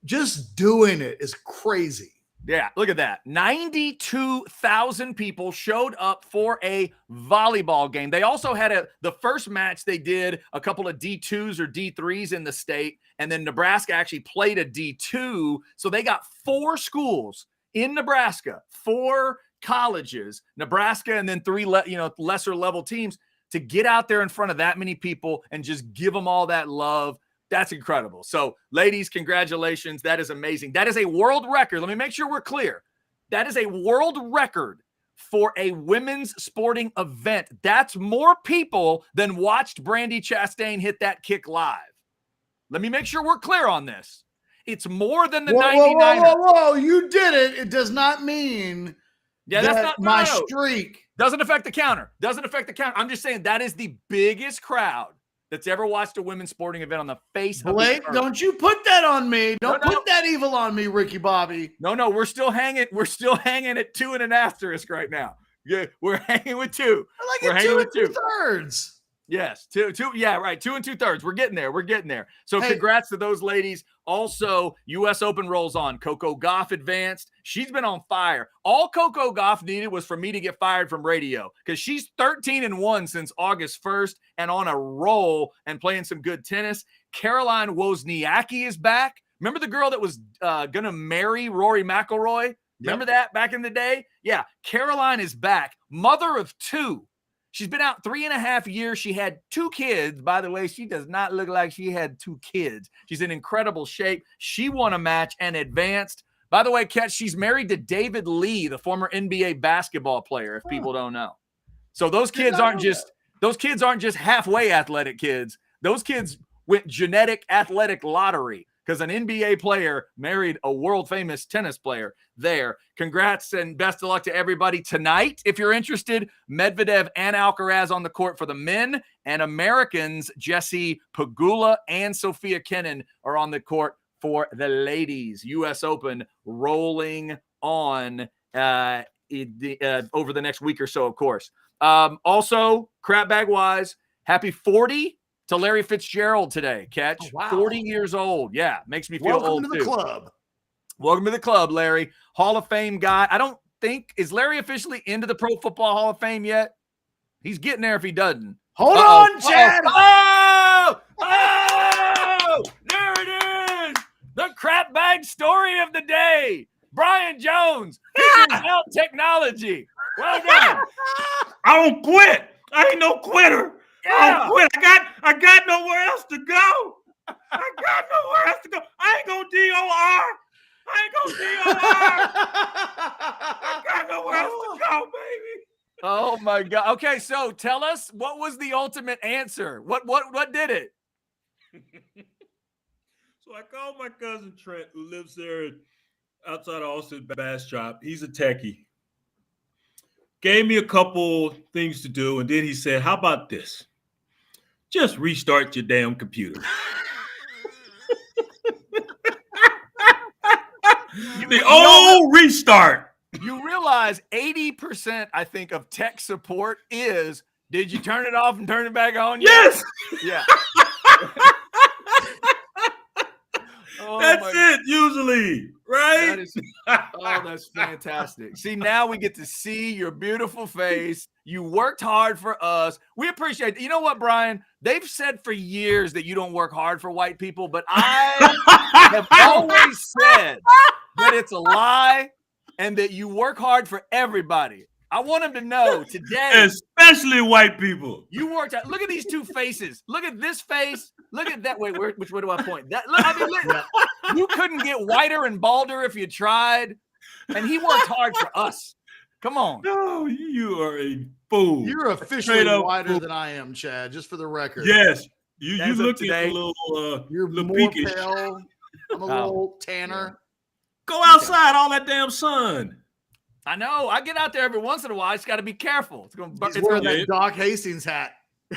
just doing it is crazy. Yeah, look at that. 92,000 people showed up for a volleyball game. They also had the first match they did a couple of D2s or D3s in the state, and then Nebraska actually played a D2, so they got 4 schools in Nebraska, 4 colleges, Nebraska, and then 3 lesser level teams, to get out there in front of that many people and just give them all that love. That's incredible. So, ladies, congratulations. That is amazing. That is a world record. Let me make sure we're clear. That is a world record for a women's sporting event. That's more people than watched Brandi Chastain hit that kick live. Let me make sure we're clear on this. It's more than the 99ers. Whoa. You did it. It does not mean that's not my streak. Doesn't affect the counter. I'm just saying that is the biggest crowd that's ever watched a women's sporting event on the face of the earth. Don't you put that on me. Don't put that evil on me, Ricky Bobby. No, we're still hanging at 2 and an asterisk right now. Yeah, we're hanging with 2. We're hanging with 2 2/3. Yes, 2. Yeah, right. 2 2/3. We're getting there. So congrats to those ladies. Also, U.S. Open rolls on. Coco Gauff advanced. She's been on fire. All Coco Gauff needed was for me to get fired from radio, because she's 13-1 since August 1st and on a roll and playing some good tennis. Caroline Wozniacki is back. Remember the girl that was going to marry Rory McIlroy? Remember that back in the day? Yeah, Caroline is back. Mother of 2. She's been out 3.5 years. She had 2 kids. By the way, she does not look like she had 2 kids. She's in incredible shape. She won a match and advanced. By the way, Ketch, she's married to David Lee, the former NBA basketball player, if people don't know. So those kids aren't just halfway athletic kids. Those kids went genetic athletic lottery, because an NBA player married a world-famous tennis player there. Congrats and best of luck to everybody tonight. If you're interested, Medvedev and Alcaraz on the court for the men, and Americans Jessie Pegula and Sophia Kenin are on the court for the ladies. U.S. Open rolling on over the next week or so, of course. Also, crap bag-wise, happy 40 to Larry Fitzgerald today, Ketch. Oh, wow. 40 years old. Yeah, makes me feel old, Welcome to the club. Welcome to the club, Larry. Hall of Fame guy. I don't think, is Larry officially into the Pro Football Hall of Fame yet? He's getting there if he doesn't. Hold on, Chad. Oh! There it is. The crap bag story of the day. Brian Jones figures out technology. Well done. I don't quit. I ain't no quitter. Yeah. I don't quit. I got nowhere else to go. I ain't gonna DOR. I got nowhere else to go, baby. Oh my God. Okay, so tell us, what was the ultimate answer? What did it? So I called my cousin Trent, who lives there outside of Austin Bass Shop. He's a techie. Gave me a couple things to do, and then he said, "How about this? Just restart your damn computer." The old restart. You realize 80%, I think, of tech support is, did you turn it off and turn it back on? Yes. Yeah. That's it, usually, right? That's fantastic. See, now we get to see your beautiful face. You worked hard for us. We appreciate it. You know what, Brian? They've said for years that you don't work hard for white people, but I have always said that it's a lie and that you work hard for everybody. I want them to know today. Especially white people. You worked out. Look at these 2 faces. Look at this face. Look at that. Wait, which way do I point? That. Look, you couldn't get whiter and balder if you tried. And he worked hard for us. Come on. No, you are a fool. You're officially whiter than I am, Chad, just for the record. Yes. You look a little you're little more peakish. pale. I'm a little tanner. Go outside, all that damn sun. I know. I get out there every once in a while. I just got to be careful. It's going to wear that Doc Hastings hat.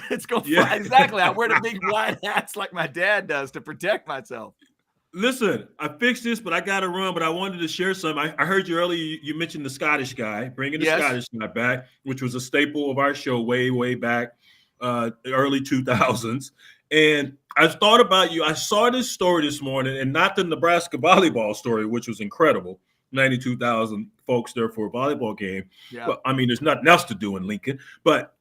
It's going to fly. Exactly. I wear the big wide hats like my dad does to protect myself. Listen, I fixed this, but I got to run. But I wanted to share some. I heard you earlier. You mentioned the Scottish guy, bringing the Scottish guy back, which was a staple of our show way back, early 2000s. And I thought about you. I saw this story this morning, and not the Nebraska volleyball story, which was incredible. 92,000 folks there for a volleyball game. Yeah. But I mean, there's nothing else to do in Lincoln. But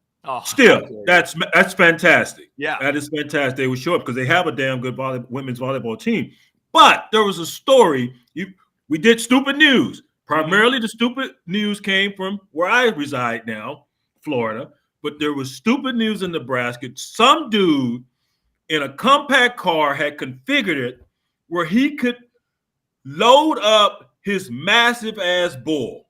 still, that's fantastic. Yeah, that is fantastic. They would show up because they have a damn good women's volleyball team. But there was a story. We did stupid news. Primarily, the stupid news came from where I reside now, Florida. But there was stupid news in Nebraska. Some dude in a compact car had configured it where he could load up his massive ass bull.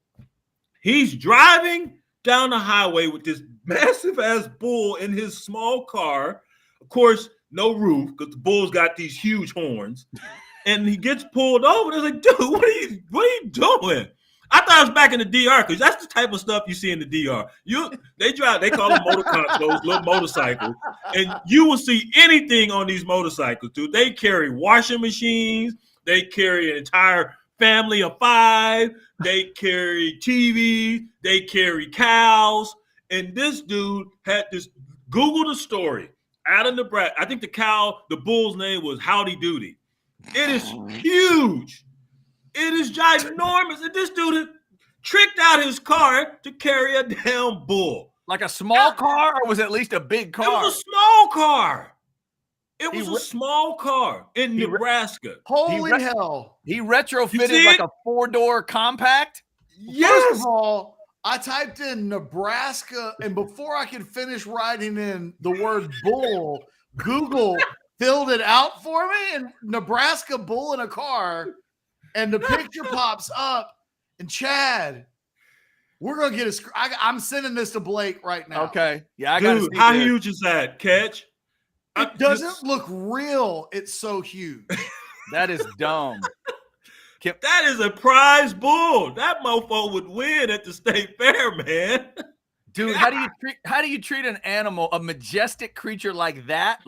He's driving down the highway with this massive ass bull in his small car. Of course, no roof because the bull's got these huge horns. And he gets pulled over. They're like, dude, what are you doing? I thought I was back in the DR because that's the type of stuff you see in the DR. They call them motor consoles, little motorcycles, and you will see anything on these motorcycles, dude. They carry washing machines, they carry an entire family of 5, they carry TV, they carry cows, and this dude had this. Google the story out of Nebraska. I think the bull's name was Howdy Doody. It is huge. It is ginormous. And this dude had tricked out his car to carry a damn bull. Like a small car, or was it at least a big car? It was a small car. It was a small car in Nebraska. Holy hell. He retrofitted like a 4-door compact? Yes. First of all, I typed in Nebraska, and before I could finish writing in the word bull, Google filled it out for me, and Nebraska bull in a car, and the picture pops up. And Chad, we're gonna get I'm sending this to Blake right now. Okay, yeah, I got. How huge is that, Ketch? It doesn't look real. It's so huge. That is dumb. That is a prize bull. That mofo would win at the state fair, man. Dude, how do you treat an animal, a majestic creature like that?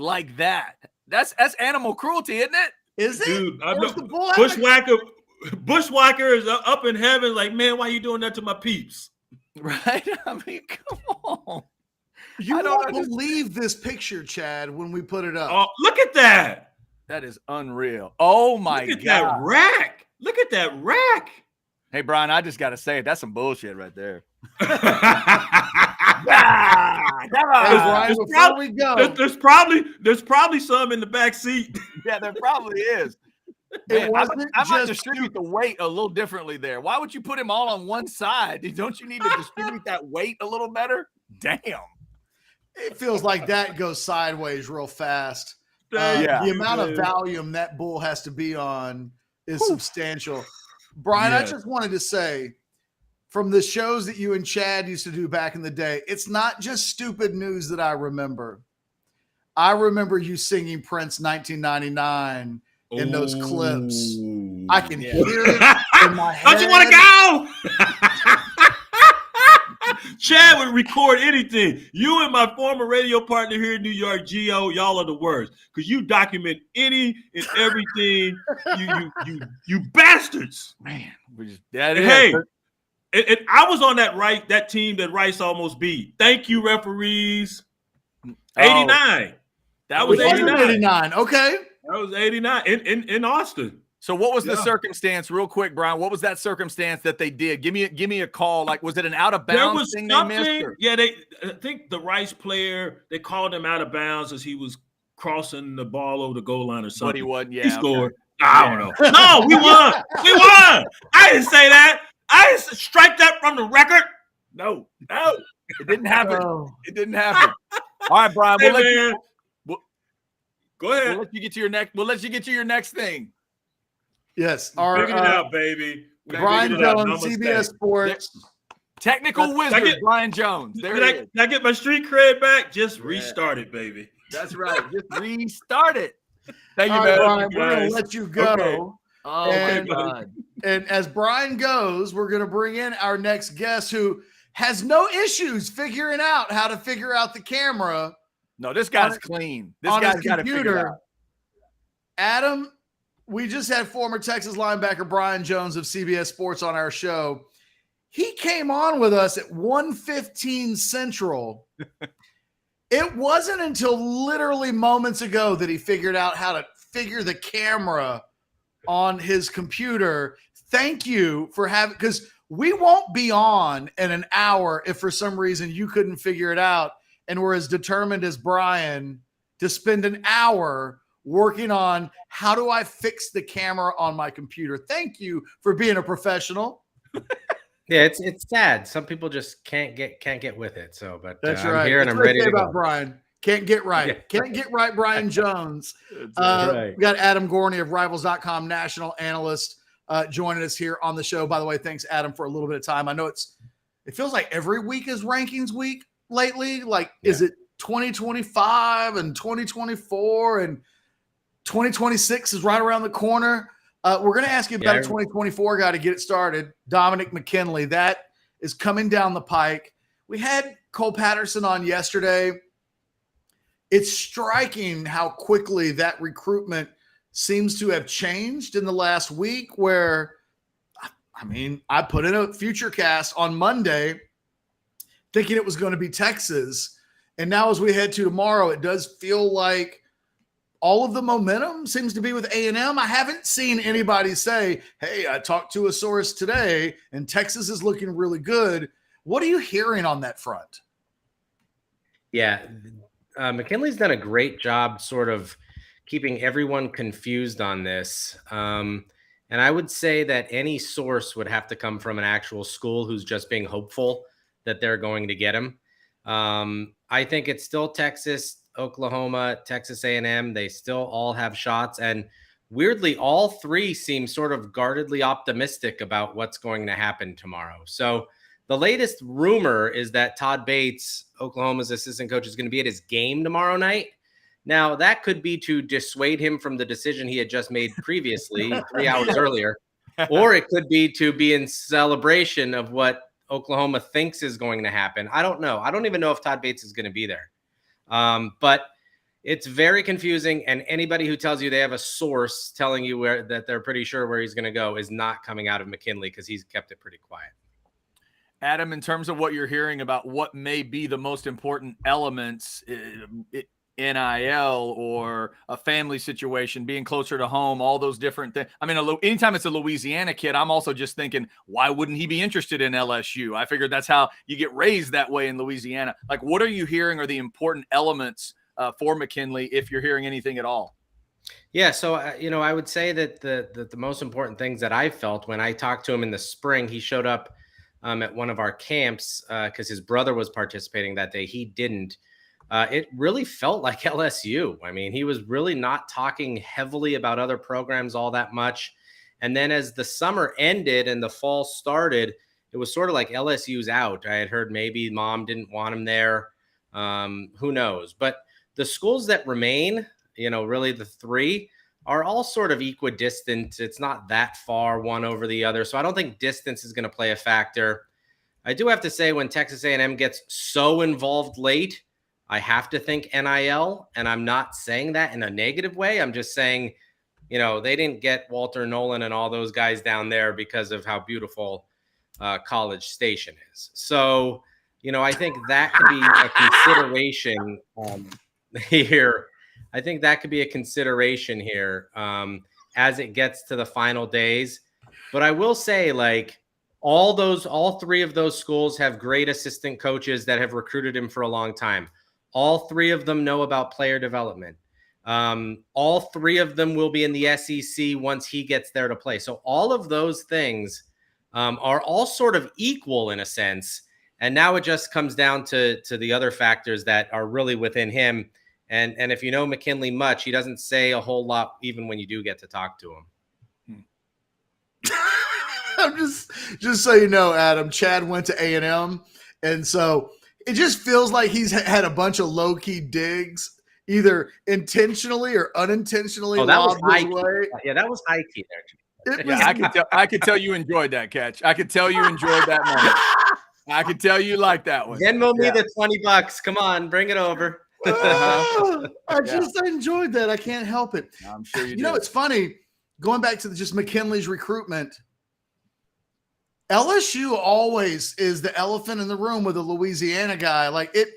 That's animal cruelty, isn't it? Is it? Dude, Bushwhacker is up in heaven like, man, why are you doing that to my peeps? Right? I mean, come on. You don't believe this picture, Chad, when we put it up. Oh, look at that. That is unreal. Oh, my God. Look at that rack. Look at that rack. Hey, Brian, I just got to say, that's some bullshit right there. There's probably some in the back seat. Yeah, there probably is. Man, I might distribute the weight a little differently there. Why would you put him all on one side? Don't you need to distribute that weight a little better? Damn. It feels like that goes sideways real fast. Yeah. The amount of volume that bull has to be on is substantial. Brian, I just wanted to say, from the shows that you and Chad used to do back in the day, it's not just stupid news that I remember. I remember you singing Prince 1999 in those clips. I can hear it in my head. Don't you want to go? Chad would record anything. You and my former radio partner here in New York, Gio, y'all are the worst. Because you document any and everything. You bastards. Man, hey, and I was on that team that Rice almost beat. Thank you, referees. 89. That was 89. Okay. That was 89 in Austin. So what was the circumstance, real quick, Brian? What was that circumstance that they did? Give me a call. Like, was it an out of bounds thing they missed? Yeah, I think the Rice player, they called him out of bounds as he was crossing the ball over the goal line or something. But he wasn't. Yeah, he scored. Okay. I don't know. No, we won. We won. I didn't say that. I didn't strike that from the record. No, it didn't happen. It didn't happen. All right, Brian. Go ahead. We'll let you get to your next. We'll let you get to your next thing. Yes. Figure it out, baby. Brian Jones, CBS Sports. Technical wizard, Brian Jones. Did I get my street cred back? Just restart it, baby. That's right. Just restart it. Thank you, man. Brian, we're going to let you go. Okay. Oh, my God. And as Brian goes, we're going to bring in our next guest who has no issues figuring out how to figure out the camera. No, this guy's clean. This guy's got to figure it out. Adam, we just had former Texas linebacker Brian Jones of CBS Sports on our show. He came on with us at 1:15 Central. It wasn't until literally moments ago that he figured out how to figure the camera on his computer. Thank you for having, because we won't be on in an hour if for some reason you couldn't figure it out and we're as determined as Brian to spend an hour working on how do I fix the camera on my computer. Thank you for being a professional. Yeah, it's sad. Some people just can't get with it. So, but That's I'm right. here and That's I'm what I ready say to about go. Brian. Can't get right. Yeah. Can't get right, Brian Jones. Right. We got Adam Gorney of Rivals.com, national analyst, joining us here on the show. By the way, thanks, Adam, for a little bit of time. I know it feels like every week is rankings week lately. Like, is it 2025 and 2024 and 2026 is right around the corner? We're going to ask you about a 2024 guy to get it started, Dominic McKinley. That is coming down the pike. We had Cole Patterson on yesterday. It's striking how quickly that recruitment seems to have changed in the last week, where, I mean, I put in a future cast on Monday thinking it was going to be Texas. And now as we head to tomorrow, it does feel like all of the momentum seems to be with A&M. I haven't seen anybody say, hey, I talked to a source today and Texas is looking really good. What are you hearing on that front? Yeah, McKinley's done a great job sort of keeping everyone confused on this. And I would say that any source would have to come from an actual school who's just being hopeful that they're going to get him. I think it's still Texas, Oklahoma, Texas A&M. They still all have shots. And weirdly, all three seem sort of guardedly optimistic about what's going to happen tomorrow. So the latest rumor is that Todd Bates, Oklahoma's assistant coach, is going to be at his game tomorrow night. Now, that could be to dissuade him from the decision he had just made previously 3 hours earlier, or it could be to be in celebration of what Oklahoma thinks is going to happen. I don't know. I don't even know if Todd Bates is going to be there. But it's very confusing, and anybody who tells you they have a source telling you that they're pretty sure where he's going to go is not coming out of McKinley, because he's kept it pretty quiet. Adam, in terms of what you're hearing about what may be the most important elements, NIL or a family situation, being closer to home, all those different things. I mean, anytime it's a Louisiana kid, I'm also just thinking, why wouldn't he be interested in LSU? I figured that's how you get raised that way in Louisiana. Like, what are you hearing are the important elements for McKinley, if you're hearing anything at all? Yeah, so, I would say that the most important things that I felt when I talked to him in the spring, he showed up at one of our camps because his brother was participating that day. He didn't. It really felt like LSU. I mean, he was really not talking heavily about other programs all that much. And then as the summer ended and the fall started, it was sort of like LSU's out. I had heard maybe mom didn't want him there. Who knows? But the schools that remain, really the three, are all sort of equidistant. It's not that far one over the other. So I don't think distance is going to play a factor. I do have to say, when Texas A&M gets so involved late, I have to think NIL, and I'm not saying that in a negative way. I'm just saying, they didn't get Walter Nolan and all those guys down there because of how beautiful College Station is. So, I think that could be a consideration here. I think that could be a consideration here as it gets to the final days. But I will say, like, all three of those schools have great assistant coaches that have recruited him for a long time. All three of them know about player development. All three of them will be in the SEC once he gets there to play. So all of those things are all sort of equal in a sense. And now it just comes down to the other factors that are really within him. And if you know McKinley much, he doesn't say a whole lot, even when you do get to talk to him. I'm just so you know, Adam, Chad went to A&M, and so it just feels like he's had a bunch of low-key digs, either intentionally or unintentionally. Oh, that was high key. Yeah, that was high key there. Yeah, I could tell you enjoyed that, Ketch. I could tell you enjoyed that moment. I could tell you like that one. Venmo me the $20. Come on, bring it over. I enjoyed that. I can't help it. I'm sure you do. It's funny, going back to just McKinley's recruitment, LSU always is the elephant in the room with a Louisiana guy. Like, it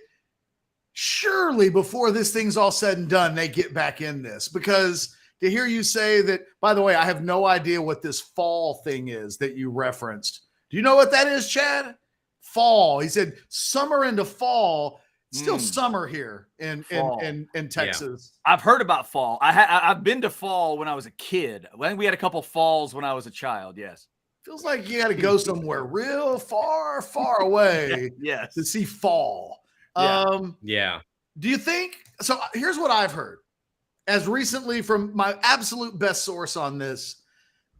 surely before this thing's all said and done, they get back in this, because to hear you say that, by the way, I have no idea what this fall thing is that you referenced. Do you know what that is, Chad? Fall. He said summer into fall. Still summer here in Texas. Yeah. I've heard about fall. I've been to fall when I was a kid. I think we had a couple falls when I was a child. Yes. Feels like you got to go somewhere real far, far away Yes. to see fall. Yeah. Yeah. Do you think so? Here's what I've heard as recently from my absolute best source on this.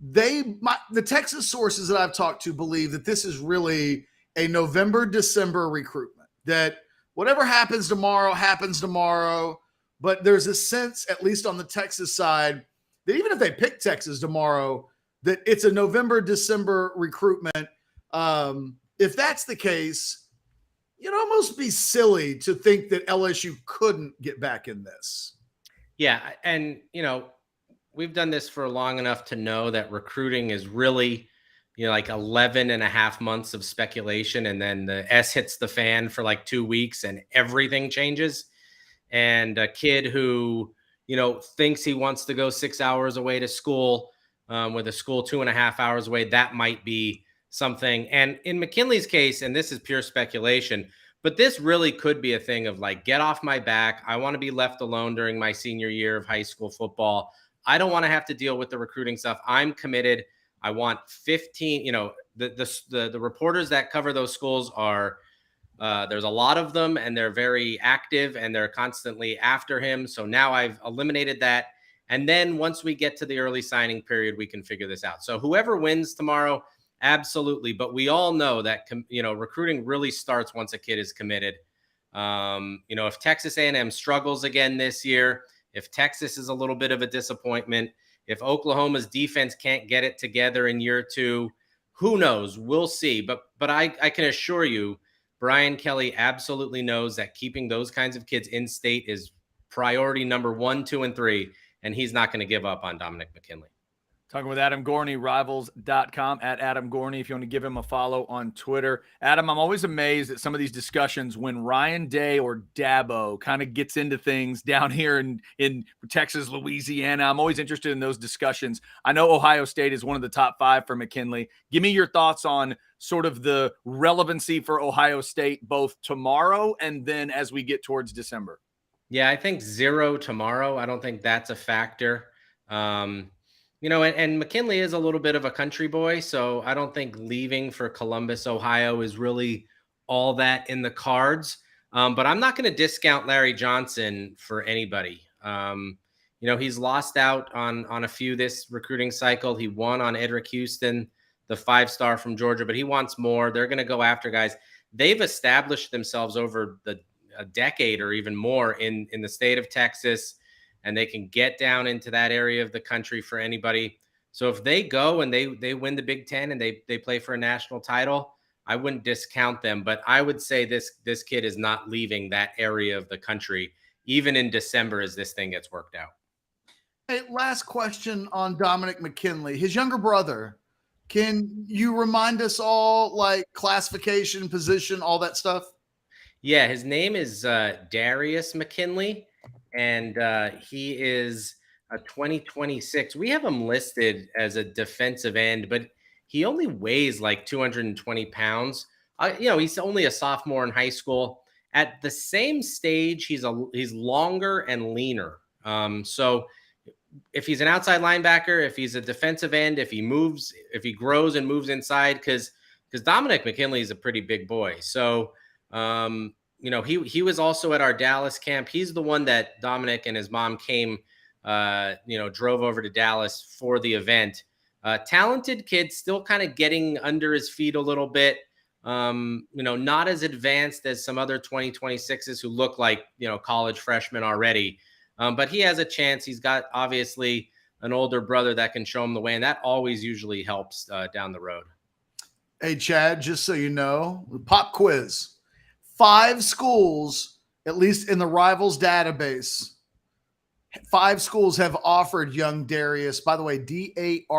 The Texas sources that I've talked to believe that this is really a November, December recruitment, that whatever happens tomorrow. But there's a sense, at least on the Texas side, that even if they pick Texas tomorrow, that it's a November, December recruitment. If that's the case, you'd almost be silly to think that LSU couldn't get back in this. Yeah. And, we've done this for long enough to know that recruiting is really, like 11 and a half months of speculation. And then the S hits the fan for like 2 weeks and everything changes. And a kid who, thinks he wants to go 6 hours away to school with a school 2.5 hours away, that might be something. And in McKinley's case, and this is pure speculation, but this really could be a thing of like, get off my back. I want to be left alone during my senior year of high school football. I don't want to have to deal with the recruiting stuff. I'm committed. I want 15, the reporters that cover those schools are, there's a lot of them and they're very active and they're constantly after him. So now I've eliminated that. And then once we get to the early signing period, we can figure this out. So whoever wins tomorrow, absolutely. But we all know that, recruiting really starts once a kid is committed. If Texas A&M struggles again this year, if Texas is a little bit of a disappointment, if Oklahoma's defense can't get it together in year 2, who knows? We'll see. But I can assure you, Brian Kelly absolutely knows that keeping those kinds of kids in state is priority number 1, 2, and 3, and he's not going to give up on Dominic McKinley. Talking with Adam Gorney, rivals.com, at Adam Gorney, if you want to give him a follow on Twitter. Adam, I'm always amazed at some of these discussions when Ryan Day or Dabo kind of gets into things down here in Texas, Louisiana. I'm always interested in those discussions. I know Ohio State is one of the top 5 for McKinley. Give me your thoughts on sort of the relevancy for Ohio State, both tomorrow and then as we get towards December. Yeah, I think 0 tomorrow. I don't think that's a factor. And McKinley is a little bit of a country boy, so I don't think leaving for Columbus, Ohio is really all that in the cards. But I'm not going to discount Larry Johnson for anybody. He's lost out on a few this recruiting cycle. He won on Edric Houston, the 5-star from Georgia, but he wants more. They're going to go after guys. They've established themselves over a decade or even more in the state of Texas, and they can get down into that area of the country for anybody. So if they go and they win the Big Ten and they play for a national title, I wouldn't discount them. But I would say this kid is not leaving that area of the country, even in December as this thing gets worked out. Hey, last question on Dominic McKinley. His younger brother, can you remind us all, like classification, position, all that stuff? Yeah, his name is Darius McKinley. And he is a 2026. We have him listed as a defensive end, but he only weighs like 220 pounds. He's only a sophomore in high school. At the same stage, he's longer and leaner. So if he's an outside linebacker, if he's a defensive end, if he grows and moves inside, because Dominic McKinley is a pretty big boy. So he was also at our Dallas camp. He's the one that Dominic and his mom came, drove over to Dallas for the event. Talented kid, still kind of getting under his feet a little bit. Not as advanced as some other 2026s who look like, college freshmen already. But he has a chance. He's got obviously an older brother that can show him the way, and that always usually helps down the road. Hey, Chad, just so you know, pop quiz. 5 schools, at least in the Rivals database, 5 schools have offered young Darius, by the way, Darrys.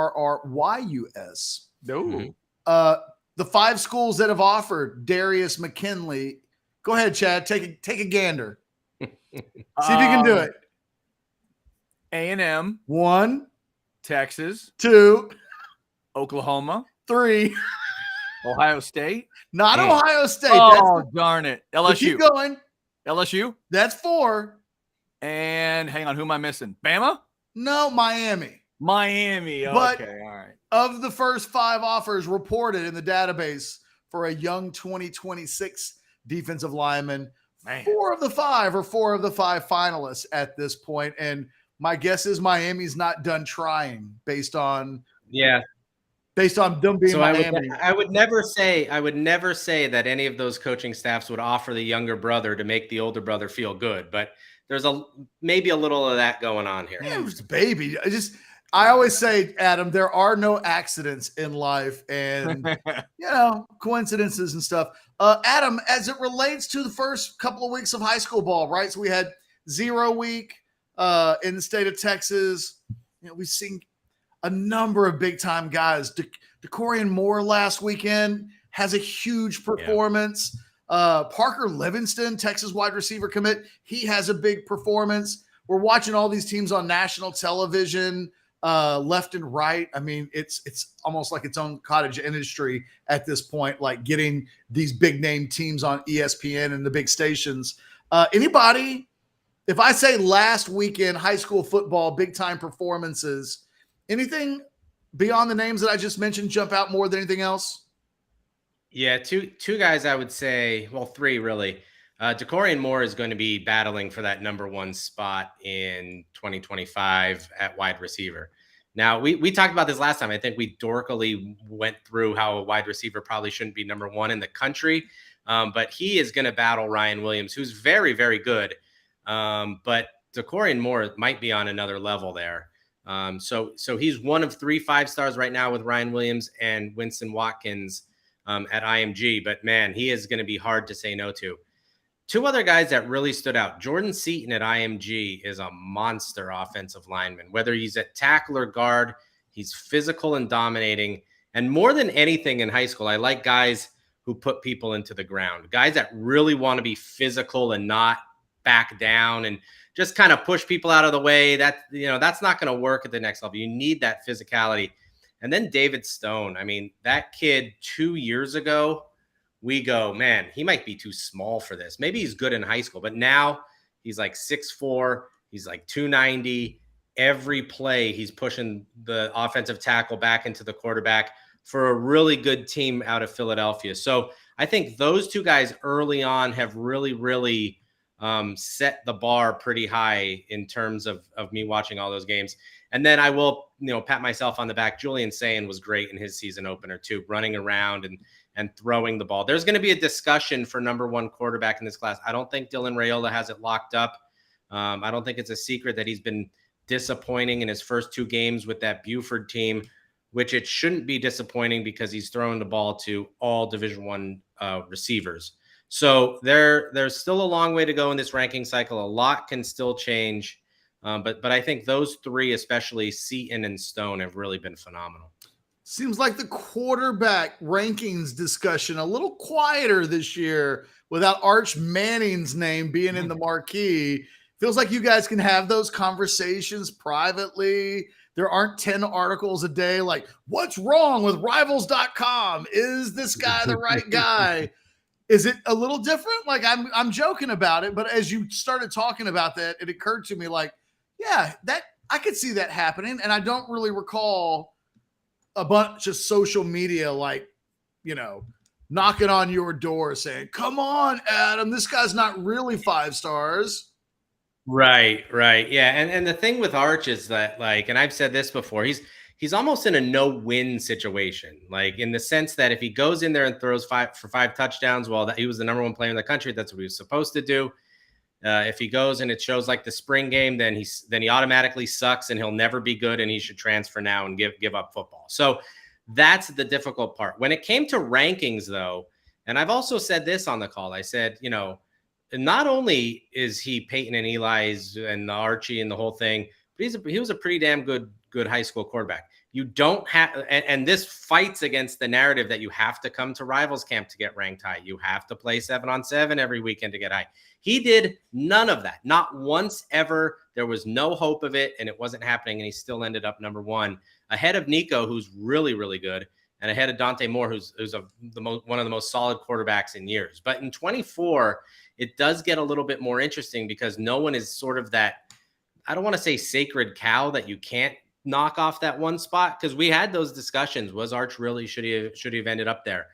No. The 5 schools that have offered Darius McKinley. Go ahead, Chad. Take a gander. See if you can do it. A&M. 1. Texas. 2. Oklahoma. 3. Ohio State. Not Ohio State. Oh, darn it. LSU. Keep going. LSU. That's 4. And hang on, who am I missing? Bama? No, Miami. Miami. But Okay, all right. of the first 5 offers reported in the database for a young 2026 defensive lineman, Man. 4 of the 5 finalists at this point. And my guess is Miami's not done trying based on them being So Miami. I would never say that any of those coaching staffs would offer the younger brother to make the older brother feel good, but there's maybe a little of that going on here. Yeah, it was a baby. I always say, Adam, there are no accidents in life, and coincidences and stuff. Adam, as it relates to the first couple of weeks of high school ball, right? So we had 0 week in the state of Texas. We've seen a number of big time guys. DeCorian Moore last weekend has a huge performance. Parker Livingston, Texas wide receiver commit, he has a big performance. We're watching all these teams on national television, left and right. I mean, it's almost like its own cottage industry at this point, like getting these big name teams on ESPN and the big stations. Anybody, if I say last weekend high school football, big time performances, anything beyond the names that I just mentioned jump out more than anything else? Yeah, two guys I would say, well, 3 really. DeCorian Moore is going to be battling for that number 1 spot in 2025 at wide receiver. Now, we talked about this last time. I think we dorkily went through how a wide receiver probably shouldn't be number 1 in the country, but he is going to battle Ryan Williams, who's very, very good. But DeCorian Moore might be on another level there. So he's one of 3 5-stars right now with Ryan Williams and Winston Watkins at IMG. But, man, he is going to be hard to say no to. 2 other guys that really stood out. Jordan Seaton at IMG is a monster offensive lineman. Whether he's at tackle or guard, he's physical and dominating. And more than anything in high school, I like guys who put people into the ground, guys that really want to be physical and not back down and just kind of push people out of the way. That's not going to work at the next level. You need that physicality. And then David Stone. I mean, that kid 2 years ago, we go, man, he might be too small for this. Maybe he's good in high school, but now he's like 6'4", he's like 290. Every play, he's pushing the offensive tackle back into the quarterback for a really good team out of Philadelphia. So I think those 2 guys early on have really, really set the bar pretty high in terms of me watching all those games. And then I will, pat myself on the back. Julian Sayin was great in his season opener too, running around and throwing the ball. There's going to be a discussion for number 1 quarterback in this class. I don't think Dylan Raiola has it locked up. I don't think it's a secret that he's been disappointing in his first 2 games with that Buford team, which it shouldn't be disappointing because he's throwing the ball to all Division I receivers. So there's still a long way to go in this ranking cycle. A lot can still change. But I think those 3, especially Seaton and Stone, have really been phenomenal. Seems like the quarterback rankings discussion a little quieter this year without Arch Manning's name being in the marquee. Feels like you guys can have those conversations privately. There aren't 10 articles a day like, what's wrong with Rivals.com? Is this guy the right guy? Is it a little different? Like I'm joking about it, but as you started talking about that, it occurred to me like, yeah, that I could see that happening. And I don't really recall a bunch of social media, like, knocking on your door saying, come on, Adam, this guy's not really 5 stars. Right. Yeah. And the thing with Arch is that, like, and I've said this before, he's almost in a no-win situation, like in the sense that if he goes in there and throws 5 touchdowns, well, he was the number 1 player in the country. That's what he was supposed to do. If he goes and it shows like the spring game, then he automatically sucks and he'll never be good and he should transfer now and give up football. So that's the difficult part. When it came to rankings, though, and I've also said this on the call, I said, not only is he Peyton and Eli's and Archie and the whole thing, but he was a pretty damn good high school quarterback. You don't have, and this fights against the narrative that you have to come to Rivals camp to get ranked high. You have to play 7-on-7 every weekend to get high. He did none of that. Not once ever. There was no hope of it, and it wasn't happening, and he still ended up number 1, ahead of Nico, who's really, really good, and ahead of Dante Moore, who's one of the most solid quarterbacks in years. But in 24, it does get a little bit more interesting because no one is sort of that, I don't want to say sacred cow that you can't knock off that one spot, because we had those discussions. Was Arch really should he have ended up there?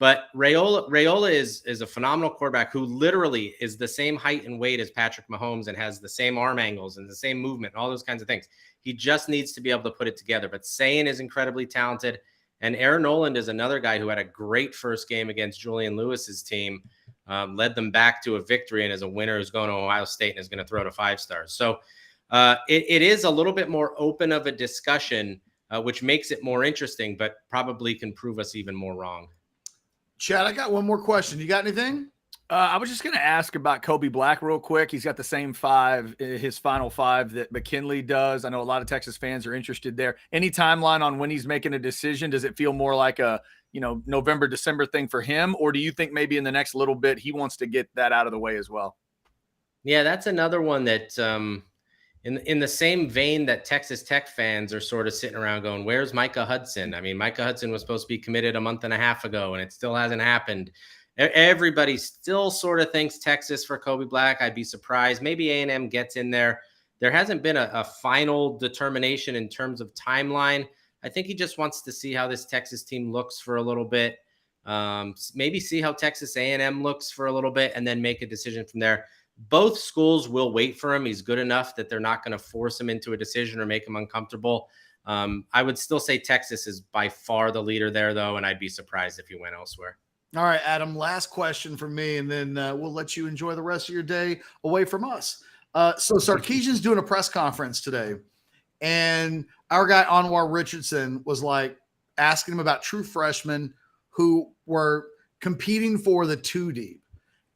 But Raiola is a phenomenal quarterback who literally is the same height and weight as Patrick Mahomes and has the same arm angles and the same movement, all those kinds of things. He just needs to be able to put it together. But Sayin is incredibly talented. And Aaron Noland is another guy who had a great first game against Julian Lewis's team, led them back to a victory, and is a winner who's going to Ohio State and is going to throw to 5 stars. So it is a little bit more open of a discussion, which makes it more interesting, but probably can prove us even more wrong. Chad, I got one more question. You got anything? I was just going to ask about Kobe Black real quick. He's got the same 5, his final 5 that McKinley does. I know a lot of Texas fans are interested there. Any timeline on when he's making a decision? Does it feel more like a, November, December thing for him? Or do you think maybe in the next little bit, he wants to get that out of the way as well? Yeah, that's another one that in the same vein that Texas Tech fans are sort of sitting around going, where's Micah Hudson? I mean, Micah Hudson was supposed to be committed a month and a half ago, and it still hasn't happened. Everybody still sort of thinks Texas for Kobe Black. I'd be surprised. Maybe A&M gets in there. There hasn't been a final determination in terms of timeline. I think he just wants to see how this Texas team looks for a little bit. Maybe see how Texas A&M looks for a little bit and then make a decision from there. Both schools will wait for him. He's good enough that they're not going to force him into a decision or make him uncomfortable. I would still say Texas is by far the leader there, though, and I'd be surprised if he went elsewhere. All right, Adam, last question from me, and then we'll let you enjoy the rest of your day away from us. So Sarkisian's doing a press conference today, and our guy Anwar Richardson was asking him about true freshmen who were competing for the 2 deep.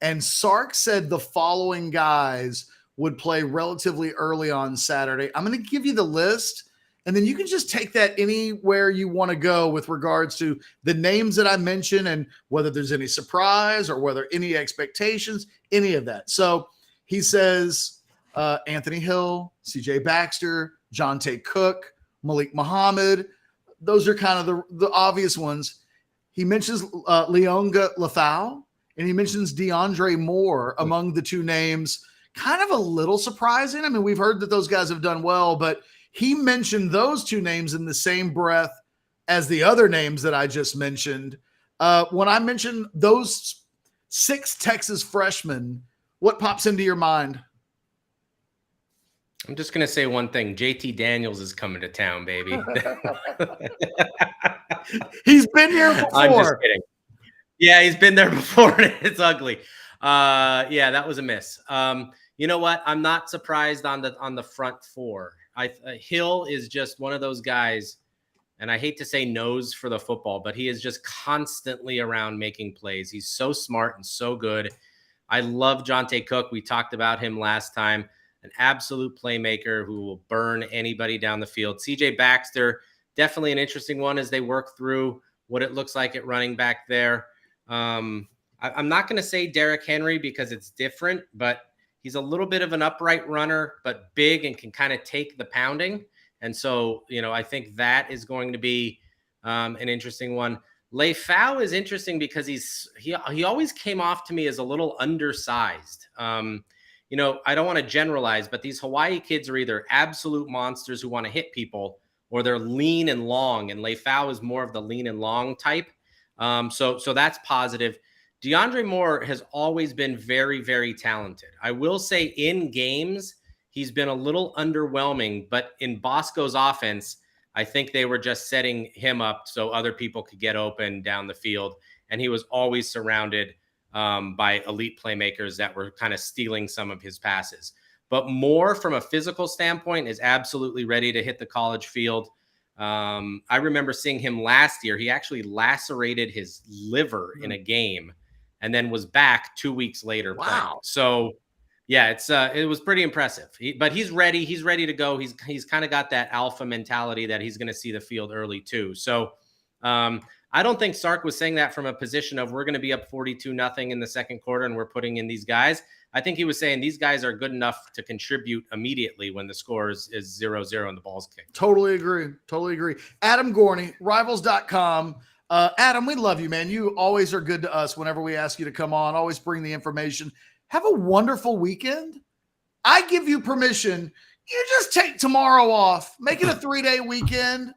And Sark said the following guys would play relatively early on Saturday. I'm going to give you the list, and then you can just take that anywhere you want to go with regards to the names that I mentioned and whether there's any surprise or whether any expectations, any of that. So he says Anthony Hill, CJ Baxter, Jonte Cook, Malik Muhammad. Those are kind of the obvious ones. He mentions Leonga Lafau, and he mentions DeAndre Moore among the 2 names. Kind of a little surprising. I mean, we've heard that those guys have done well, but he mentioned those 2 names in the same breath as the other names that I just mentioned. When I mentioned those 6 Texas freshmen, what pops into your mind? I'm just going to say one thing. JT Daniels is coming to town, baby. He's been here before. I'm just kidding. Yeah, he's been there before, and it's ugly. Yeah, that was a miss. You know what? I'm not surprised on the front 4. Hill is just one of those guys, and I hate to say nose for the football, but he is just constantly around making plays. He's so smart and so good. I love Jonte Cook. We talked about him last time. An absolute playmaker who will burn anybody down the field. CJ Baxter, definitely an interesting one as they work through what it looks like at running back there. I'm not going to say Derrick Henry because it's different, but he's a little bit of an upright runner, but big and can kind of take the pounding. And so, I think that is going to be an interesting one. Lafau is interesting because he always came off to me as a little undersized. I don't want to generalize, but these Hawaii kids are either absolute monsters who want to hit people or they're lean and long. And Lafau is more of the lean and long type. So that's positive. DeAndre Moore has always been very, very talented. I will say in games, he's been a little underwhelming, but in Bosco's offense, I think they were just setting him up so other people could get open down the field. And he was always surrounded by elite playmakers that were kind of stealing some of his passes. But Moore, from a physical standpoint, is absolutely ready to hit the college field. I remember seeing him last year. He actually lacerated his liver in a game and then was back 2 weeks later. Wow. Playing. So yeah, it was pretty impressive. But he's ready. He's ready to go. He's kind of got that alpha mentality that he's going to see the field early too. So I don't think Sark was saying that from a position of we're going to be up 42-0 in the second quarter and we're putting in these guys. I think he was saying these guys are good enough to contribute immediately when the score is 0-0 and the ball's kicked. Totally agree. Adam Gorney, Rivals.com. Adam, we love you, man. You always are good to us whenever we ask you to come on. Always bring the information. Have a wonderful weekend. I give you permission You just take tomorrow off. Make it a 3-day weekend.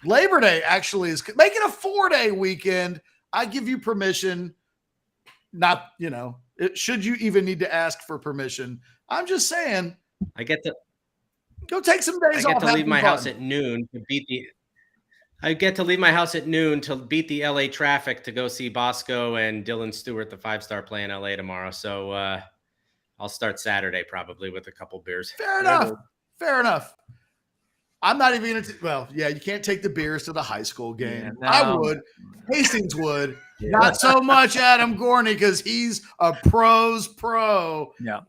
Labor Day actually is make it a 4-day weekend. I give you permission. Not, should you even need to ask for permission? I'm just saying. I get to go take some days off. I get to leave my house at noon to beat the LA traffic to go see Bosco and Dylan Stewart, the 5-star, play in LA tomorrow. So I'll start Saturday probably with a couple beers. Fair enough. I'm not even going to. Well, yeah, you can't take the beers to the high school game. Yeah, no. I would. Hastings would. Yeah. Not so much Adam Gorney because he's a pro's pro. Yeah.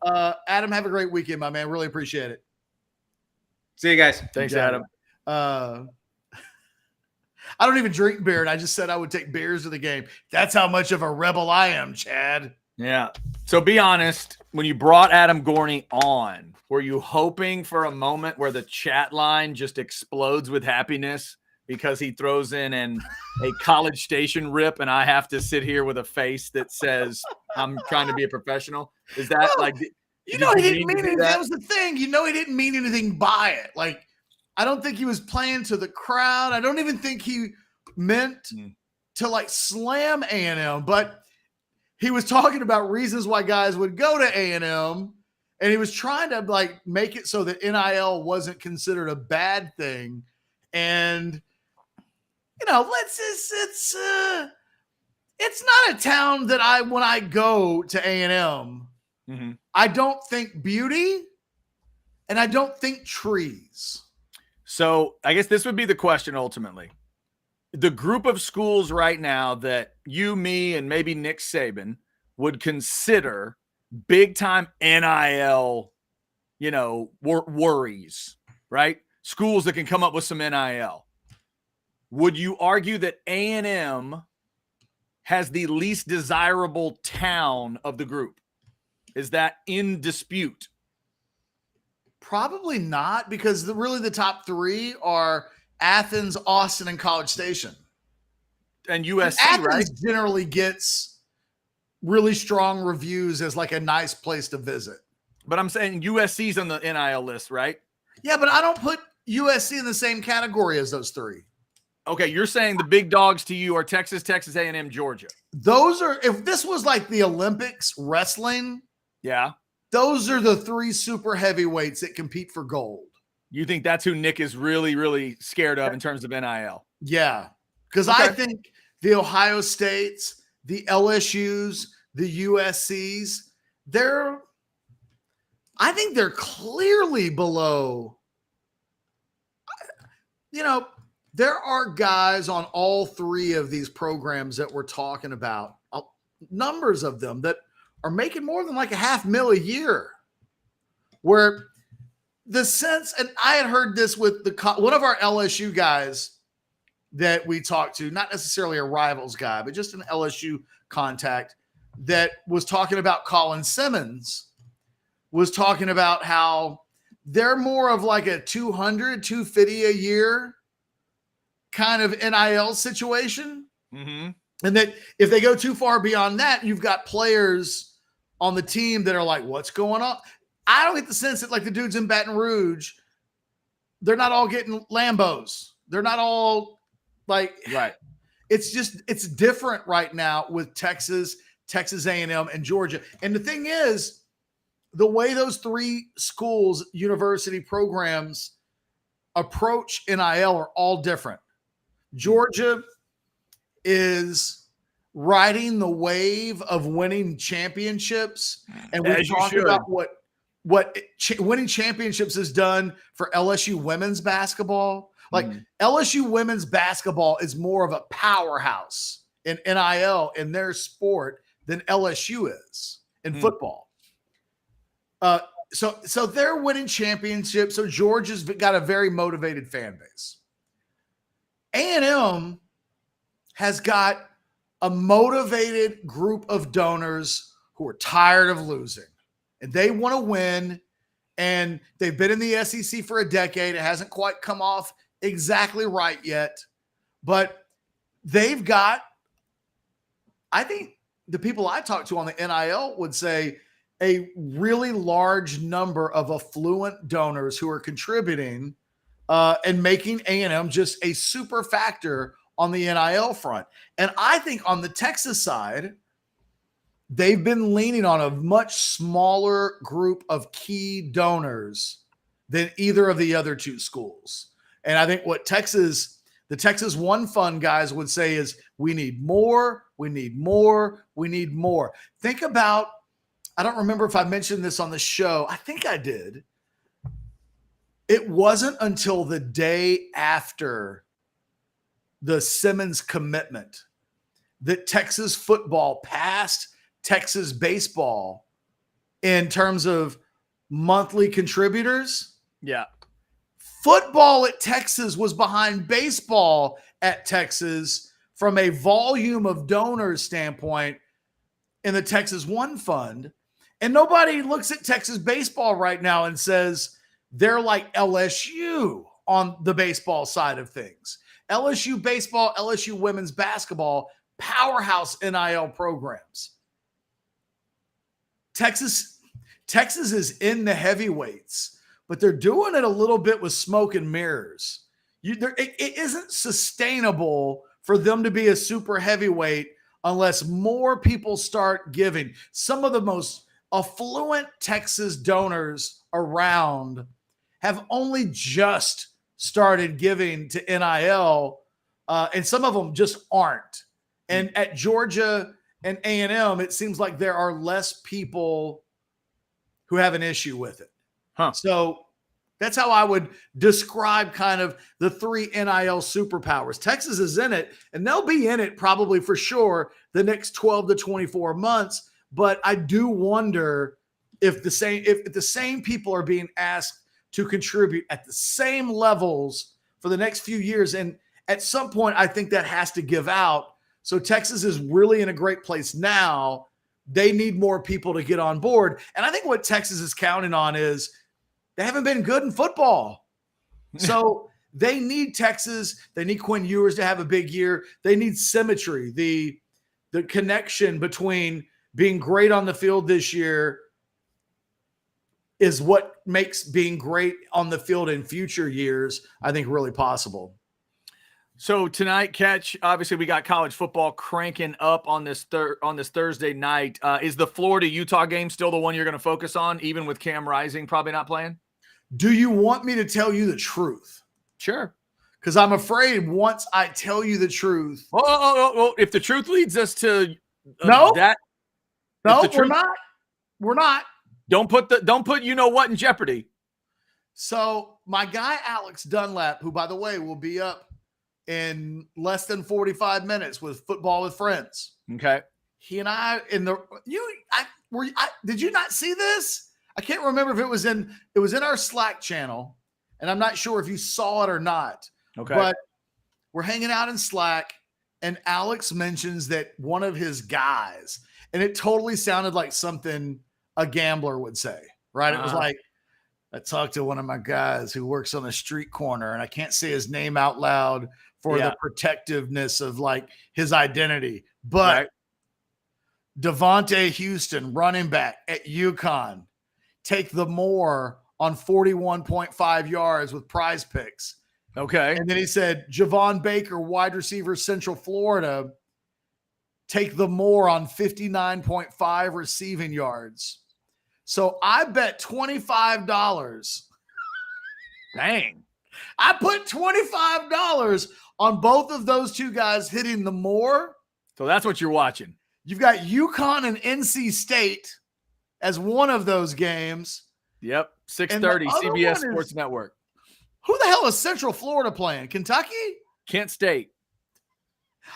Adam, have a great weekend, my man. Really appreciate it. See you guys. Thanks, Adam. I don't even drink beer, and I just said I would take beers to the game. That's how much of a rebel I am, Chad. Yeah. So be honest, when you brought Adam Gorney on, were you hoping for a moment where the chat line just explodes with happiness because he throws in a College Station rip and I have to sit here with a face that says I'm trying to be a professional? Is that he didn't mean anything. That was the thing. He didn't mean anything by it. Like, I don't think he was playing to the crowd. I don't even think he meant to slam A&M, but he was talking about reasons why guys would go to A&M, and he was trying to make it so that NIL wasn't considered a bad thing. And it's not a town that when I go to A&M, I don't think beauty and I don't think trees. So I guess this would be the question ultimately. The group of schools right now that you, me, and maybe Nick Saban would consider big time NIL, worries, right? Schools that can come up with some NIL. Would you argue that A&M has the least desirable town of the group? Is that in dispute? Probably not, because really the top three are Athens, Austin, and College Station. And USC, Athens right? Generally gets really strong reviews as a nice place to visit. But I'm saying USC's on the NIL list, right? Yeah, but I don't put USC in the same category as those three. Okay, you're saying the big dogs to you are Texas, Texas A&M, Georgia. Those are, if this was like the Olympics wrestling, yeah, those are the three super heavyweights that compete for gold. You think that's who Nick is really, really scared of in terms of NIL? Yeah, because I think the Ohio States, the LSUs, the USCs, I think they're clearly below. There are guys on all three of these programs that we're talking about, numbers of them that are making more than $500,000 a year. Where the sense, and I had heard this with one of our LSU guys that we talked to, not necessarily a Rivals guy, but just an LSU contact that was talking about Colin Simmons, was talking about how they're more of a 200, 250 a year kind of NIL situation. Mm-hmm. And that if they go too far beyond that, you've got players on the team that are what's going on? I don't get the sense that the dudes in Baton Rouge, they're not all getting Lambos. They're not all right. It's different right now with Texas A&M, and Georgia. And the thing is, the way those three schools, university programs approach NIL are all different. Georgia is riding the wave of winning championships, and we've talked about what winning championships has done for LSU women's basketball. LSU women's basketball is more of a powerhouse in NIL in their sport than LSU is in football. So they're winning championships. So Georgia's got a very motivated fan base. A&M has got a motivated group of donors who are tired of losing, and they want to win. And they've been in the SEC for a decade. It hasn't quite come off exactly right yet, but they've got, I think the people I talk to on the NIL would say a really large number of affluent donors who are contributing and making A&M just a super factor on the NIL front. And I think on the Texas side, they've been leaning on a much smaller group of key donors than either of the other two schools. And I think what the Texas One Fund guys would say is, we need more, we need more, we need more. Think about, I don't remember if I mentioned this on the show. I think I did. It wasn't until the day after the Simmons commitment that Texas football passed Texas baseball in terms of monthly contributors. Yeah. Football at Texas was behind baseball at Texas from a volume of donors standpoint in the Texas One Fund. And nobody looks at Texas baseball right now and says they're like LSU on the baseball side of things. LSU baseball, LSU women's basketball, powerhouse NIL programs. Texas is in the heavyweights, but they're doing it a little bit with smoke and mirrors. It isn't sustainable for them to be a super heavyweight unless more people start giving. Some of the most affluent Texas donors around have only just started giving to NIL, and some of them just aren't. And at Georgia and A&M, it seems like there are less people who have an issue with it. So that's how I would describe kind of the three NIL superpowers. Texas is in it, and they'll be in it probably for sure the next 12 to 24 months. But I do wonder if the same people are being asked to contribute at the same levels for the next few years. And at some point, I think that has to give out. So Texas is really in a great place now. They need more people to get on board. And I think what Texas is counting on is they haven't been good in football. So they need Texas. They need Quinn Ewers to have a big year. They need symmetry. The connection between being great on the field this year is what makes being great on the field in future years, I think, really possible. So tonight, Ketch, obviously we got college football cranking up on this Thursday night. Is the Florida-Utah game still the one you're going to focus on, even with Cam Rising probably not playing? Do you want me to tell you the truth? Sure. Because I'm afraid once I tell you the truth. Oh, if the truth leads us to we're not. We're not. Don't put you know what in jeopardy. So my guy Alex Dunlap, who by the way will be up in less than 45 minutes with Football with Friends. Okay. He and I did you not see this? I can't remember if it was in our Slack channel, and I'm not sure if you saw it or not. Okay. But we're hanging out in Slack, and Alex mentions that one of his guys, and it totally sounded like something a gambler would say, right? It was like, I talked to one of my guys who works on a street corner, and I can't say his name out loud for the protectiveness of like his identity. But Devontae Houston, running back at UConn, take the more on 41.5 yards with Prize Picks. Okay. And then he said, Javon Baker, wide receiver, Central Florida, take the more on 59.5 receiving yards. So I bet $25. Dang. I put $25 on both of those two guys hitting the more. So that's what you're watching. You've got UConn and NC State as one of those games. Yep. 6:30 CBS Sports Network. Who the hell is Central Florida playing? Kentucky? Kent State.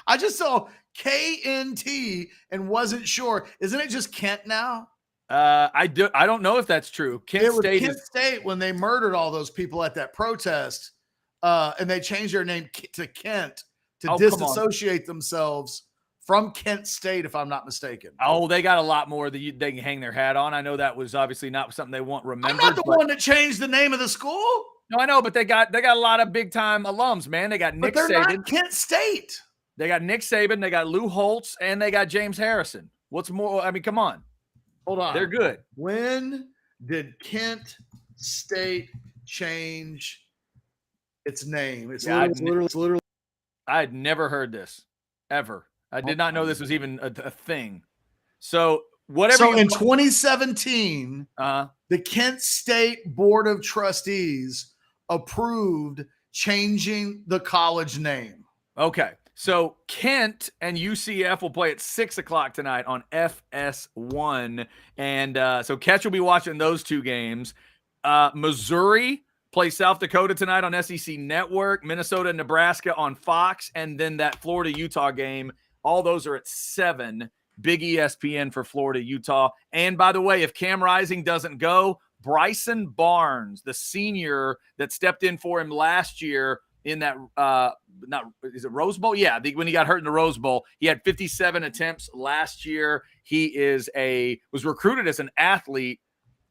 I just saw KNT and wasn't sure. Isn't it just Kent now? I don't know if that's true. Kent State when they murdered all those people at that protest, and they changed their name to Kent to disassociate themselves from Kent State, if I'm not mistaken. Oh, they got a lot more that they can hang their hat on. I know that was obviously not something they want remembered. I'm not the one that changed the name of the school. No, I know, but they got a lot of big time alums, man. They got Nick Saban. But they're not Kent State. They got Nick Saban, they got Lou Holtz, and they got James Harrison. What's more? I mean, come on. Hold on. They're good. When did Kent State change its name? It's literally. I had never heard this ever. I did not know this was even a thing. So whatever. So in 2017, the Kent State Board of Trustees approved changing the college name. Okay. So Kent and UCF will play at 6:00 tonight on FS1. And so Ketch will be watching those two games. Missouri plays South Dakota tonight on SEC Network, Minnesota and Nebraska on Fox, and then that Florida-Utah game. All those are at 7. Big ESPN for Florida-Utah. And by the way, if Cam Rising doesn't go, Bryson Barnes, the senior that stepped in for him last year in that is it Rose Bowl? Yeah, when he got hurt in the Rose Bowl, he had 57 attempts last year. He was recruited as an athlete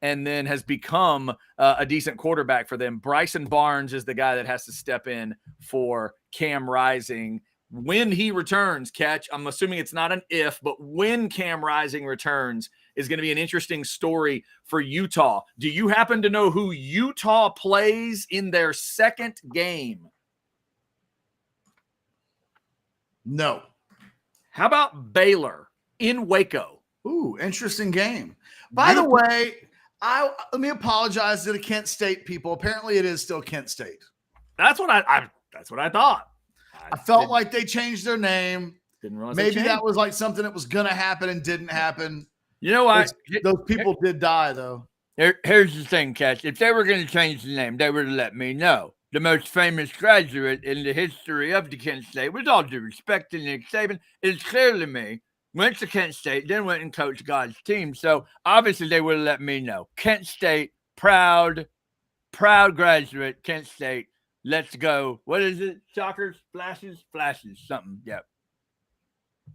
and then has become a decent quarterback for them. Bryson Barnes is the guy that has to step in for Cam Rising. When he returns, Ketch, I'm assuming it's not an if, but when Cam Rising returns is going to be an interesting story for Utah. Do you happen to know who Utah plays in their second game? No. How about Baylor in Waco? Ooh, interesting game. By the way, let me apologize to the Kent State people. Apparently, it is still Kent State. That's what I thought. I felt like they changed their name. Didn't realize maybe that was like something that was going to happen and didn't happen. You know what? Those people did die, though. Here's the thing, Ketch. If they were going to change the name, they would have let me know. The most famous graduate in the history of the Kent State, with all due respect to Nick Saban, is clearly me. Went to Kent State, then went and coached God's team. So obviously they would have let me know. Kent State, proud graduate, Kent State. Let's go. What is it? Soccer, flashes, something. Yep.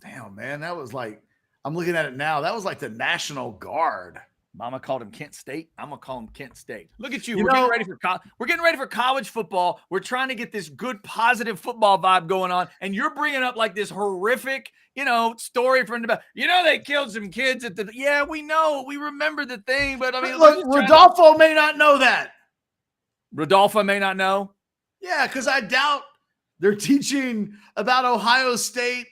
Damn, man. That was like, I'm looking at it now. That was like the National Guard. Mama called him Kent State. I'm going to call him Kent State. Look at you. We're getting ready for college football. We're trying to get this good, positive football vibe going on. And you're bringing up like this horrific, story from the, they killed some kids at the, yeah, we know. We remember the thing. But I mean, look, Rodolfo may not know that. Rodolfo may not know. Yeah, because I doubt they're teaching about Ohio State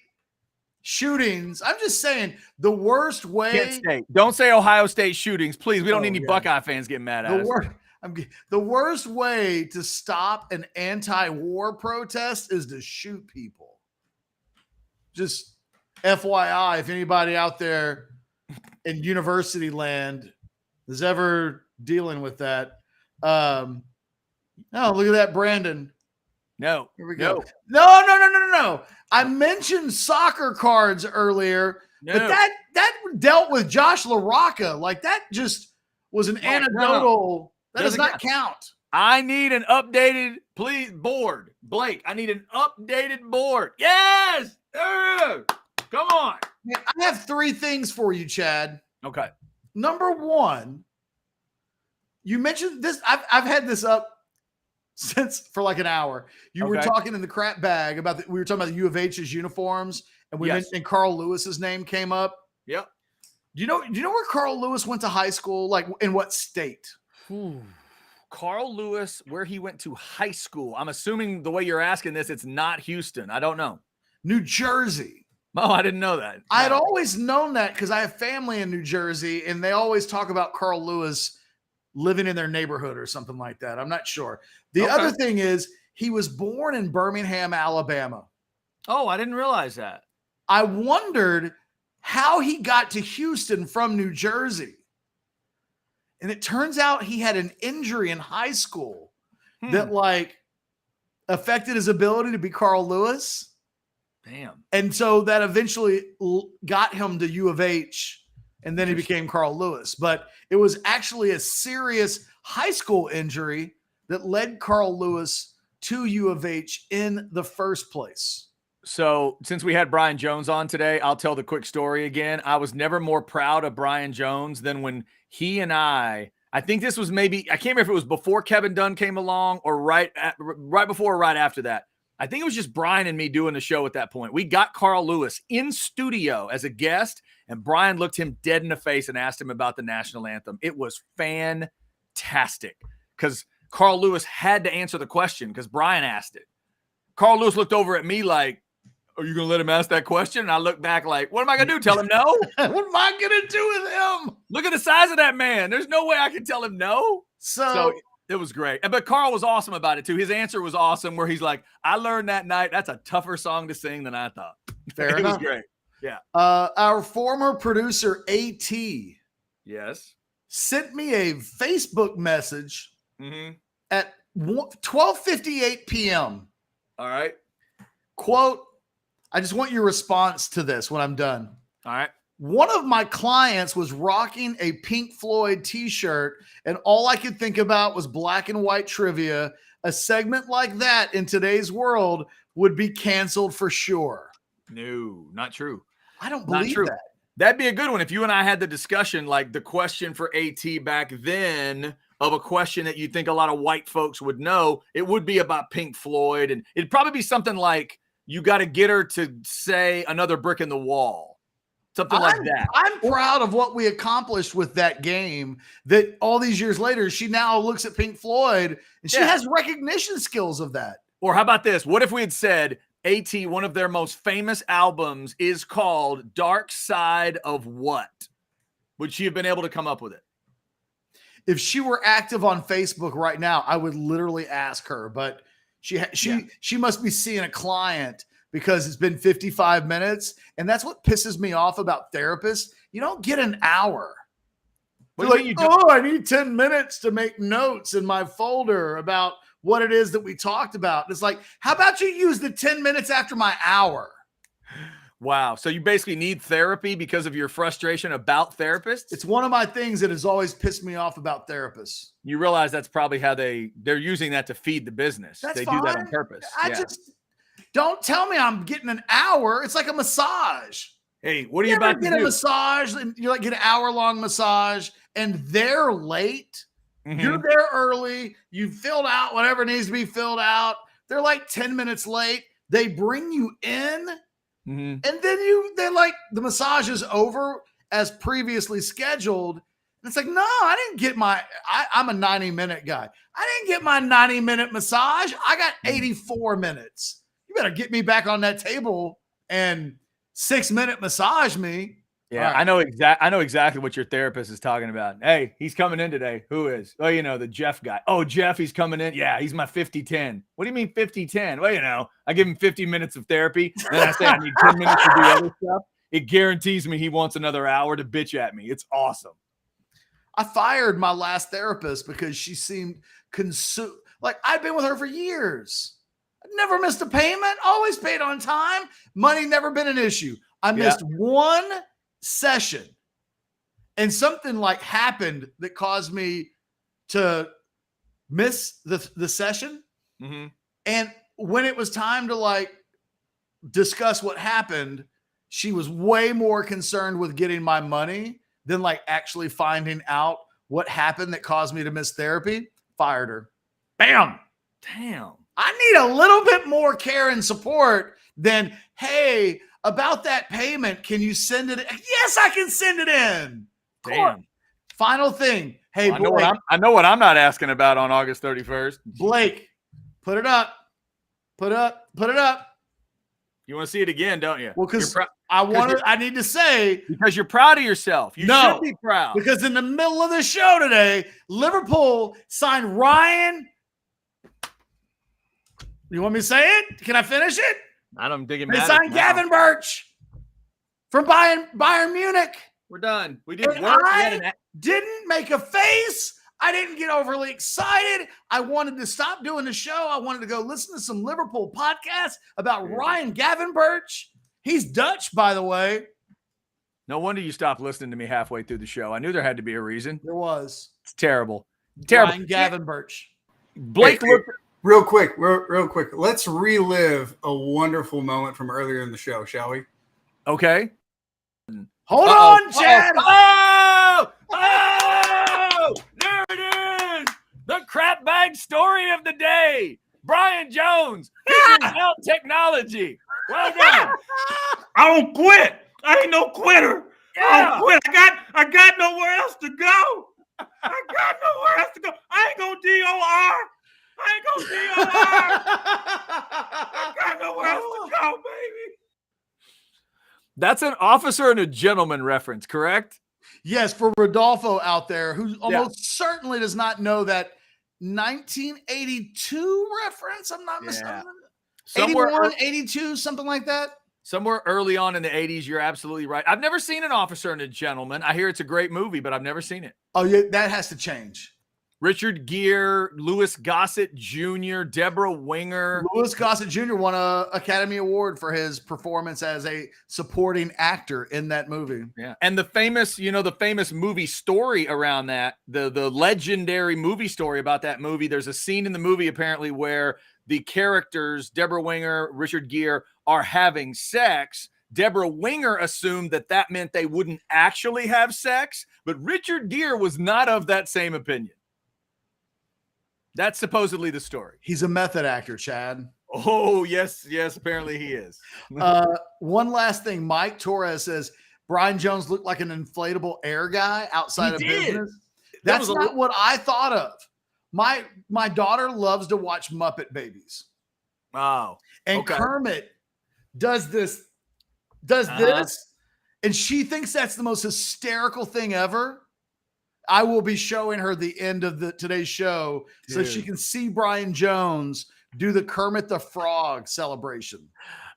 shootings. I'm just saying the worst way. Kent State. Don't say Ohio State shootings, please. We don't need any Buckeye fans getting mad at us. The worst way to stop an anti-war protest is to shoot people. Just FYI, if anybody out there in university land is ever dealing with that. No, look at that, Brandon. No. Here we go. No. I mentioned soccer cards earlier, but that dealt with Josh LaRocca. Like that just was an anecdotal. That does not count. I need an updated, board. Blake, I need an updated board. Yes. Come on. I have 3 things for you, Chad. Okay. Number 1, you mentioned this. I've had this up for like an hour. You were talking in the crap bag about we were talking about the U of H's uniforms, and we mentioned Carl Lewis's name came up. Yep. Do you know where Carl Lewis went to high school? Like in what state? Carl Lewis, where he went to high school. I'm assuming the way you're asking this, it's not Houston. I don't know. New Jersey. Oh, I didn't know that. I had always known that because I have family in New Jersey, and they always talk about Carl Lewis living in their neighborhood or something like that. I'm not sure. The other thing is he was born in Birmingham, Alabama. Oh, I didn't realize that. I wondered how he got to Houston from New Jersey. And it turns out he had an injury in high school that like affected his ability to be Carl Lewis. Damn. And so that eventually got him to U of H, and then he became Carl Lewis. But it was actually a serious high school injury that led Carl Lewis to U of H in the first place. So since we had Brian Jones on today, I'll tell the quick story again. I was never more proud of Brian Jones than when he and I think this was maybe, I can't remember if it was before Kevin Dunn came along or right before or right after that. I think it was just Brian and me doing the show at that point. We got Carl Lewis in studio as a guest, and Brian looked him dead in the face and asked him about the national anthem. It was fantastic because Carl Lewis had to answer the question because Brian asked it. Carl Lewis looked over at me like, are you going to let him ask that question? And I looked back like, what am I going to do? Tell him no? What am I going to do with him? Look at the size of that man. There's no way I can tell him no. So it was great. But Carl was awesome about it, too. His answer was awesome where he's like, I learned that night that's a tougher song to sing than I thought. Fair It enough. was great. Yeah. Our former producer, AT, Yes. sent me a Facebook message at 12:58 p.m. All right. Quote, I just want your response to this when I'm done. All right. One of my clients was rocking a Pink Floyd t-shirt, and all I could think about was black and white trivia. A segment like that in today's world would be canceled for sure. No, not true. I don't believe that. That'd be a good one if you and I had the discussion, like the question for AT back then of a question that you think a lot of white folks would know. It would be about Pink Floyd, and it'd probably be something like, you got to get her to say Another Brick in the Wall. Something like that. I'm proud of what we accomplished with that game, that all these years later, she now looks at Pink Floyd and she has recognition skills of that. Or how about this? What if we had said AT, one of their most famous albums is called Dark Side of What? Would she have been able to come up with it? If she were active on Facebook right now, I would literally ask her, but she must be seeing a client because it's been 55 minutes. And that's what pisses me off about therapists. You don't get an hour. Like, I need 10 minutes to make notes in my folder about what it is that we talked about. It's like, how about you use the 10 minutes after my hour? Wow. So you basically need therapy because of your frustration about therapists? It's one of my things that has always pissed me off about therapists. You realize that's probably how they're using that to feed the business. That's they fine. do that on purpose. I just don't tell me I'm getting an hour. It's like a massage. Hey, what are you about to get do? A massage and you like get an hour-long massage and they're late. You're there early. You filled out whatever needs to be filled out. They're like 10 minutes late. They bring you in. And then they're like, the massage is over as previously scheduled. And it's like, no, I didn't get I'm a 90-minute guy. I didn't get my 90-minute massage. I got 84 minutes. You better get me back on that table and 6-minute massage me. Yeah, right. I know exactly what your therapist is talking about. Hey, he's coming in today. Who is? Oh, the Jeff guy. Oh, Jeff, he's coming in. Yeah, he's my 50-10. What do you mean 50-10? Well, I give him 50 minutes of therapy. Then I say I need 10 minutes to do other stuff. It guarantees me he wants another hour to bitch at me. It's awesome. I fired my last therapist because she seemed consumed. Like, I've been with her for years. I never missed a payment. Always paid on time. Money never been an issue. I missed one session and something like happened that caused me to miss the session. And when it was time to like discuss what happened, she was way more concerned with getting my money than like actually finding out what happened that caused me to miss therapy. Fired her. Bam. Damn. I need a little bit more care and support than, hey, about that payment, can you send it? Yes, I can send it in. Damn. Final thing. Hey, well, I know what I'm not asking about on August 31st. Blake, put it up. Put it up. You want to see it again, don't you? Well, because I need to say. Because you're proud of yourself. You should be proud. Because in the middle of the show today, Liverpool signed Ryan. You want me to say it? Can I finish it? I don't dig it. They signed Gavin Birch from Bayern Munich. We're done. We did work. I didn't make a face. I didn't get overly excited. I wanted to stop doing the show. I wanted to go listen to some Liverpool podcasts about Ryan Gavin Birch. He's Dutch, by the way. No wonder you stopped listening to me halfway through the show. I knew there had to be a reason. There was. It's terrible. Terrible. Ryan Gavin Birch. Blake looked. Real quick. Let's relive a wonderful moment from earlier in the show, shall we? Okay. Hold on, Chad. Oh, there it is. The crap bag story of the day. Brian Jones, figuring out technology. Well done. I don't quit. I ain't no quitter. I don't quit. I got nowhere else to go. I ain't gonna DOR. I got nowhere else to go, baby. That's an officer and a gentleman reference, correct? Yes, for Rodolfo out there, who almost certainly does not know that 1982 reference. I'm not mistaken. 81, 82, something like that. Somewhere early on in the 80s, you're absolutely right. I've never seen An Officer and a Gentleman. I hear it's a great movie, but I've never seen it. Oh, yeah, that has to change. Richard Gere, Louis Gossett Jr., Deborah Winger. Louis Gossett Jr. won an Academy Award for his performance as a supporting actor in that movie. Yeah. And the famous movie story around that, the legendary movie story about that movie, there's a scene in the movie apparently where the characters, Deborah Winger, Richard Gere, are having sex. Deborah Winger assumed that meant they wouldn't actually have sex, but Richard Gere was not of that same opinion. That's supposedly the story. He's a method actor, Chad. Oh, yes, apparently he is. One last thing. Mike Torres says, Brian Jones looked like an inflatable air guy outside of business. That's not what I thought of. My daughter loves to watch Muppet Babies. Oh. And Kermit does this, and she thinks that's the most hysterical thing ever. I will be showing her the end of today's show so she can see Brian Jones do the Kermit the Frog celebration.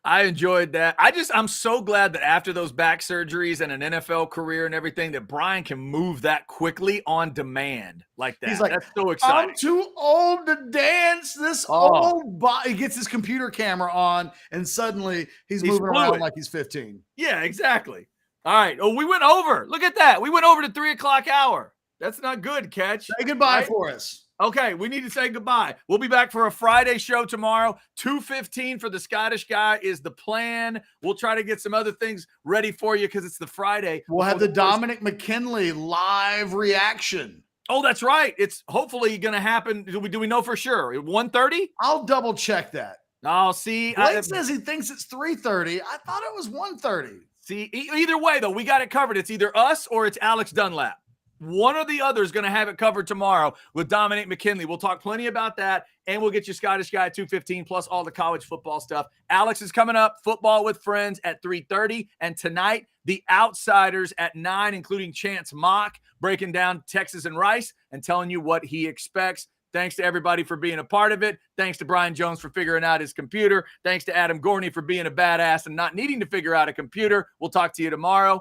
I enjoyed that. I'm so glad that after those back surgeries and an NFL career and everything, that Brian can move that quickly on demand like that. He's like, that's so exciting. I'm too old to dance. This old body. He gets his computer camera on, and suddenly he's moving around like he's 15. Yeah, exactly. All right. Oh, we went over. Look at that. We went over to 3:00 hour. That's not good, Ketch. Say goodbye for us. Okay, we need to say goodbye. We'll be back for a Friday show tomorrow. 2:15 for the Scottish guy is the plan. We'll try to get some other things ready for you because it's the Friday. We'll have the Dominic McKinley live reaction. Oh, that's right. It's hopefully going to happen. Do we know for sure? 1:30? I'll double check that. I'll see. Blake says he thinks it's 3:30. I thought it was 1:30. See, either way, though, we got it covered. It's either us or it's Alex Dunlap. One or the other is going to have it covered tomorrow with Dominic McKinley. We'll talk plenty about that, and we'll get you Scottish Guy at 2:15 plus all the college football stuff. Alex is coming up, Football with Friends at 3:30, and tonight, The Outsiders at 9, including Chance Mock, breaking down Texas and Rice and telling you what he expects. Thanks to everybody for being a part of it. Thanks to Brian Jones for figuring out his computer. Thanks to Adam Gorney for being a badass and not needing to figure out a computer. We'll talk to you tomorrow.